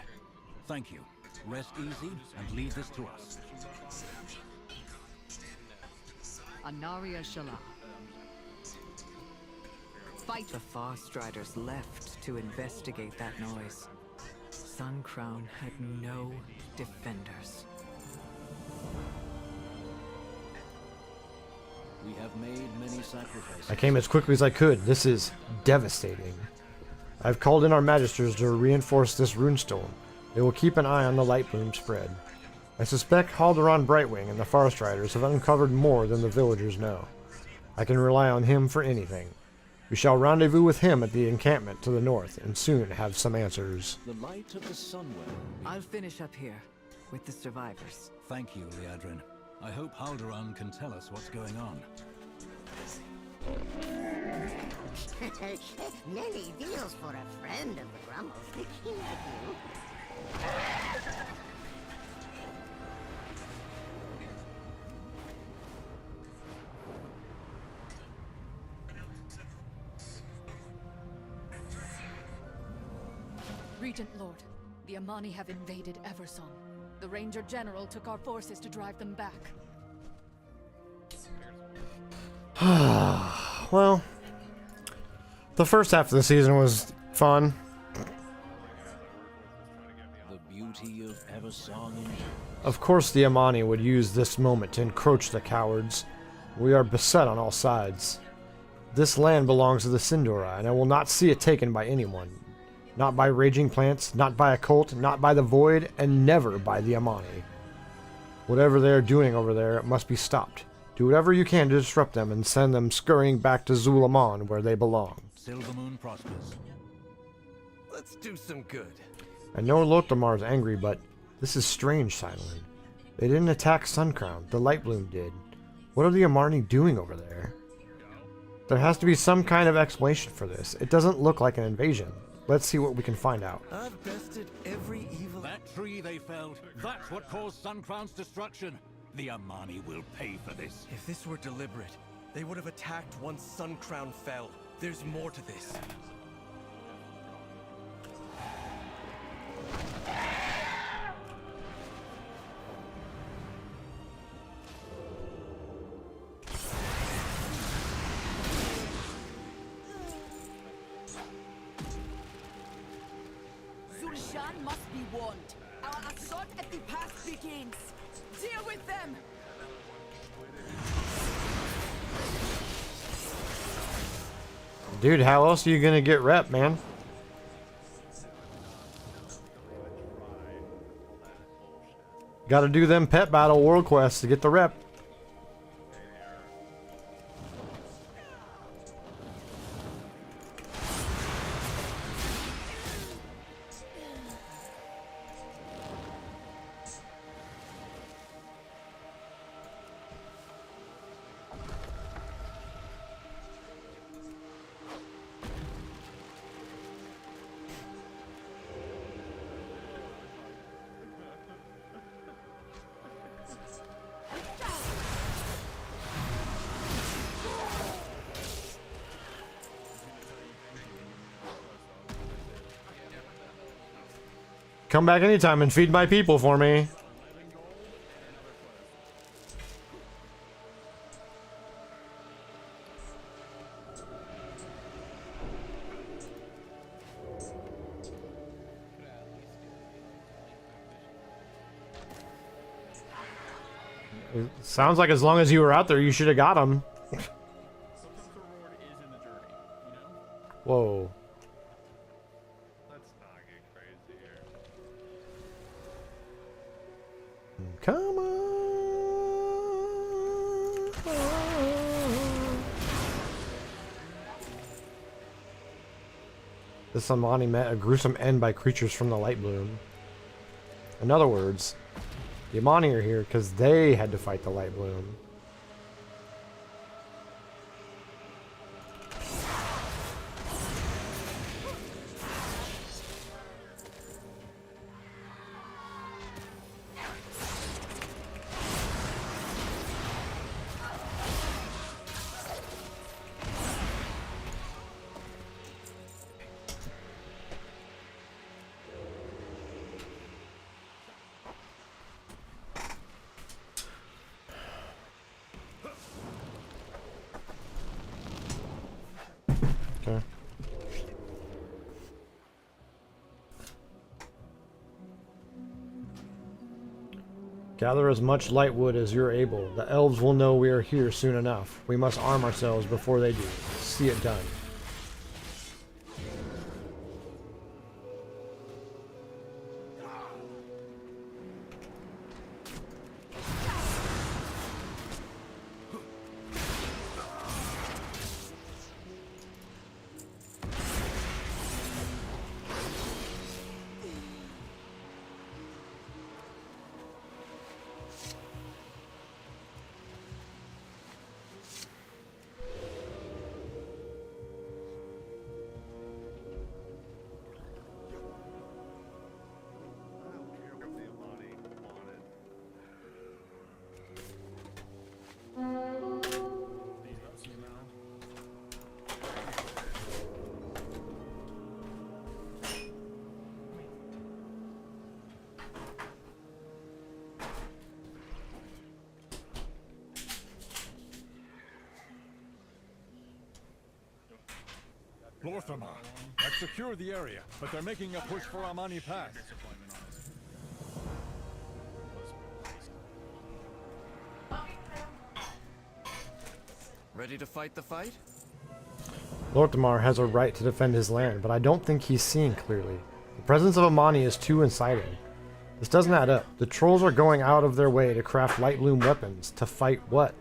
Thank you. Rest easy and leave this to us. Anaria Shala. Fight! The Farstriders left to investigate that noise. Sun Crown had no defenders. We have made many sacrifices. I came as quickly as I could. This is devastating. I've called in our magisters to reinforce this runestone. They will keep an eye on the light bloom spread. I suspect Halderon Brightwing and the Forest Riders have uncovered more than the villagers know. I can rely on him for anything. We shall rendezvous with him at the encampment to the north, and soon have some answers. The light of the Sunwell. I'll finish up here with the survivors. Thank you, Liadrin. I hope Halderon can tell us what's going on. Many deals for a friend of the Grummels. He might do. Regent Lord, the Amani have invaded Eversong. The Ranger General took our forces to drive them back. Well, the first half of the season was fun. The beauty of Eversong. Of course the Amani would use this moment to encroach the cowards. We are beset on all sides. This land belongs to the Sindora, and I will not see it taken by anyone. Not by raging plants, not by a cult, not by the Void, and never by the Amani. Whatever they are doing over there must be stopped. Do whatever you can to disrupt them and send them scurrying back to Zulaman where they belong. Silvermoon prospers. Let's do some good. I know Lothar is angry, but this is strange, Silent. They didn't attack Suncrown. The Lightbloom did. What are the Amani doing over there? There has to be some kind of explanation for this. It doesn't look like an invasion. Let's see what we can find out. I've bested every evil. That tree they felled, that's what caused Suncrown's destruction. The Amani will pay for this. If this were deliberate, they would have attacked once Suncrown fell. There's more to this. we want. Our assault at the pass begins. Deal with them! Dude, how else are you gonna get rep, man? Gotta do them pet battle world quests to get the rep. Come back anytime and feed my people for me. It sounds like as long as you were out there, you should have got him. Whoa. Come on. This Amani met a gruesome end by creatures from the Light Bloom. In other words, the Amani are here because they had to fight the Light Bloom. Okay. Gather as much light wood as you're able. The elves will know we are here soon enough. We must arm ourselves before they do. See it done. Lorthamar, I've secured the area, but they're making a push for Amani Pass. Ready to fight the fight? Lorthamar has a right to defend his land, but I don't think he's seeing clearly. The presence of Amani is too inciting. This doesn't add up. The trolls are going out of their way to craft light bloom weapons. To fight what?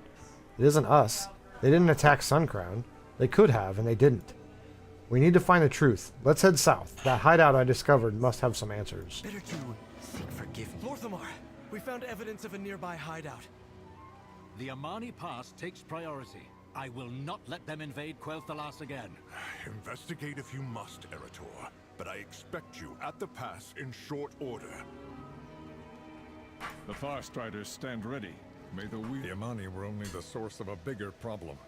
It isn't us. They didn't attack Suncrown. They could have, and they didn't. We need to find the truth. Let's head south. That hideout I discovered must have some answers. Better to seek forgiveness. Lorthamar, we found evidence of a nearby hideout. The Amani Pass takes priority. I will not let them invade Quel'Thalas again. Investigate if you must, Erator, but I expect you at the pass in short order. The Farstriders stand ready. May the Amani were only the source of a bigger problem.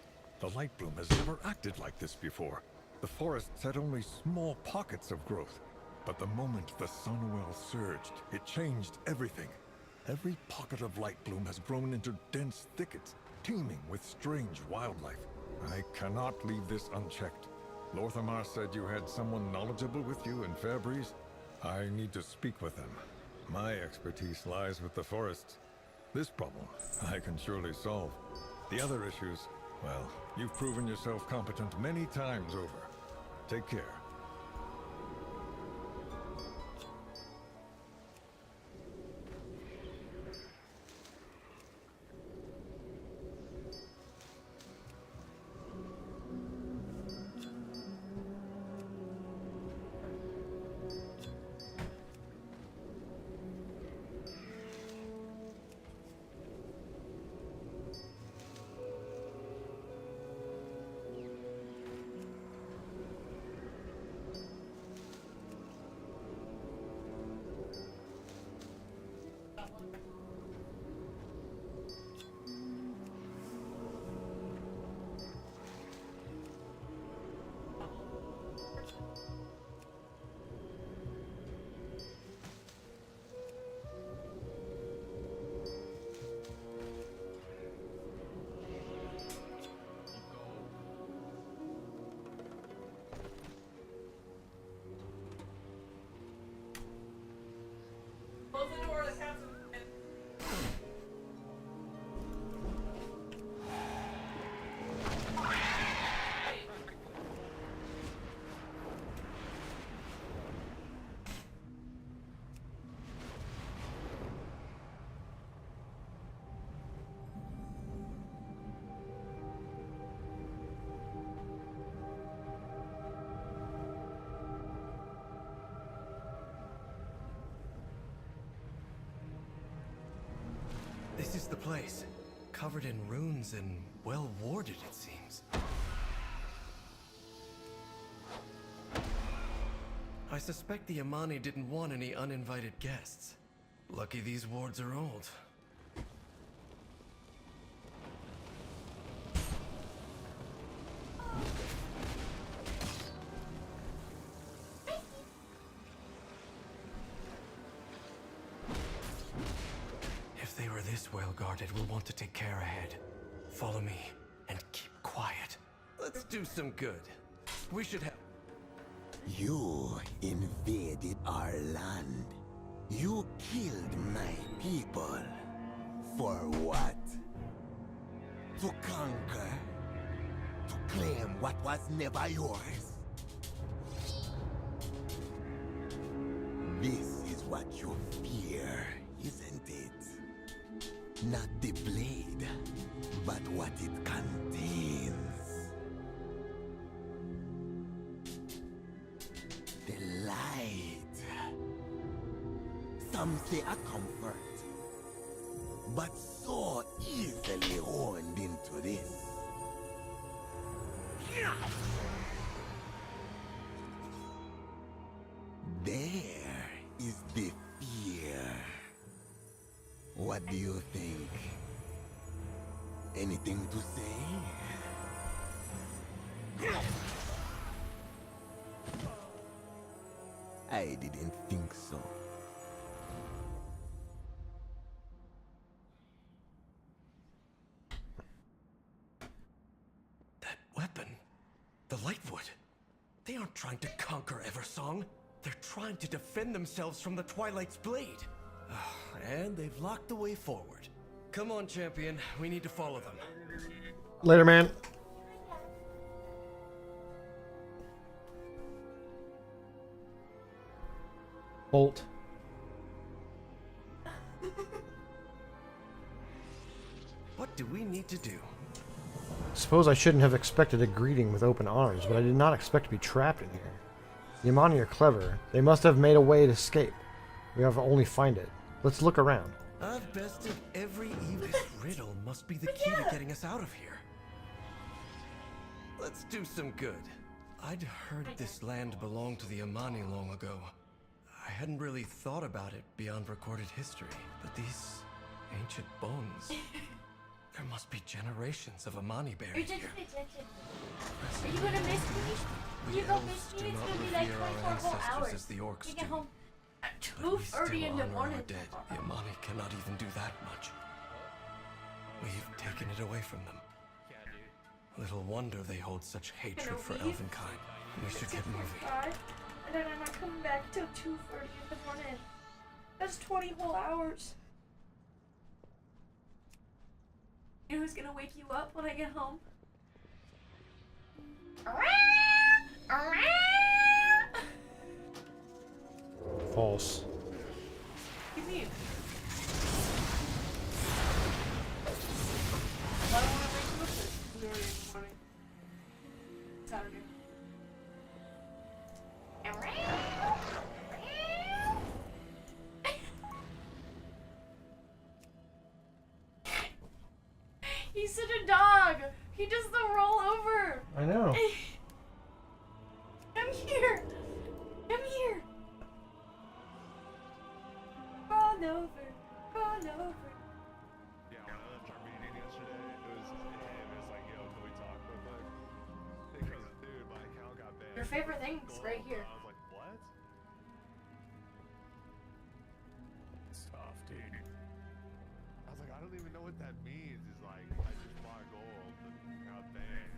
The Light Bloom has never acted like this before. The forests had only small pockets of growth. But the moment the Sunwell surged, it changed everything. Every pocket of Light Bloom has grown into dense thickets, teeming with strange wildlife. I cannot leave this unchecked. Lorthamar said you had someone knowledgeable with you in Fairbreeze? I need to speak with them. My expertise lies with the forests. This problem, I can surely solve. The other issues, well, you've proven yourself competent many times over. Take care. Close the door, the cat's This is the place. Covered in ruins and well warded, it seems. I suspect the Amani didn't want any uninvited guests. Lucky these wards are old. If they were this well guarded, we'll want to take care ahead. Follow me and keep quiet. Let's do some good. We should have... You invaded our land. You killed my people. For what? To conquer? To claim what was never yours? This is what you fear, isn't it? Not the blade, but what it contains. The light. Some say a comfort, but so easily honed into this. There is the fear. What do you think? Anything to say? I didn't think so. That weapon. The Lightwood. They aren't trying to conquer Eversong. They're trying to defend themselves from the Twilight's blade. And they've locked the way forward. Come on, champion. We need to follow them. Later, man. Bolt. What do we need to do? Suppose I shouldn't have expected a greeting with open arms, but I did not expect to be trapped in here. The Amani are clever. They must have made a way to escape. We have to only find it. Let's look around. I've bested every evil. This riddle must be the key to getting us out of here. Let's do some good. I'd heard this land belonged to the Amani long ago. I hadn't really thought about it beyond recorded history, but these ancient bones... There must be generations of Amani buried here. Are you gonna miss me? We You go elves miss do me? It's not gonna be like revere our 24 whole ancestors hours. as the orcs You do. get home at But we 2:30 still in the honor morning. our dead. The Amani cannot even do that much. We've taken it away from them. Little wonder they hold such hatred for elvenkind. We should get moving. And then I'm not coming back till 2:30 in the morning. That's 20 whole hours. You know who's gonna wake you up when I get home? False. Give me. I don't want to wake you up at 2:30 in the morning. Saturday. He's such a dog. He does the roll over. I know. Come here. Come here. Crawl over. Crawl over. Yeah, when I left our meeting yesterday, it was like, yo, can we talk real quick? Because, dude, my account got banned. Your favorite thing's right here. I was like, what? It's tough, dude. I was like, I don't even know what that means. It's like, I just bought gold, but got banned.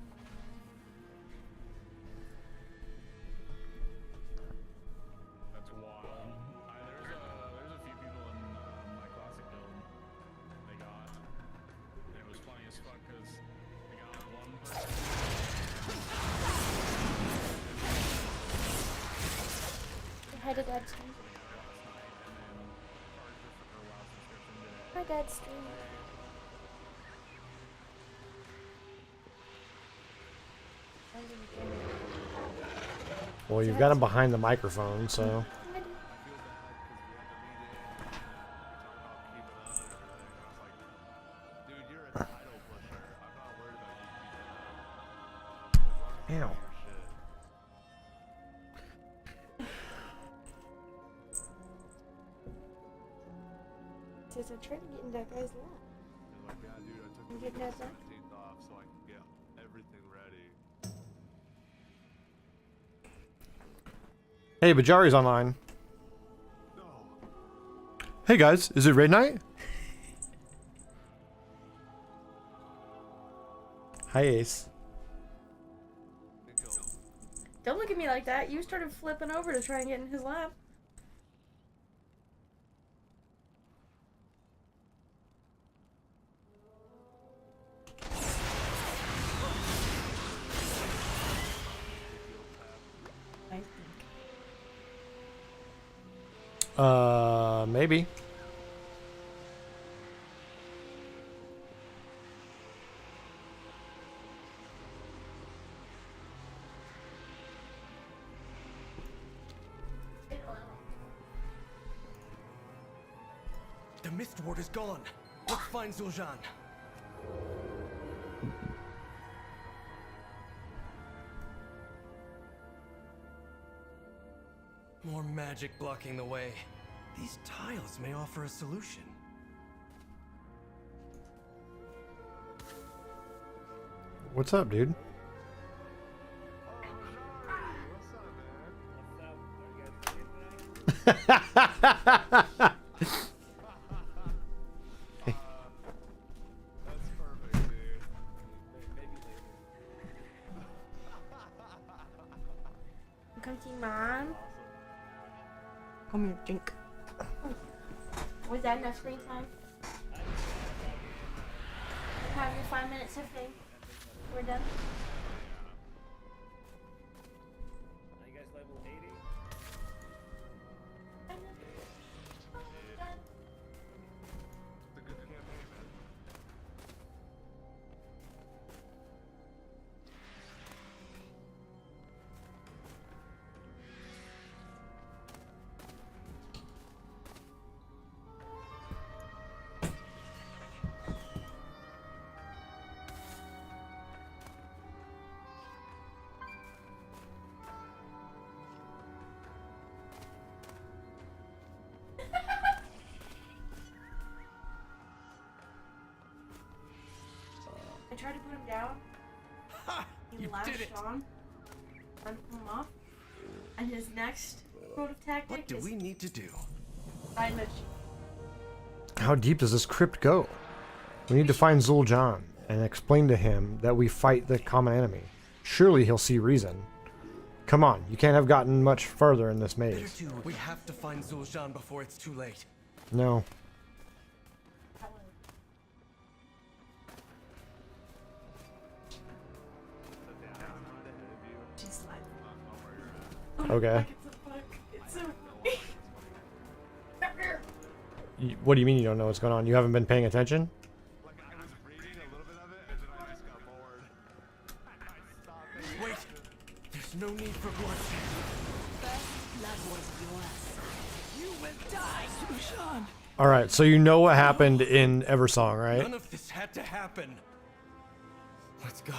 That's wild. There's a few people in my classic build they got. And it was funny as fuck because they got one person. Hi to Dad's stream. Hi Dad's stream. Well, you've got him behind the microphone, so. Ow. Says I tried to get in that guy's lap. Like, yeah, dude, I took You the getting that back? 17th off so I could get everything ready. Hey, Bajari's online. Hey guys, is it raid night? Hi Ace. Don't look at me like that. You started flipping over to try and get in his lap. Maybe. The mist ward is gone. Let's find Zul'jin. More magic blocking the way. These tiles may offer a solution. What's up, dude? Come see Mom. Come here, drink. Was that enough screen time? Have your 5 minutes of fame. We're done. Are you guys level 80? It's a good campaign, man. I tried to put him down. He latched on. I'm pull him off. And his next mode of tactic What do is we need to do? side mission. How deep does this crypt go? We need to find Zul'jin and explain to him that we fight the common enemy. Surely he'll see reason. Come on, you can't have gotten much further in this maze. We have to find Zul'Jin before it's too late. No. She's like, Okay. It's so What do you mean you don't know what's going on? You haven't been paying attention? Wait, there's no need for bloodshed. First blood was yours. You will die, Zul'Jin. Alright, so you know what happened in Eversong, right? None of this had to happen. Let's go.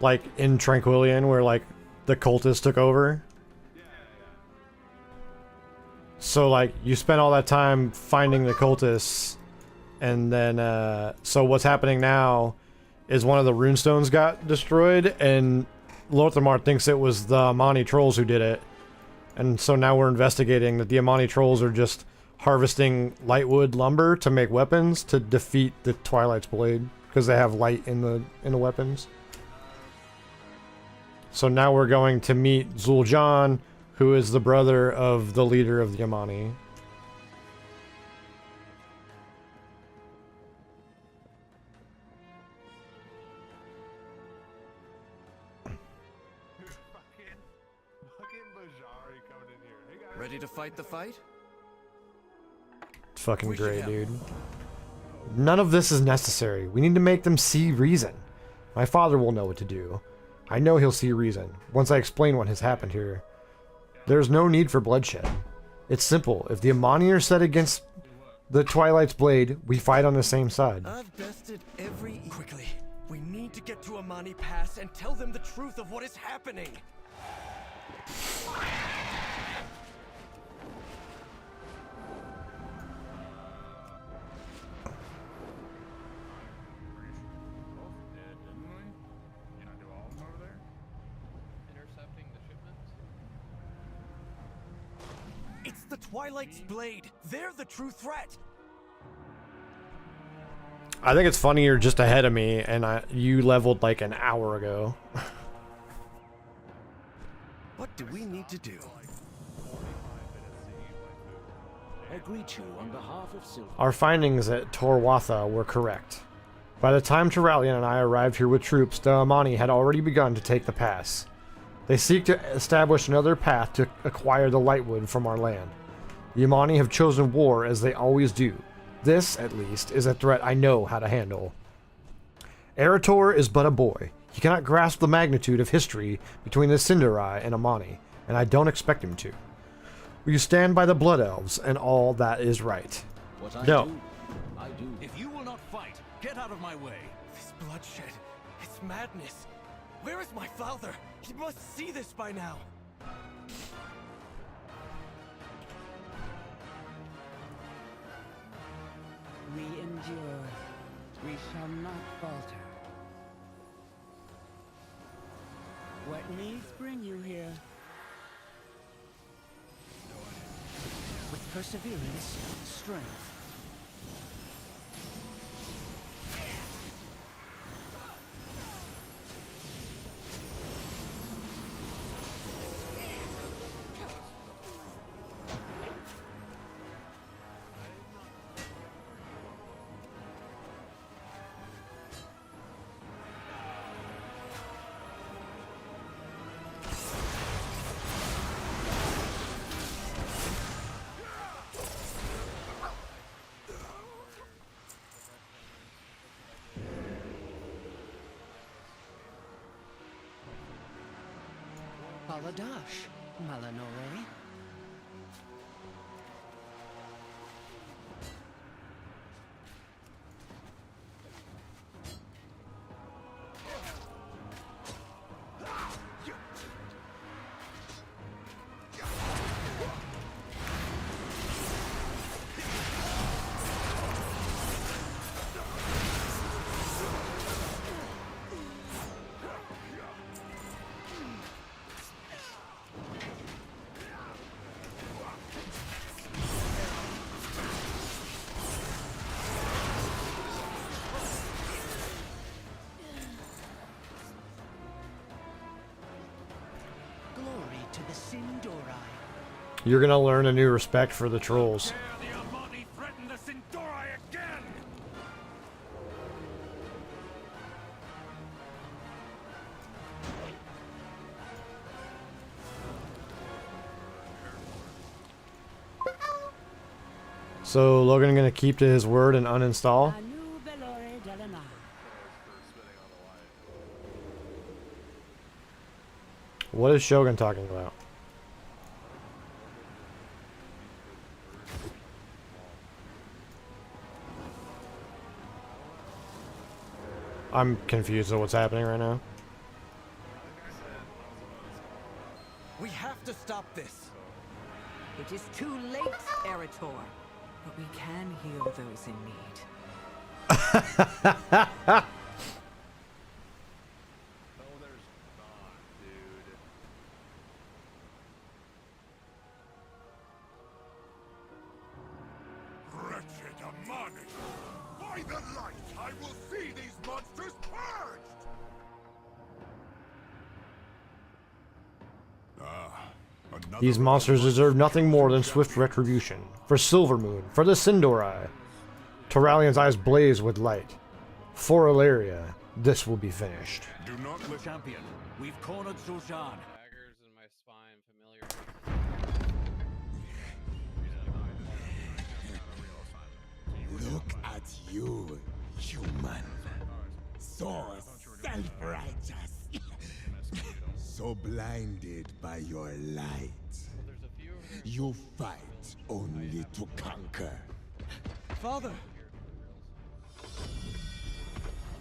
Like in Tranquillion where like the cultists took over. So like you spent all that time finding the cultists and then so what's happening now is one of the runestones got destroyed and Lorthamar thinks it was the Amani trolls who did it. And so now we're investigating that the Amani trolls are just harvesting lightwood lumber to make weapons to defeat the Twilight's Blade because they have light in the weapons. So now we're going to meet Zul'Jin, who is the brother of the leader of the Amani. Ready to fight the fight? It's fucking great, dude. None of this is necessary. We need to make them see reason. My father will know what to do. I know he'll see reason once I explain what has happened here. There's no need for bloodshed. It's simple. If the Amani are set against the Twilight's Blade, we fight on the same side. I've bested every... Quickly, we need to get to Amani Pass and tell them the truth of what is happening. It's the Twilight's Blade. They're the true threat. I think it's funny you're just ahead of me and you leveled like an hour ago. What do we need to do? I greet you on behalf of Silver. Our findings at Torwatha were correct. By the time Turallion and I arrived here with troops, the Amani had already begun to take the pass. They seek to establish another path to acquire the Lightwood from our land. The Amani have chosen war as they always do. This, at least, is a threat I know how to handle. Eretor is but a boy. He cannot grasp the magnitude of history between the Sindarai and Amani, and I don't expect him to. We stand by the Blood Elves and all that is right. What I No. do, I do. If you will not fight, get out of my way. This bloodshed, it's madness. Where is my father? He must see this by now. We endure. We shall not falter. What needs bring you here? With perseverance, strength. Baladash, Malanore. to the Sindori. You're gonna learn a new respect for the trolls. The Amani threaten the Sindori again! So Logan gonna keep to his word and uninstall? What is Shogun talking about? I'm confused at what's happening right now. We have to stop this. It is too late, Erator. But we can heal those in need. Wretched Amani! By the light, I will see these monsters purged! These monsters deserve nothing more than swift retribution. For Silvermoon, for the Sindori. Turalian's eyes blaze with light. For Ilaria, this will be finished. Do not let champion. We've cornered Zul'Shan. Daggers in my spine, familiar. Look at you, human. So self-righteous. So blinded by your light. You fight only to conquer. Father!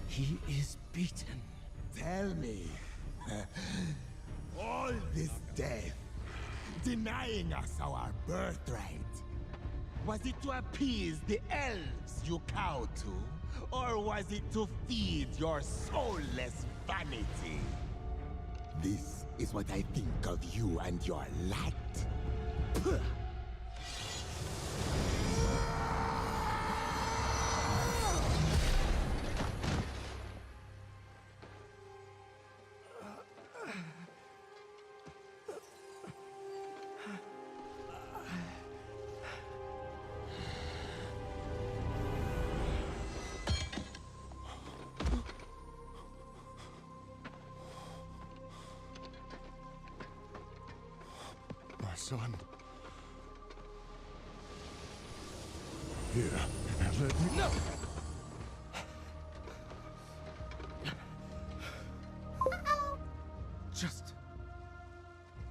He is beaten. Tell me. All this death, denying us our birthright. Was it to appease the elves you cow to? Or was it to feed your soulless vanity? This is what I think of you and your light. My son. Here, let me... No! Just...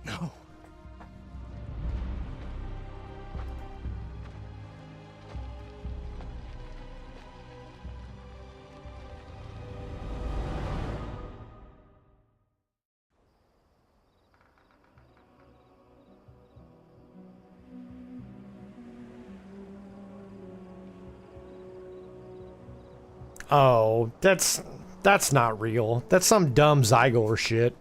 No. Oh, that's not real. That's some dumb Zygor shit.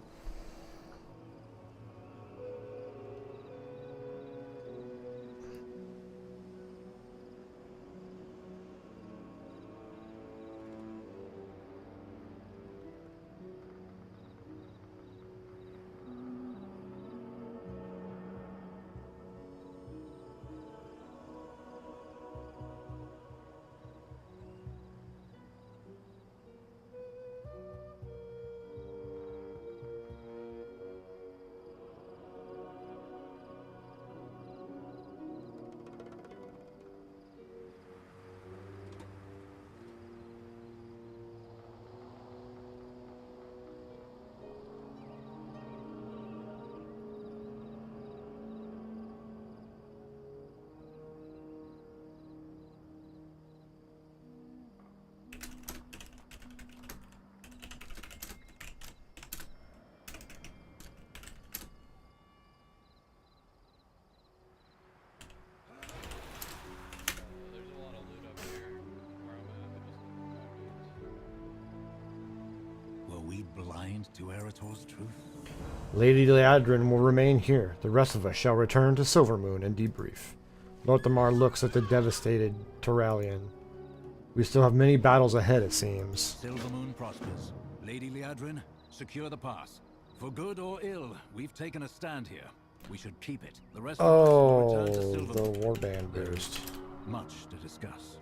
Were we blind to Erator's truth? Lady Liadrin will remain here. The rest of us shall return to Silvermoon and debrief. Lorthamar looks at the devastated Turalian. We still have many battles ahead, it seems. Silvermoon prospers. Lady Liadrin, secure the pass. For good or ill, we've taken a stand here. We should keep it. The rest of us will return to Silver. The warband boost. Much to discuss.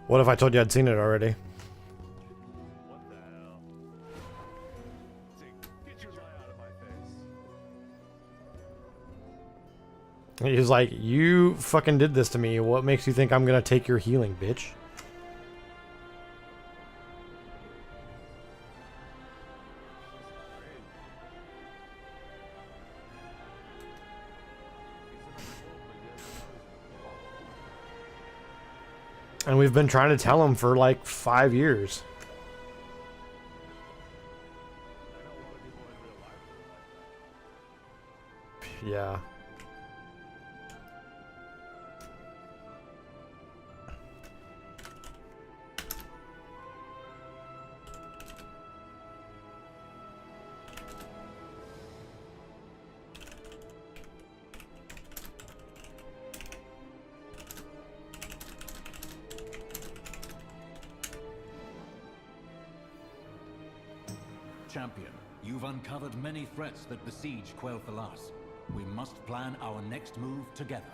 What if I told you I'd seen it already? What the hell? Get your eye out of my face. He's like, you fucking did this to me. What makes you think I'm gonna take your healing, bitch? And we've been trying to tell him for like 5 years. Yeah. Champion, you've uncovered many threats that besiege Quel'Thalas. We must plan our next move together.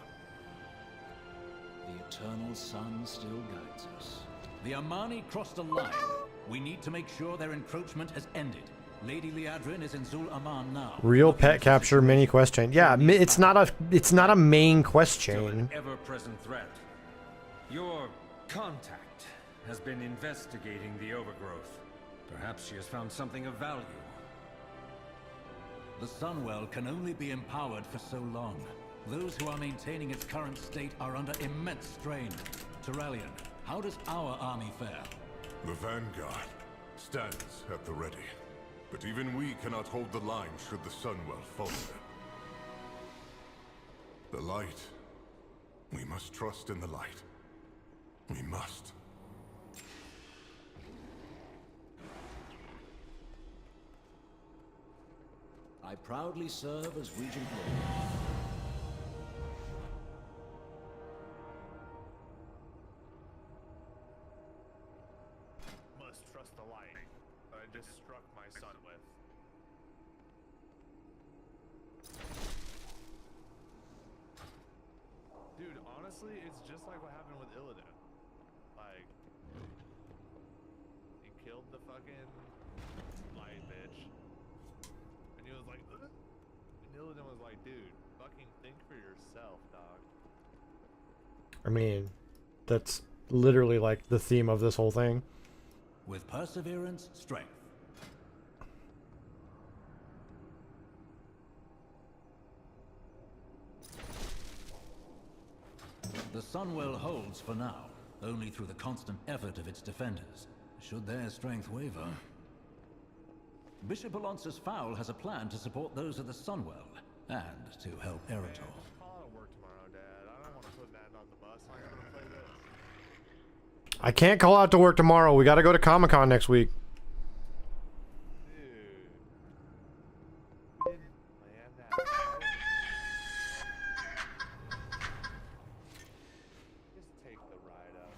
The eternal sun still guides us. The Amani crossed a line. We need to make sure their encroachment has ended. Lady Liadrin is in Zul Aman now. Real pet capture mini quest chain. Yeah, it's not a main quest chain. Ever-present threat. Your contact has been investigating the overgrowth. Perhaps she has found something of value. The Sunwell can only be empowered for so long. Those who are maintaining its current state are under immense strain. Terrellian, how does our army fare? The vanguard stands at the ready. But even we cannot hold the line should the Sunwell falter. The light. We must trust in the light. We must. I proudly serve as Regent Lord. Must trust the light I just struck my son with. Dude, honestly, it's just like what happened with Illidan. Like, he killed the fucking light bitch. And he was like, ugh. And Illidan was like, dude, fucking think for yourself, dog. I mean, that's literally like the theme of this whole thing. With perseverance, strength. The Sunwell holds for now, only through the constant effort of its defenders. Should their strength waver... Bishop Alonso's Foul has a plan to support those of the Sunwell, and to help Eritol. Call out of work tomorrow, Dad. I don't want to put Madden on the bus. I gotta play this. I can't call out to work tomorrow. We got to go to Comic-Con next week. Just take the ride up.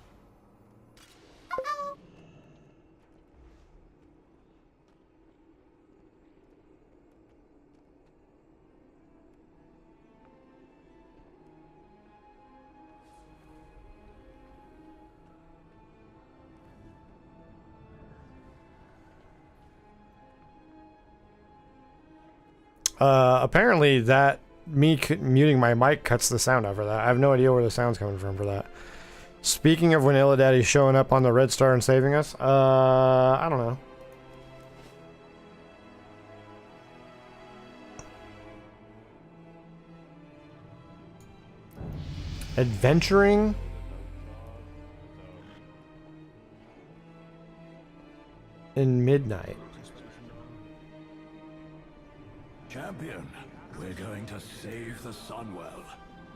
Apparently that muting my mic cuts the sound out for that. I have no idea where the sound's coming from for that. Speaking of when Illidaddy's showing up on the Red Star and saving us, I don't know. Adventuring? In midnight. Champion, we're going to save the Sunwell.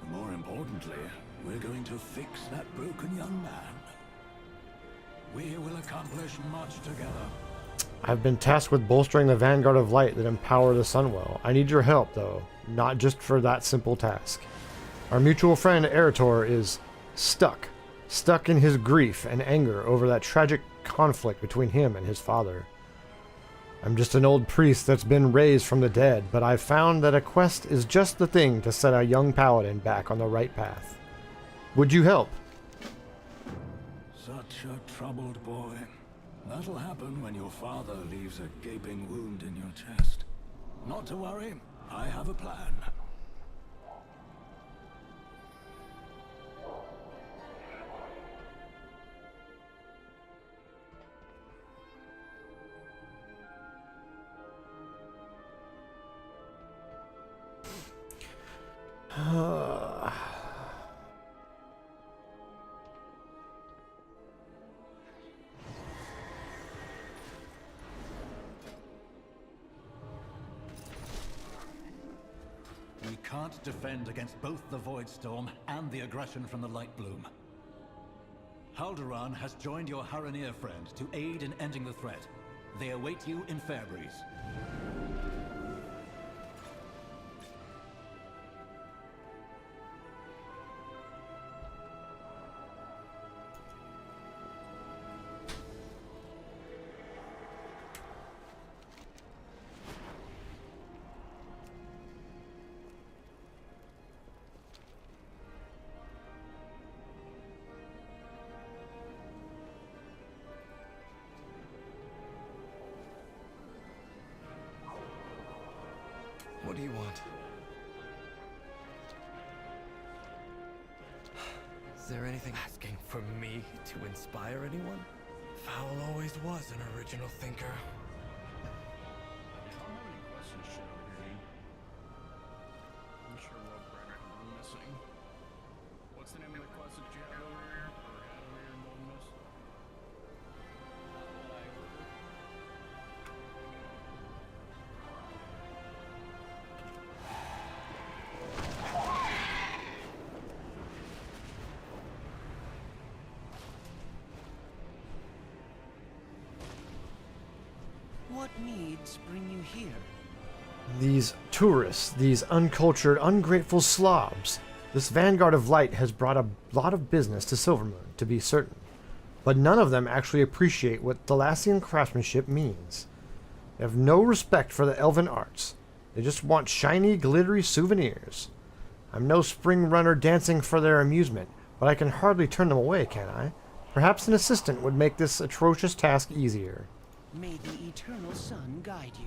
More importantly, we're going to fix that broken young man. We will accomplish much together. I've been tasked with bolstering the Vanguard of Light that empower the Sunwell. I need your help, though, not just for that simple task. Our mutual friend Eritor is stuck in his grief and anger over that tragic conflict between him and his father. I'm just an old priest that's been raised from the dead, but I've found that a quest is just the thing to set a young paladin back on the right path. Would you help? Such a troubled boy. That'll happen when your father leaves a gaping wound in your chest. Not to worry, I have a plan. We can't defend against both the Void Storm and the aggression from the Light Bloom. Haldoran has joined your Haranir friend to aid in ending the threat. They await you in Fairbreeze. What do you want? Is there anything asking for me to inspire anyone? Fowl always was an original thinker. I don't have any questions shit over here, dude. I'm sure what Brandon is missing. What's the name of the quest that you have over here? Or had over here in Wilderness? What needs bring you here? These tourists, these uncultured, ungrateful slobs. This Vanguard of Light has brought a lot of business to Silvermoon, to be certain. But none of them actually appreciate what Thalassian craftsmanship means. They have no respect for the elven arts. They just want shiny, glittery souvenirs. I'm no spring runner dancing for their amusement, but I can hardly turn them away, can I? Perhaps an assistant would make this atrocious task easier. May the eternal sun guide you.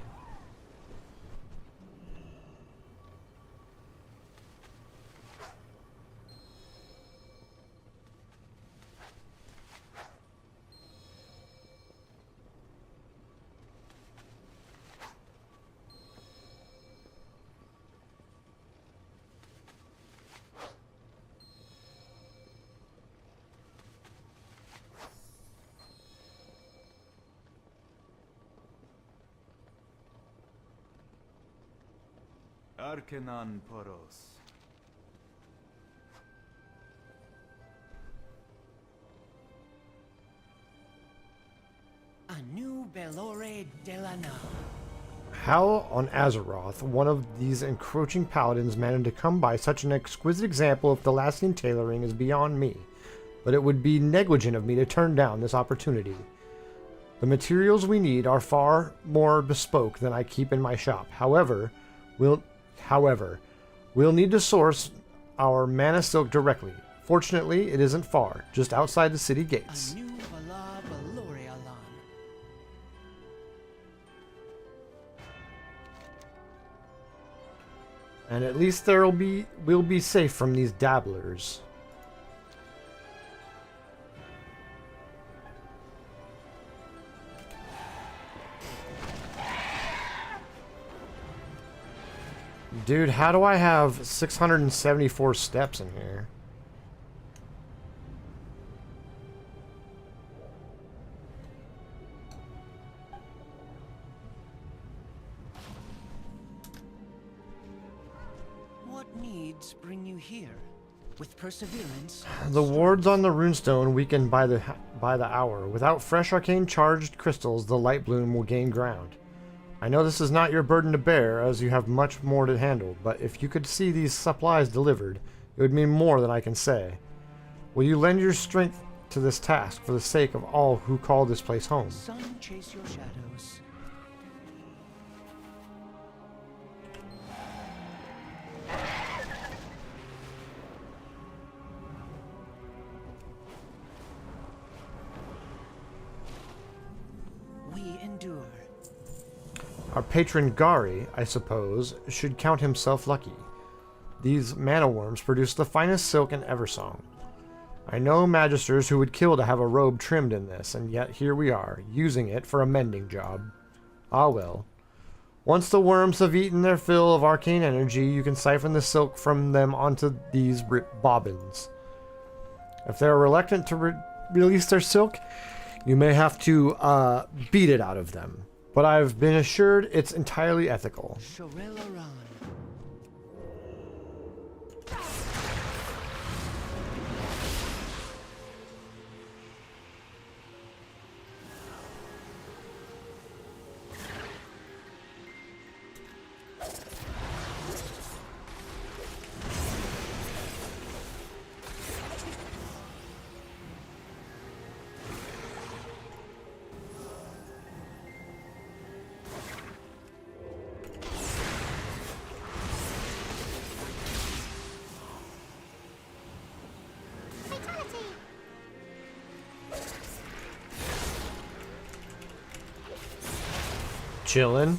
Arcanon Poros. A new Belore Delana. How on Azeroth one of these encroaching paladins managed to come by such an exquisite example of Thalassian tailoring is beyond me, but it would be negligent of me to turn down this opportunity. The materials we need are far more bespoke than I keep in my shop. However, we'll need to source our mana silk directly. Fortunately, it isn't far, just outside the city gates. A new Bala Balorialan. And at least we'll be safe from these dabblers. Dude, how do I have 674 steps in here? needs bring you here? With perseverance? The wards on the runestone weaken by the hour. Without fresh arcane charged crystals, the light bloom will gain ground. I know this is not your burden to bear, as you have much more to handle, but if you could see these supplies delivered, it would mean more than I can say. Will you lend your strength to this task for the sake of all who call this place home? Sun, chase your shadows. We endure. Our patron Gari, I suppose, should count himself lucky. These mana worms produce the finest silk in Eversong. I know magisters who would kill to have a robe trimmed in this, and yet here we are, using it for a mending job. Ah well. Once the worms have eaten their fill of arcane energy, you can siphon the silk from them onto these bobbins. If they are reluctant to release their silk, you may have to beat it out of them. But I've been assured it's entirely ethical. Chillin'.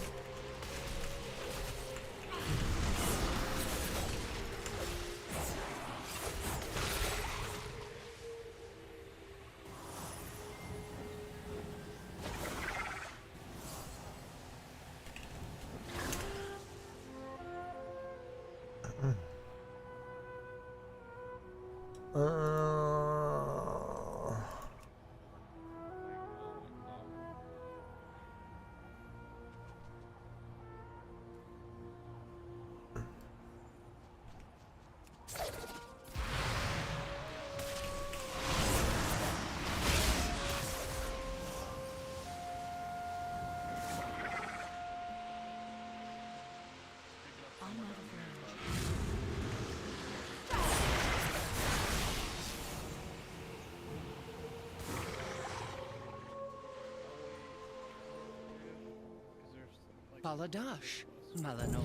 Baladash, Malinore.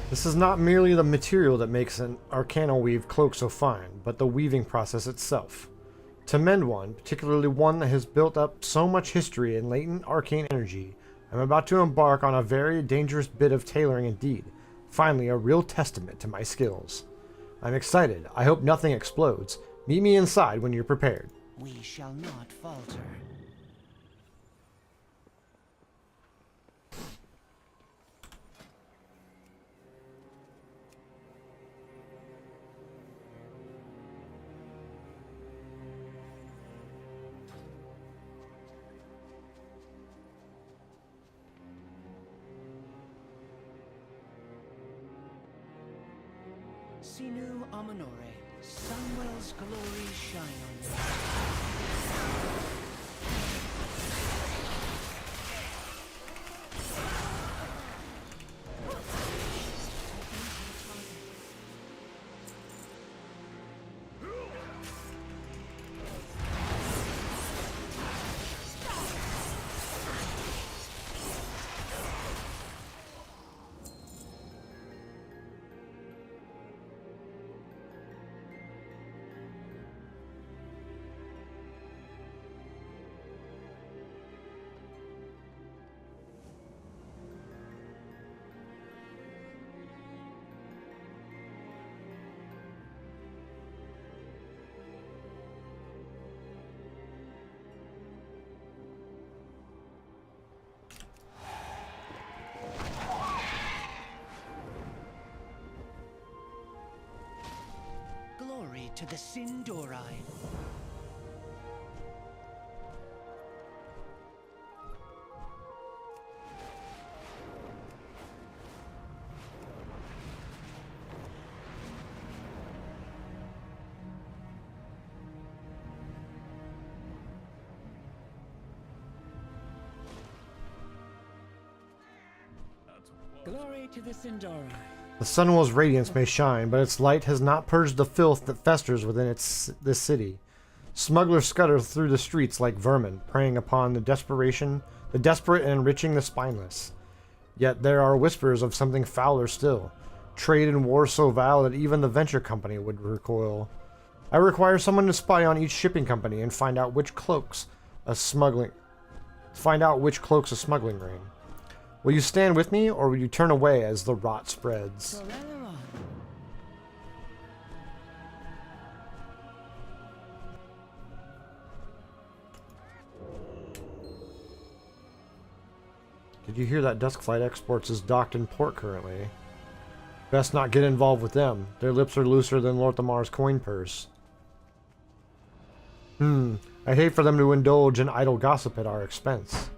This is not merely the material that makes an arcana weave cloak so fine, but the weaving process itself. To mend one, particularly one that has built up so much history and latent arcane energy, I'm about to embark on a very dangerous bit of tailoring indeed. Finally, a real testament to my skills. I'm excited. I hope nothing explodes. Meet me inside when you're prepared. We shall not falter. Sinu Amanore, Sunwell's glory shine on you. Glory to the Sindori. Glory to the Sindori. The Sunwell's radiance may shine, but its light has not purged the filth that festers within this city. Smugglers scutter through the streets like vermin, preying upon the desperate and enriching the spineless. Yet there are whispers of something fouler still. Trade and war so vile that even the venture company would recoil. I require someone to spy on each shipping company and find out which cloaks a smuggling ring. Will you stand with me, or will you turn away as the rot spreads? Did you hear that Duskflight Exports is docked in port currently? Best not get involved with them. Their lips are looser than Lorthamar's coin purse. I hate for them to indulge in idle gossip at our expense.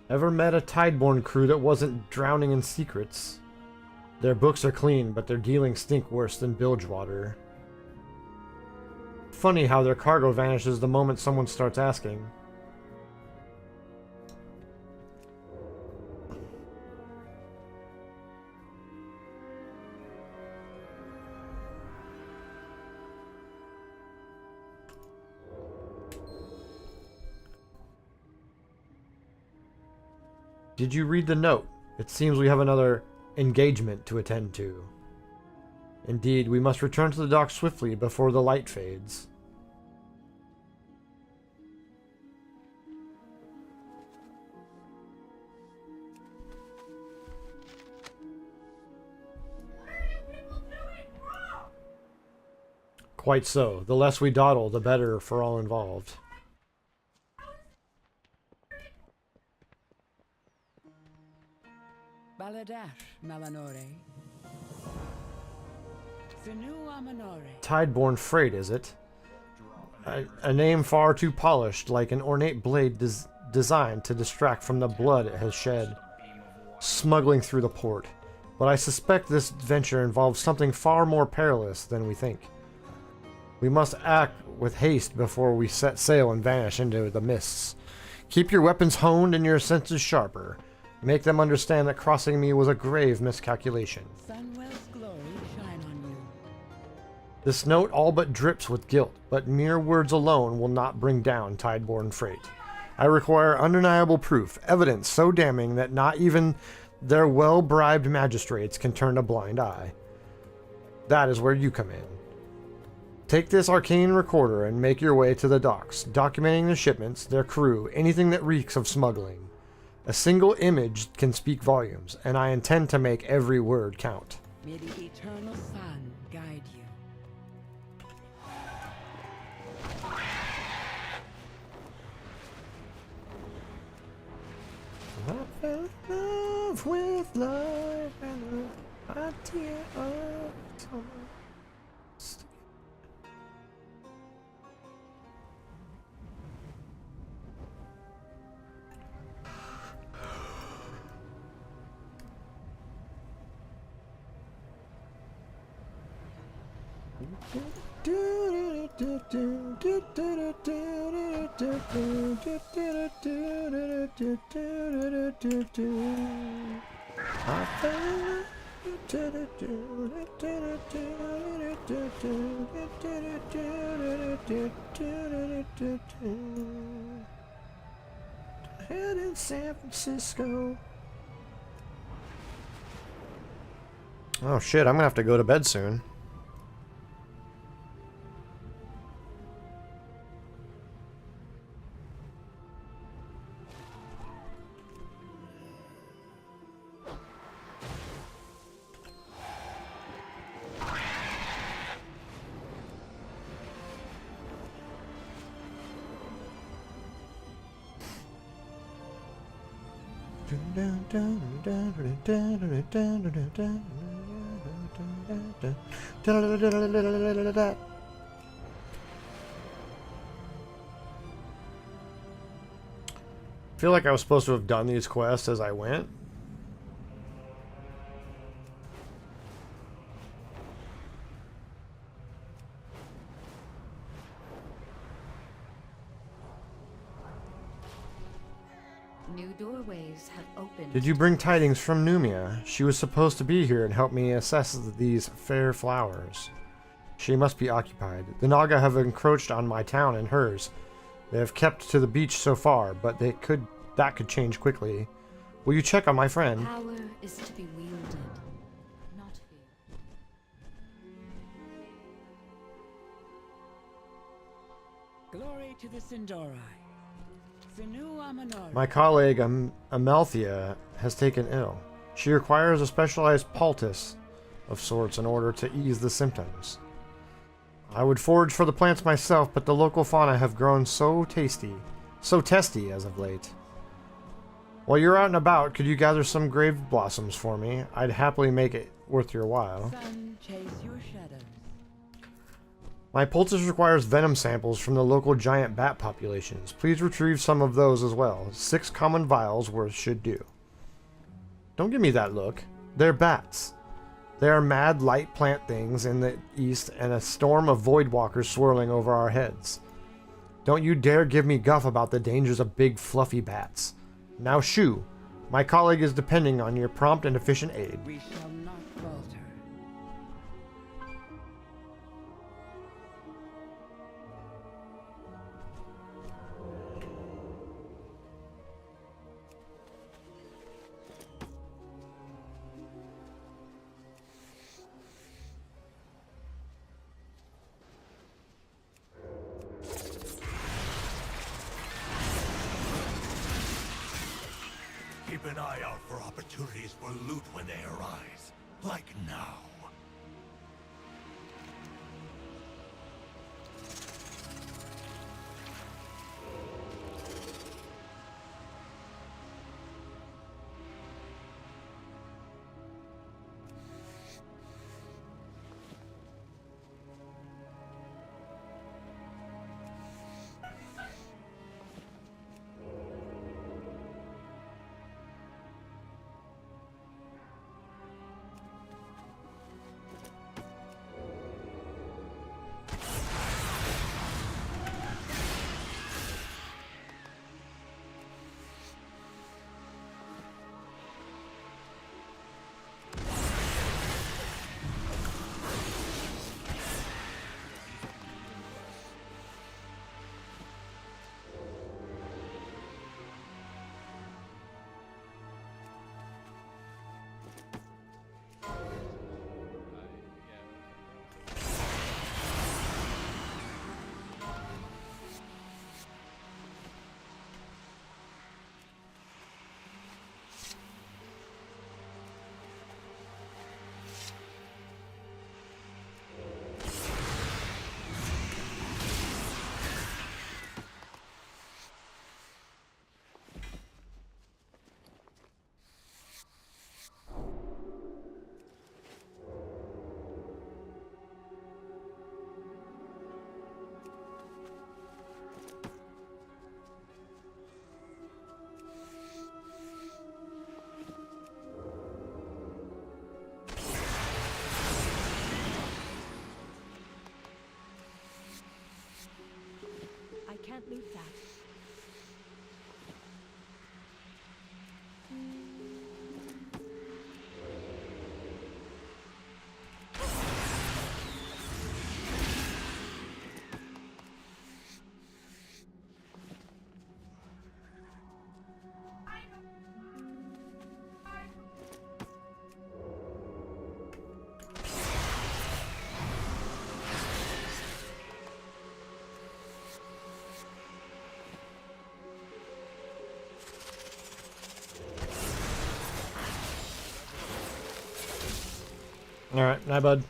Ever met a Tideborn crew that wasn't drowning in secrets? Their books are clean, but their dealings stink worse than bilge water. Funny how their cargo vanishes the moment someone starts asking. Did you read the note? It seems we have another engagement to attend to. Indeed, we must return to the dock swiftly before the light fades. Quite so. The less we dawdle, the better for all involved. Baladash Malanore. Sinu Amanore. Tideborn freight, is it? A name far too polished, like an ornate blade designed to distract from the blood it has shed, smuggling through the port. But I suspect this venture involves something far more perilous than we think. We must act with haste before we set sail and vanish into the mists. Keep your weapons honed and your senses sharper. Make them understand that crossing me was a grave miscalculation. Sunwell's glory shine on you. This note all but drips with guilt, but mere words alone will not bring down Tideborn freight. I require undeniable proof, evidence so damning that not even their well-bribed magistrates can turn a blind eye. That is where you come in. Take this arcane recorder and make your way to the docks, documenting the shipments, their crew, anything that reeks of smuggling. A single image can speak volumes, and I intend to make every word count. May the eternal sun guide you. I fell in love with life and the idea of summer. Head in San Francisco. Oh shit, I'm gonna have to go to bed soon. I feel like I was supposed to have done these quests as I went. New doorways have opened. Did you bring tidings from Numia? She was supposed to be here and help me assess these fair flowers. She must be occupied. The Naga have encroached on my town and hers. They have kept to the beach so far, but that could change quickly. Will you check on my friend? Power is to be wielded, not feared. Glory to the Sindori. Sinu Amanori. My colleague Amalthea has taken ill. She requires a specialized poultice of sorts in order to ease the symptoms. I would forage for the plants myself, but the local fauna have grown so testy as of late. While you're out and about, could you gather some grave blossoms for me? I'd happily make it worth your while. Sun, chase your shadows. My poultice requires venom samples from the local giant bat populations. Please retrieve some of those as well. 6 common vials worth should do. Don't give me that look. They're bats. There are mad light plant things in the east and a storm of void walkers swirling over our heads. Don't you dare give me guff about the dangers of big fluffy bats. Now shoo. My colleague is depending on your prompt and efficient aid. We shall not falter. Keep an eye out for opportunities for loot when they arise. Like now. Can't loot that. Alright, night, bud.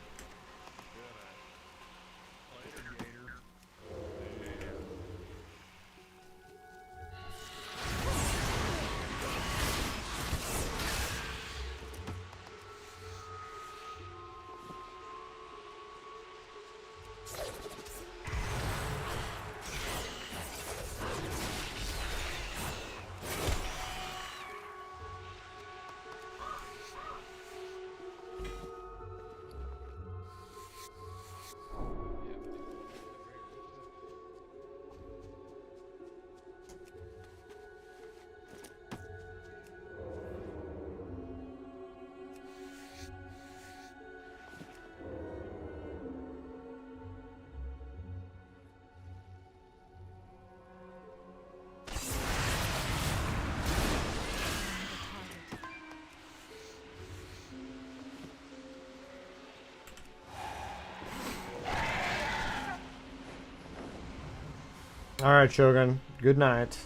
Alright, Shogun. Good night.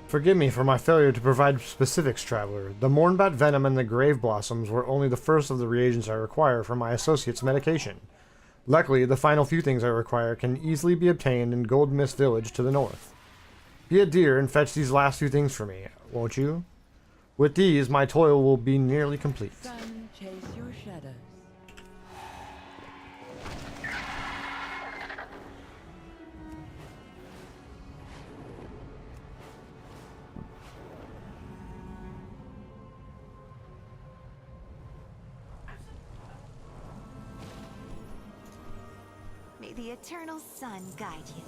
Forgive me for my failure to provide specifics, Traveler. The Mournbat Venom and the Grave Blossoms were only the first of the reagents I require for my associate's medication. Luckily, the final few things I require can easily be obtained in Gold Mist Village to the north. Be a dear and fetch these last few things for me, won't you? With these, my toil will be nearly complete. Sun, chase your shadows. May the eternal sun guide you.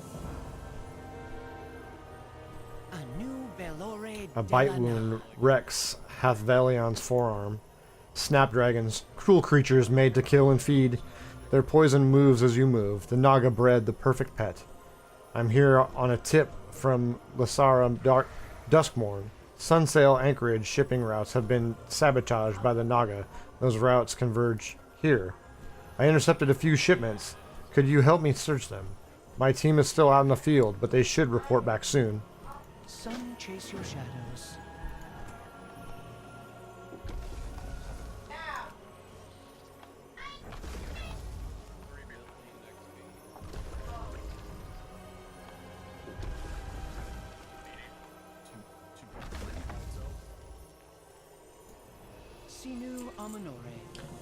A new Belore A bite wound wrecks Hathvalion's forearm. Snapdragons, cruel creatures made to kill and feed. Their poison moves as you move. The Naga bred the perfect pet. I'm here on a tip from Lasara Duskmorn. Sunsail Anchorage shipping routes have been sabotaged by the Naga. Those routes converge here. I intercepted a few shipments. Could you help me search them? My team is still out in the field, but they should report back soon. Sun, chase your shadows. Sinu Amanore.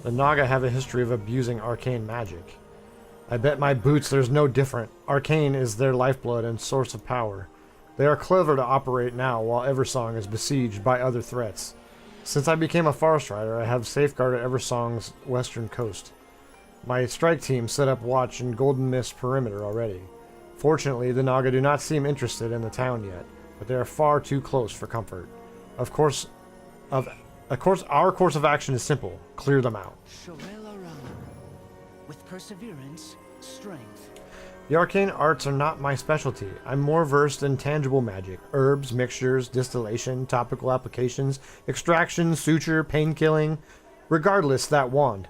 The Naga have a history of abusing arcane magic. I bet my boots there's no different. Arcane is their lifeblood and source of power. They are clever to operate now while Eversong is besieged by other threats. Since I became a forest rider, I have safeguarded Eversong's western coast. My strike team set up watch in Golden Mist perimeter already. Fortunately, the Naga do not seem interested in the town yet, but they are far too close for comfort. Our course of action is simple. Clear them out. With perseverance, strength. The arcane arts are not my specialty. I'm more versed in tangible magic. Herbs, mixtures, distillation, topical applications, extraction, suture, pain killing. Regardless, that wand.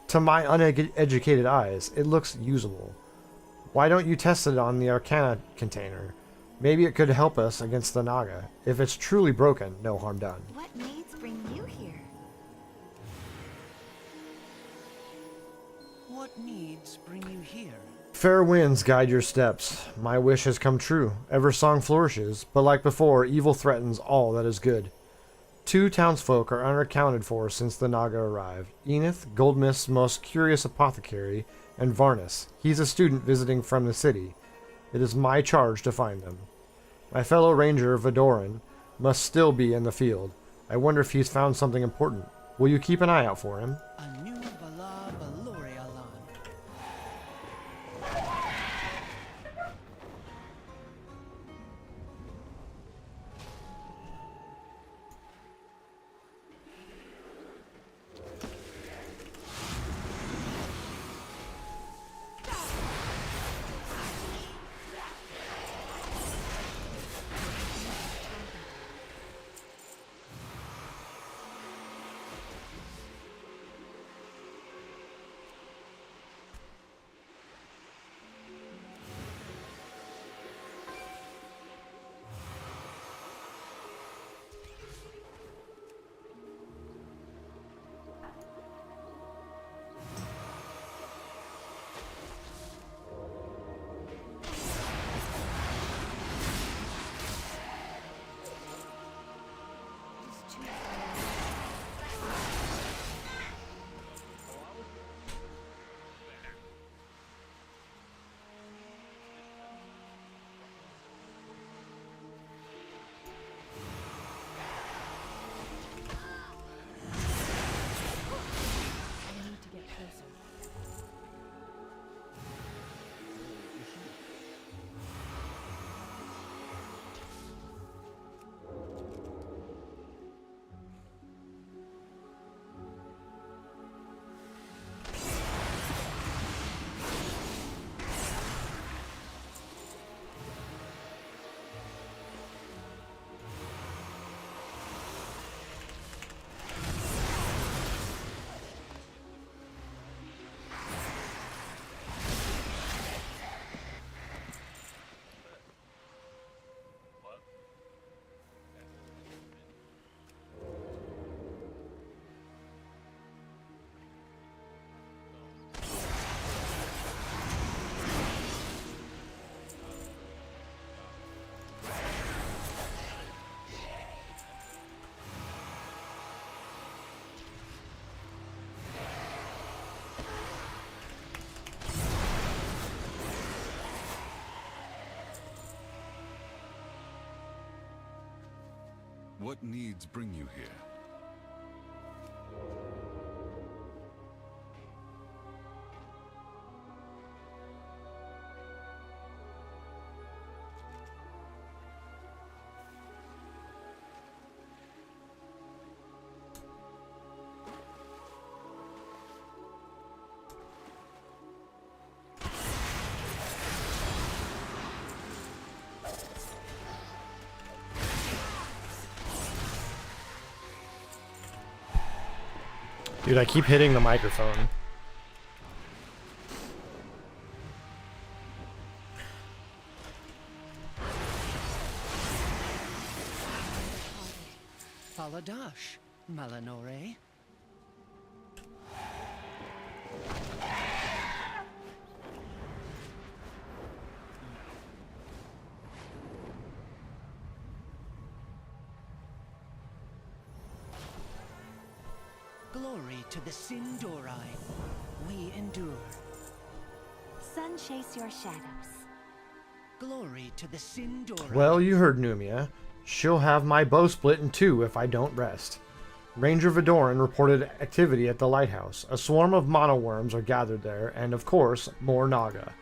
To my uneducated eyes, it looks usable. Why don't you test it on the Arcana container? Maybe it could help us against the Naga. If it's truly broken, no harm done. What needs bring you here? What needs bring you here? Fair winds guide your steps. My wish has come true. Eversong flourishes, but like before, evil threatens all that is good. 2 townsfolk are unaccounted for since the Naga arrived. Enith, Goldmist's most curious apothecary, and Varnus. He's a student visiting from the city. It is my charge to find them. My fellow ranger, Vidoran, must still be in the field. I wonder if he's found something important. Will you keep an eye out for him? A new Bala Balorialan. What needs bring you here? Dude, I keep hitting the microphone. Faladash, Malinore. Glory to the Sindori. We endure. Sun chase your shadows. Glory to the Sindori. Well, you heard Numia. She'll have my bow split in two if I don't rest. Ranger Vidoran reported activity at the lighthouse. A swarm of monoworms are gathered there, and of course, more Naga.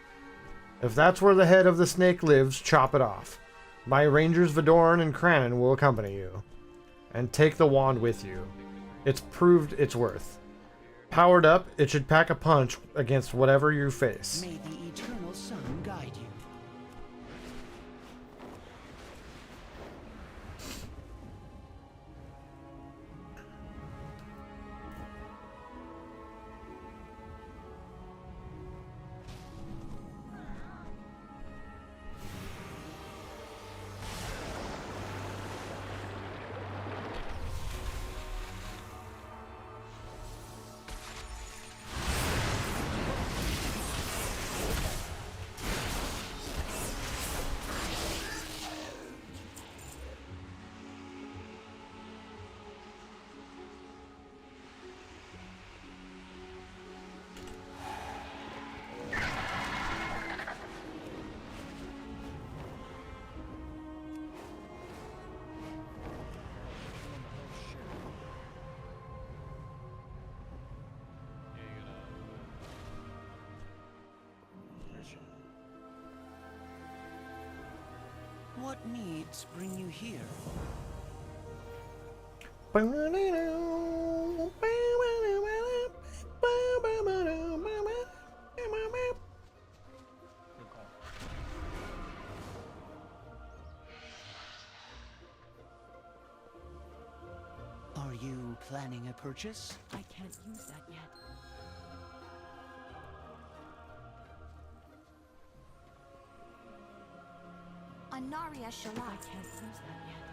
If that's where the head of the snake lives, chop it off. My Rangers Vidoran and Cranon will accompany you. And take the wand with you. It's proved its worth. Powered up, it should pack a punch against whatever you face. May the eternal sun guide you. What needs bring you here? Are you planning a purchase? I can't use that yet. Anaria Shala. I can't use that yet.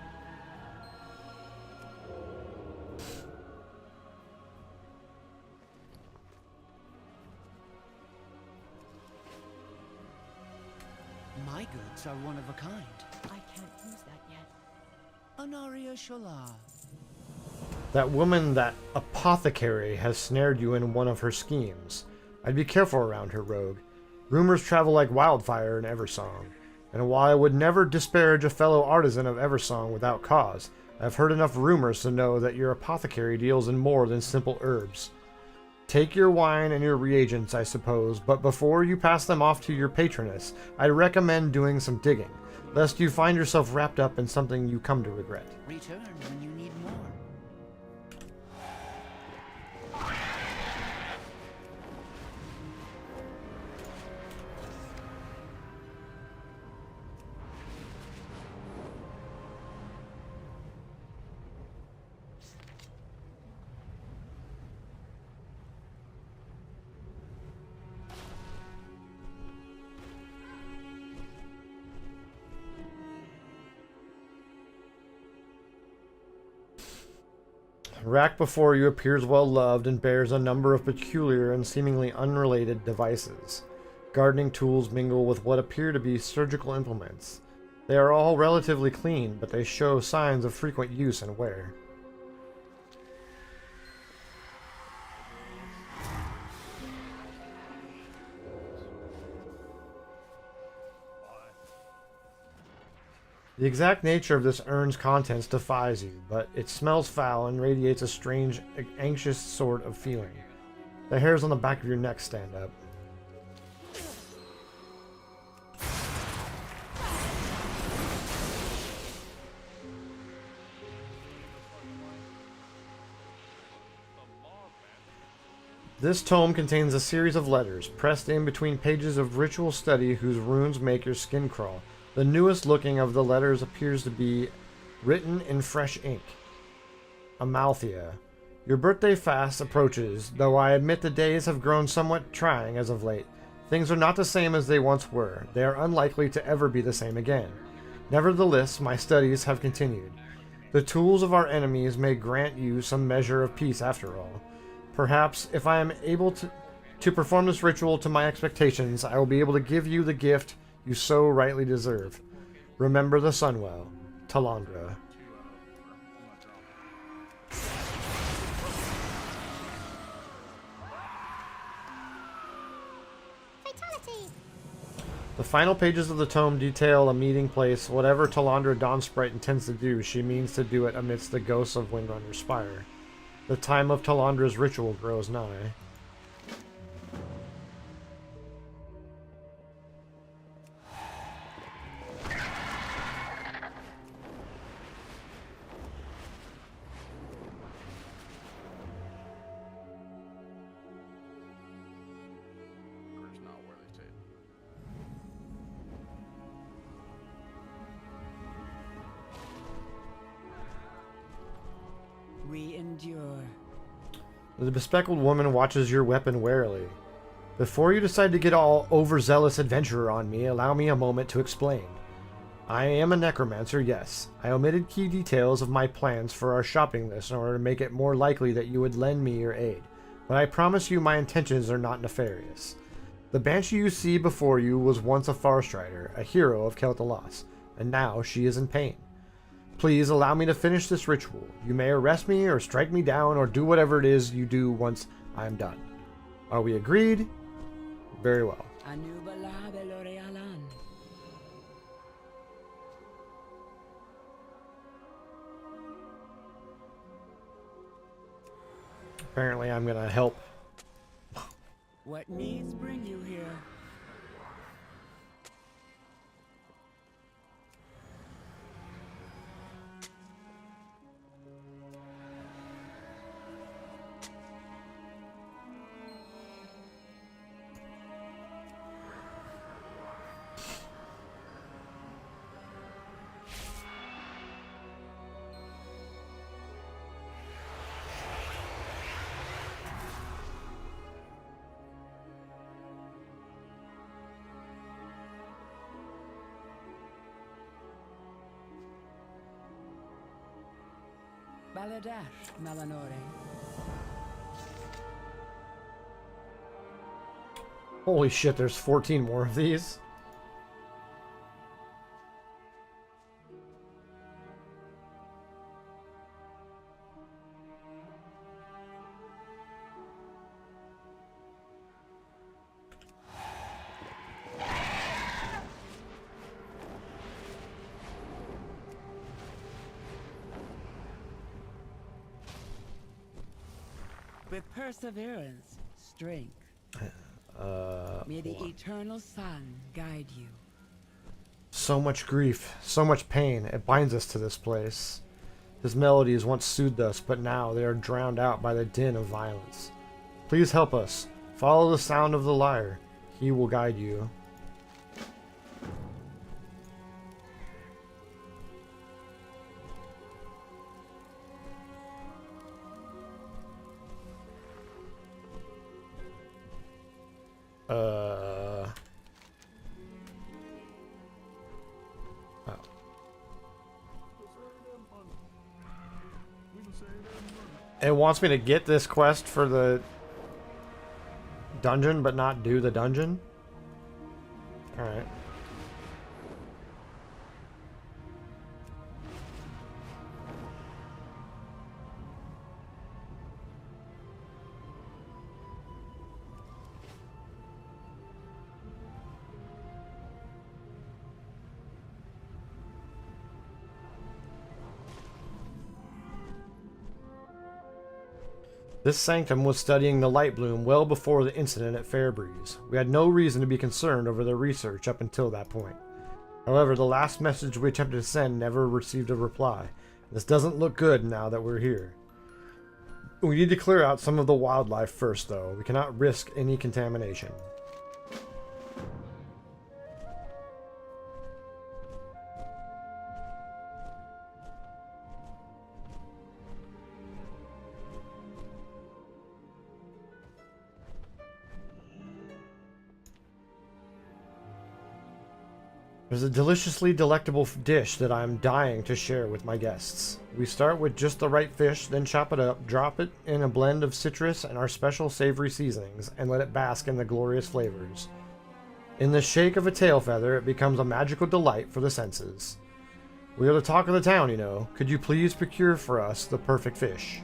My goods are one of a kind. I can't use that yet. Anaria Shala. That woman, that apothecary, has snared you in one of her schemes. I'd be careful around her, rogue. Rumors travel like wildfire in Eversong. And while I would never disparage a fellow artisan of Eversong without cause, I've heard enough rumors to know that your apothecary deals in more than simple herbs. Take your wine and your reagents, I suppose, but before you pass them off to your patroness, I'd recommend doing some digging, lest you find yourself wrapped up in something you come to regret. Return when you need more. Rack before you appears well loved and bears a number of peculiar and seemingly unrelated devices. Gardening tools mingle with what appear to be surgical implements. They are all relatively clean, but they show signs of frequent use and wear. The exact nature of this urn's contents defies you, but it smells foul and radiates a strange, anxious sort of feeling. The hairs on the back of your neck stand up. This tome contains a series of letters, pressed in between pages of ritual study whose runes make your skin crawl. The newest looking of the letters appears to be written in fresh ink. Amalthea. Your birthday fast approaches, though I admit the days have grown somewhat trying as of late. Things are not the same as they once were. They are unlikely to ever be the same again. Nevertheless, my studies have continued. The tools of our enemies may grant you some measure of peace after all. Perhaps, if I am able to perform this ritual to my expectations, I will be able to give you the gift you so rightly deserve. Remember the Sunwell, Talandra. The final pages of the tome detail a meeting place. Whatever Talandra Dawnsprite intends to do, she means to do it amidst the ghosts of Windrunner's Spire. The time of Talandra's ritual grows nigh. We endure. The bespectacled woman watches your weapon warily. Before you decide to get all overzealous adventurer on me, allow me a moment to explain. I am a necromancer, yes. I omitted key details of my plans for our shopping list in order to make it more likely that you would lend me your aid. But I promise you my intentions are not nefarious. The banshee you see before you was once a Farstrider, a hero of Kel'Thalas, and now she is in pain. Please allow me to finish this ritual. You may arrest me or strike me down or do whatever it is you do once I am done. Are we agreed? Very well. Apparently I'm gonna help. What needs bring you here? Baladash, Melanore. Holy shit, there's 14 more of these. With perseverance, strength. May the eternal sun guide you. So much grief, so much pain, it binds us to this place. His melodies once soothed us, but now they are drowned out by the din of violence. Please help us. Follow the sound of the lyre. He will guide you. Oh. It wants me to get this quest for the dungeon, but not do the dungeon? Alright. This sanctum was studying the light bloom well before the incident at Fairbreeze. We had no reason to be concerned over their research up until that point. However, the last message we attempted to send never received a reply. This doesn't look good now that we're here. We need to clear out some of the wildlife first, though. We cannot risk any contamination. There's a deliciously delectable dish that I'm dying to share with my guests. We start with just the right fish, then chop it up, drop it in a blend of citrus and our special savory seasonings, and let it bask in the glorious flavors. In the shake of a tail feather, it becomes a magical delight for the senses. We are the talk of the town, you know. Could you please procure for us the perfect fish?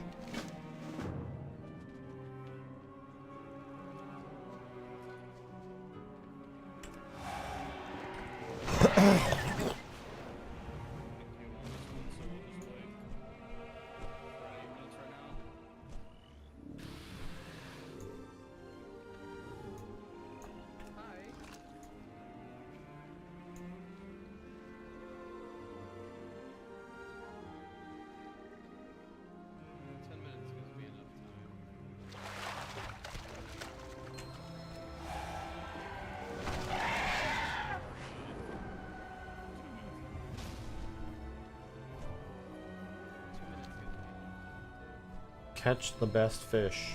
Catch the best fish.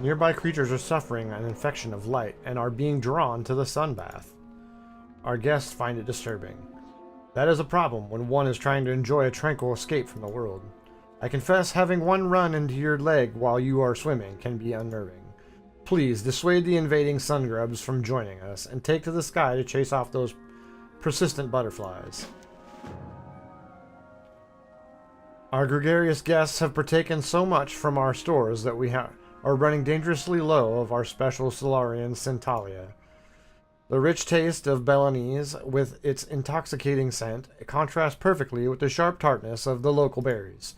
Nearby creatures are suffering an infection of light and are being drawn to the sun bath. Our guests find it disturbing. That is a problem when one is trying to enjoy a tranquil escape from the world. I confess having one run into your leg while you are swimming can be unnerving. Please dissuade the invading sun grubs from joining us and take to the sky to chase off those persistent butterflies. Our gregarious guests have partaken so much from our stores that we are running dangerously low of our special Solarian Centalia. The rich taste of Balinese, with its intoxicating scent, contrasts perfectly with the sharp tartness of the local berries.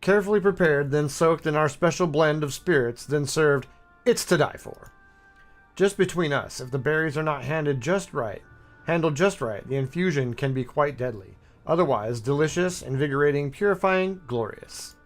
carefully prepared, then soaked in our special blend of spirits, then served. It's to die for. Just between us, if the berries are not handled just right, the infusion can be quite deadly. Otherwise, delicious, invigorating, purifying, glorious.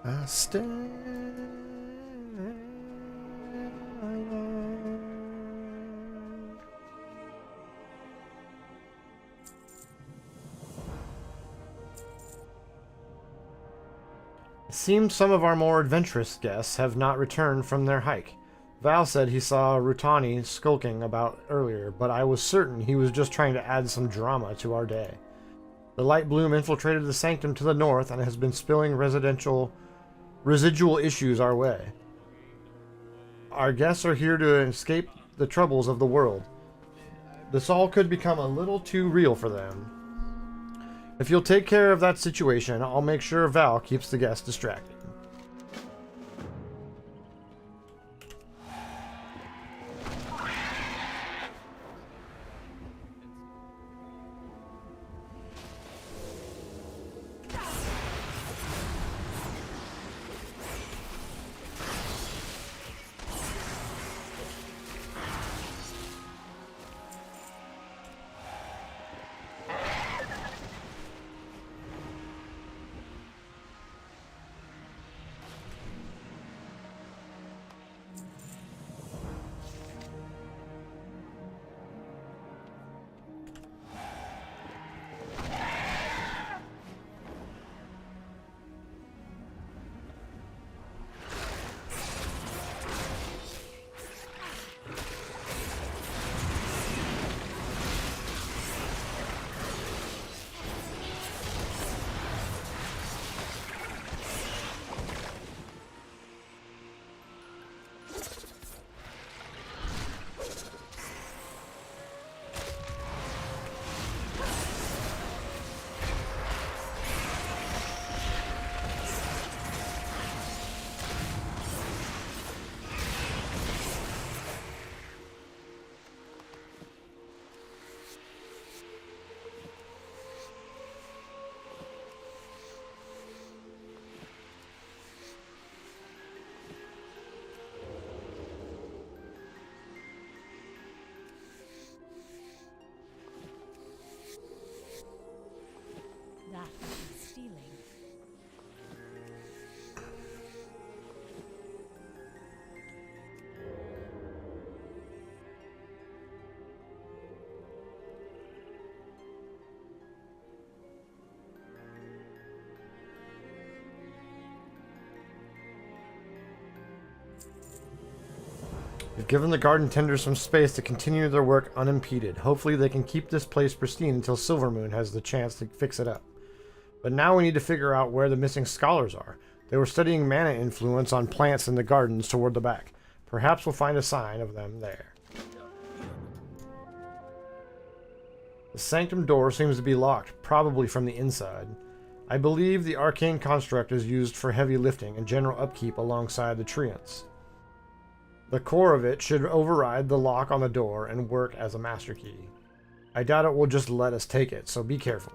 I stand. It seems some of our more adventurous guests have not returned from their hike. Val said he saw Rutani skulking about earlier, but I was certain he was just trying to add some drama to our day. The light bloom infiltrated the sanctum to the north and has been spilling residual issues our way. Our guests are here to escape the troubles of the world. This all could become a little too real for them. If you'll take care of that situation, I'll make sure Val keeps the guests distracted. We've given the garden tenders some space to continue their work unimpeded. Hopefully they can keep this place pristine until Silvermoon has the chance to fix it up. But now we need to figure out where the missing scholars are. They were studying mana influence on plants in the gardens toward the back. Perhaps we'll find a sign of them there. The sanctum door seems to be locked, probably from the inside. I believe the arcane construct is used for heavy lifting and general upkeep alongside the treants. The core of it should override the lock on the door and work as a master key. I doubt it will just let us take it, so be careful.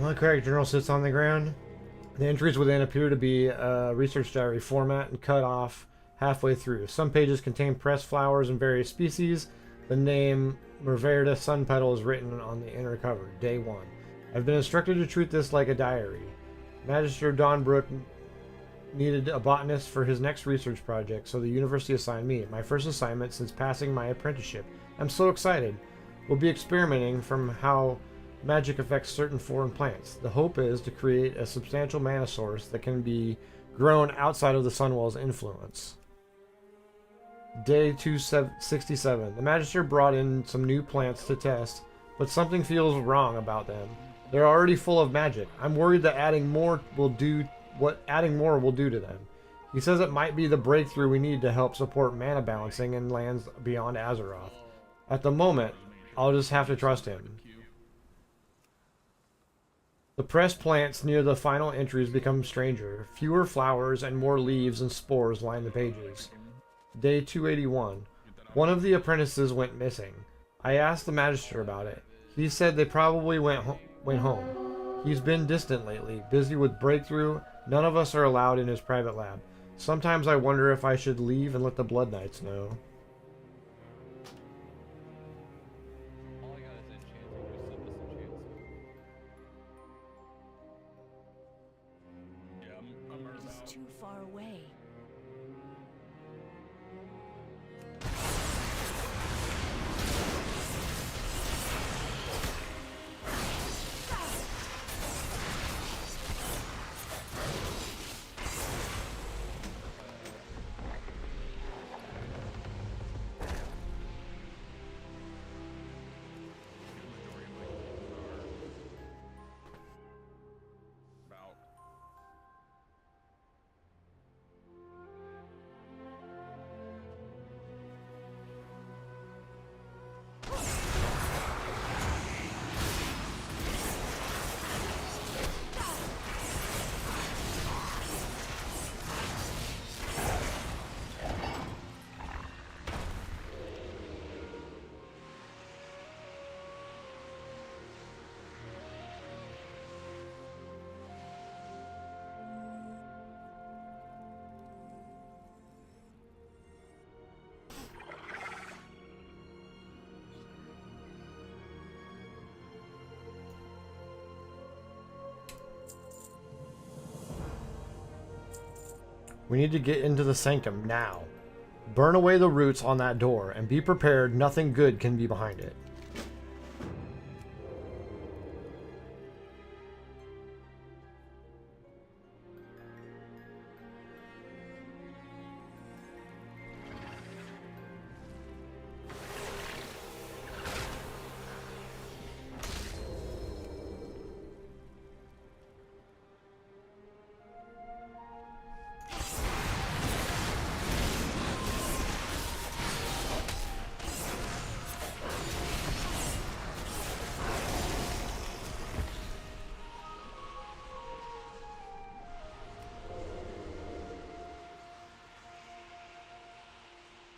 My correct journal sits on the ground. The entries within appear to be research diary format and cut off halfway through. Some pages contain pressed flowers and various species. The name Mrgl Sun Petal is written on the inner cover. Day 1. I've been instructed to treat this like a diary. Magister Donbrook needed a botanist for his next research project, so the university assigned me. My first assignment since passing my apprenticeship. I'm so excited. We'll be experimenting from how magic affects certain foreign plants. The hope is to create a substantial mana source that can be grown outside of the Sunwell's influence. Day 267. The Magister brought in some new plants to test, but something feels wrong about them. They're already full of magic. I'm worried that adding more will do to them. He says it might be the breakthrough we need to help support mana balancing in lands beyond Azeroth. At the moment, I'll just have to trust him. The pressed plants near the final entries become stranger. Fewer flowers and more leaves and spores line the pages. Day 281. One of the apprentices went missing. I asked the Magister about it. He said they probably went home. He's been distant lately, busy with breakthrough. None of us are allowed in his private lab. Sometimes I wonder if I should leave and let the Blood Knights know. He's too far away. We need to get into the sanctum now. Burn away the roots on that door, and be prepared, nothing good can be behind it.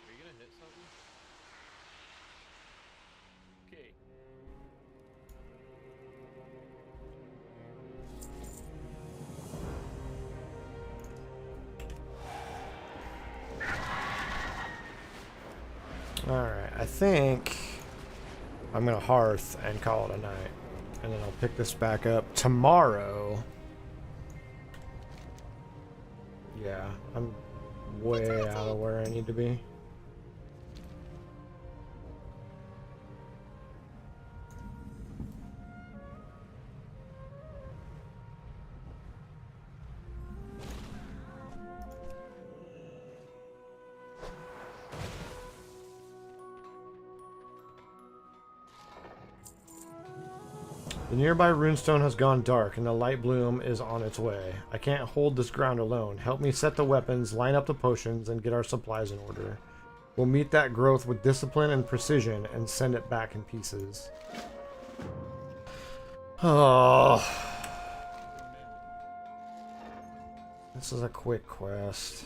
Are you gonna hit something? Okay. Alright, I think I'm gonna hearth and call it a night. And then I'll pick this back up tomorrow. Yeah, I'm way out of where I need to be. The nearby runestone has gone dark, and the light bloom is on its way. I can't hold this ground alone. Help me set the weapons, line up the potions, and get our supplies in order. We'll meet that growth with discipline and precision, and send it back in pieces. Oh. This is a quick quest.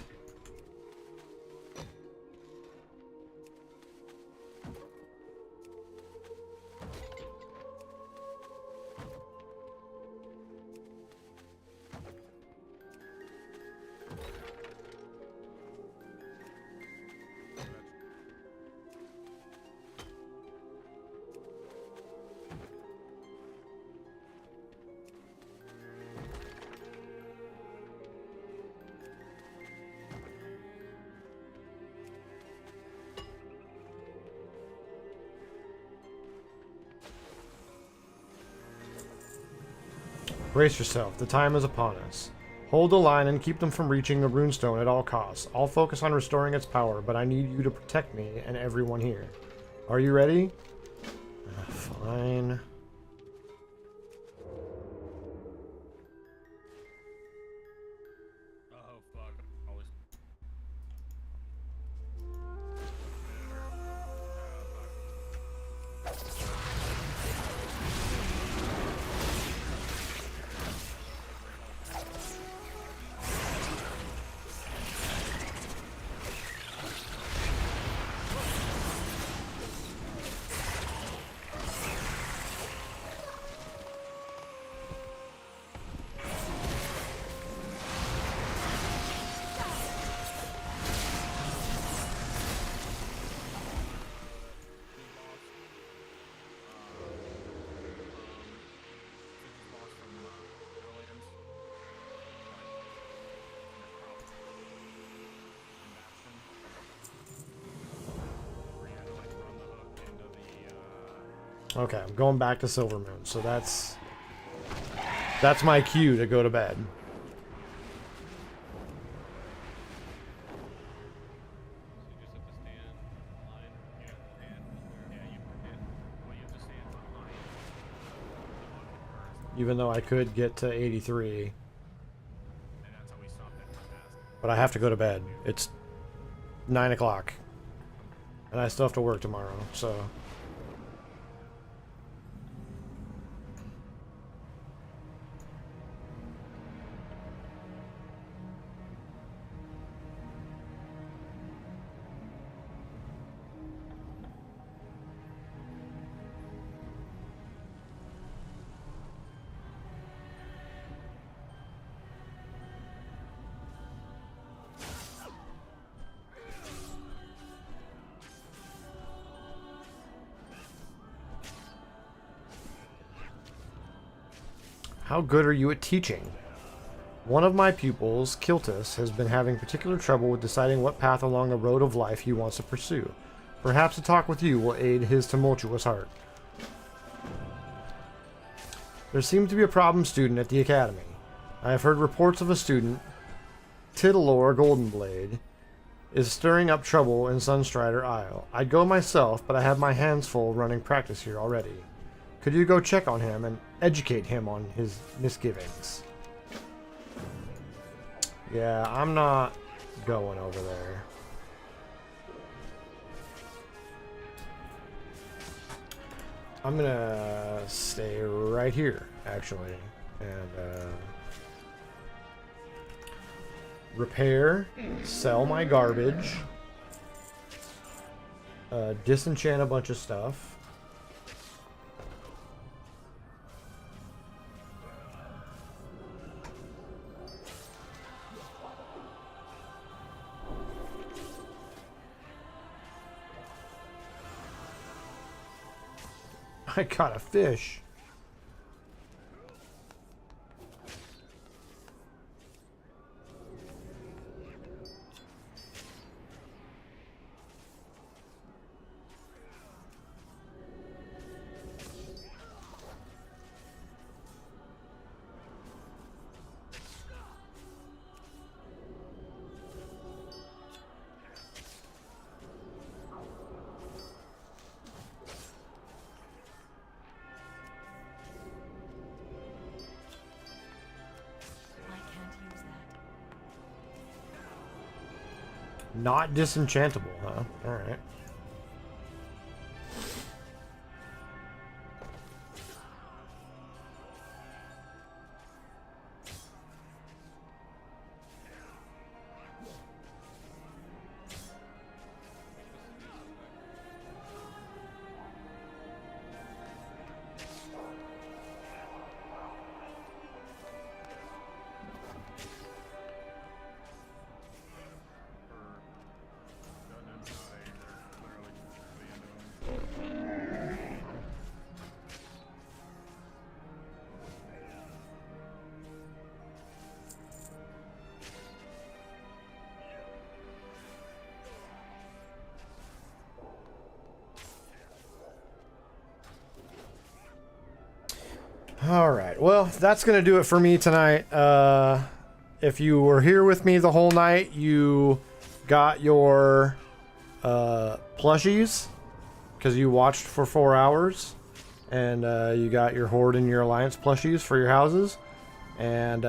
Brace yourself, the time is upon us. Hold the line and keep them from reaching the runestone at all costs. I'll focus on restoring its power, but I need you to protect me and everyone here. Are you ready? Fine. Oh fuck! Always. Okay, I'm going back to Silvermoon, so that's my cue to go to bed. Even though I could get to 83. But I have to go to bed. It's 9 o'clock. And I still have to work tomorrow, so... How good are you at teaching? One of my pupils, Kiltus, has been having particular trouble with deciding what path along the road of life he wants to pursue. Perhaps a talk with you will aid his tumultuous heart. There seems to be a problem student at the academy. I have heard reports of a student, Tittlor Goldenblade, is stirring up trouble in Sunstrider Isle. I'd go myself, but I have my hands full running practice here already. Could you go check on him and educate him on his misgivings? Yeah, I'm not going over there. I'm gonna stay right here, actually, and repair, sell my garbage, disenchant a bunch of stuff. I caught a fish. Not disenchantable, huh? Alright. Alright, well, that's going to do it for me tonight. If you were here with me the whole night, you got your plushies, because you watched for 4 hours. And you got your Horde and your Alliance plushies for your houses. And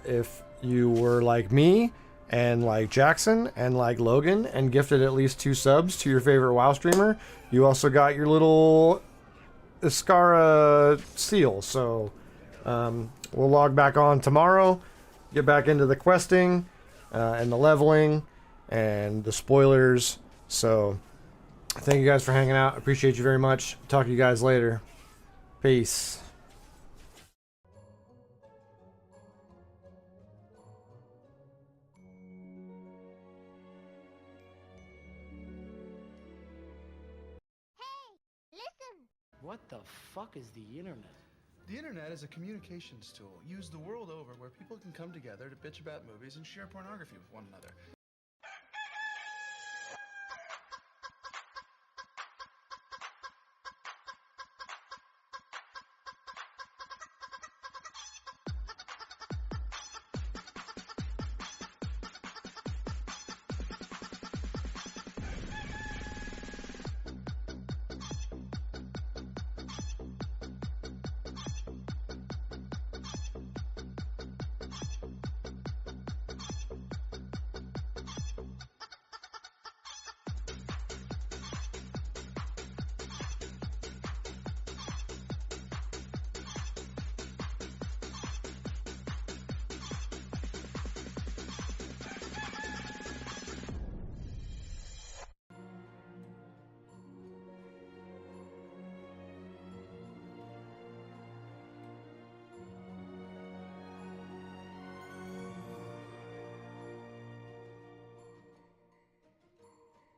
if you were like me, and like Jackson, and like Logan, and gifted at least 2 subs to your favorite WoW streamer, you also got your little Iskara seal. So we'll log back on tomorrow, get back into the questing and the leveling and the spoilers. So thank you guys for hanging out. Appreciate you very much. Talk to you guys later. Peace. What the fuck is the internet? The internet is a communications tool used the world over where people can come together to bitch about movies and share pornography with one another.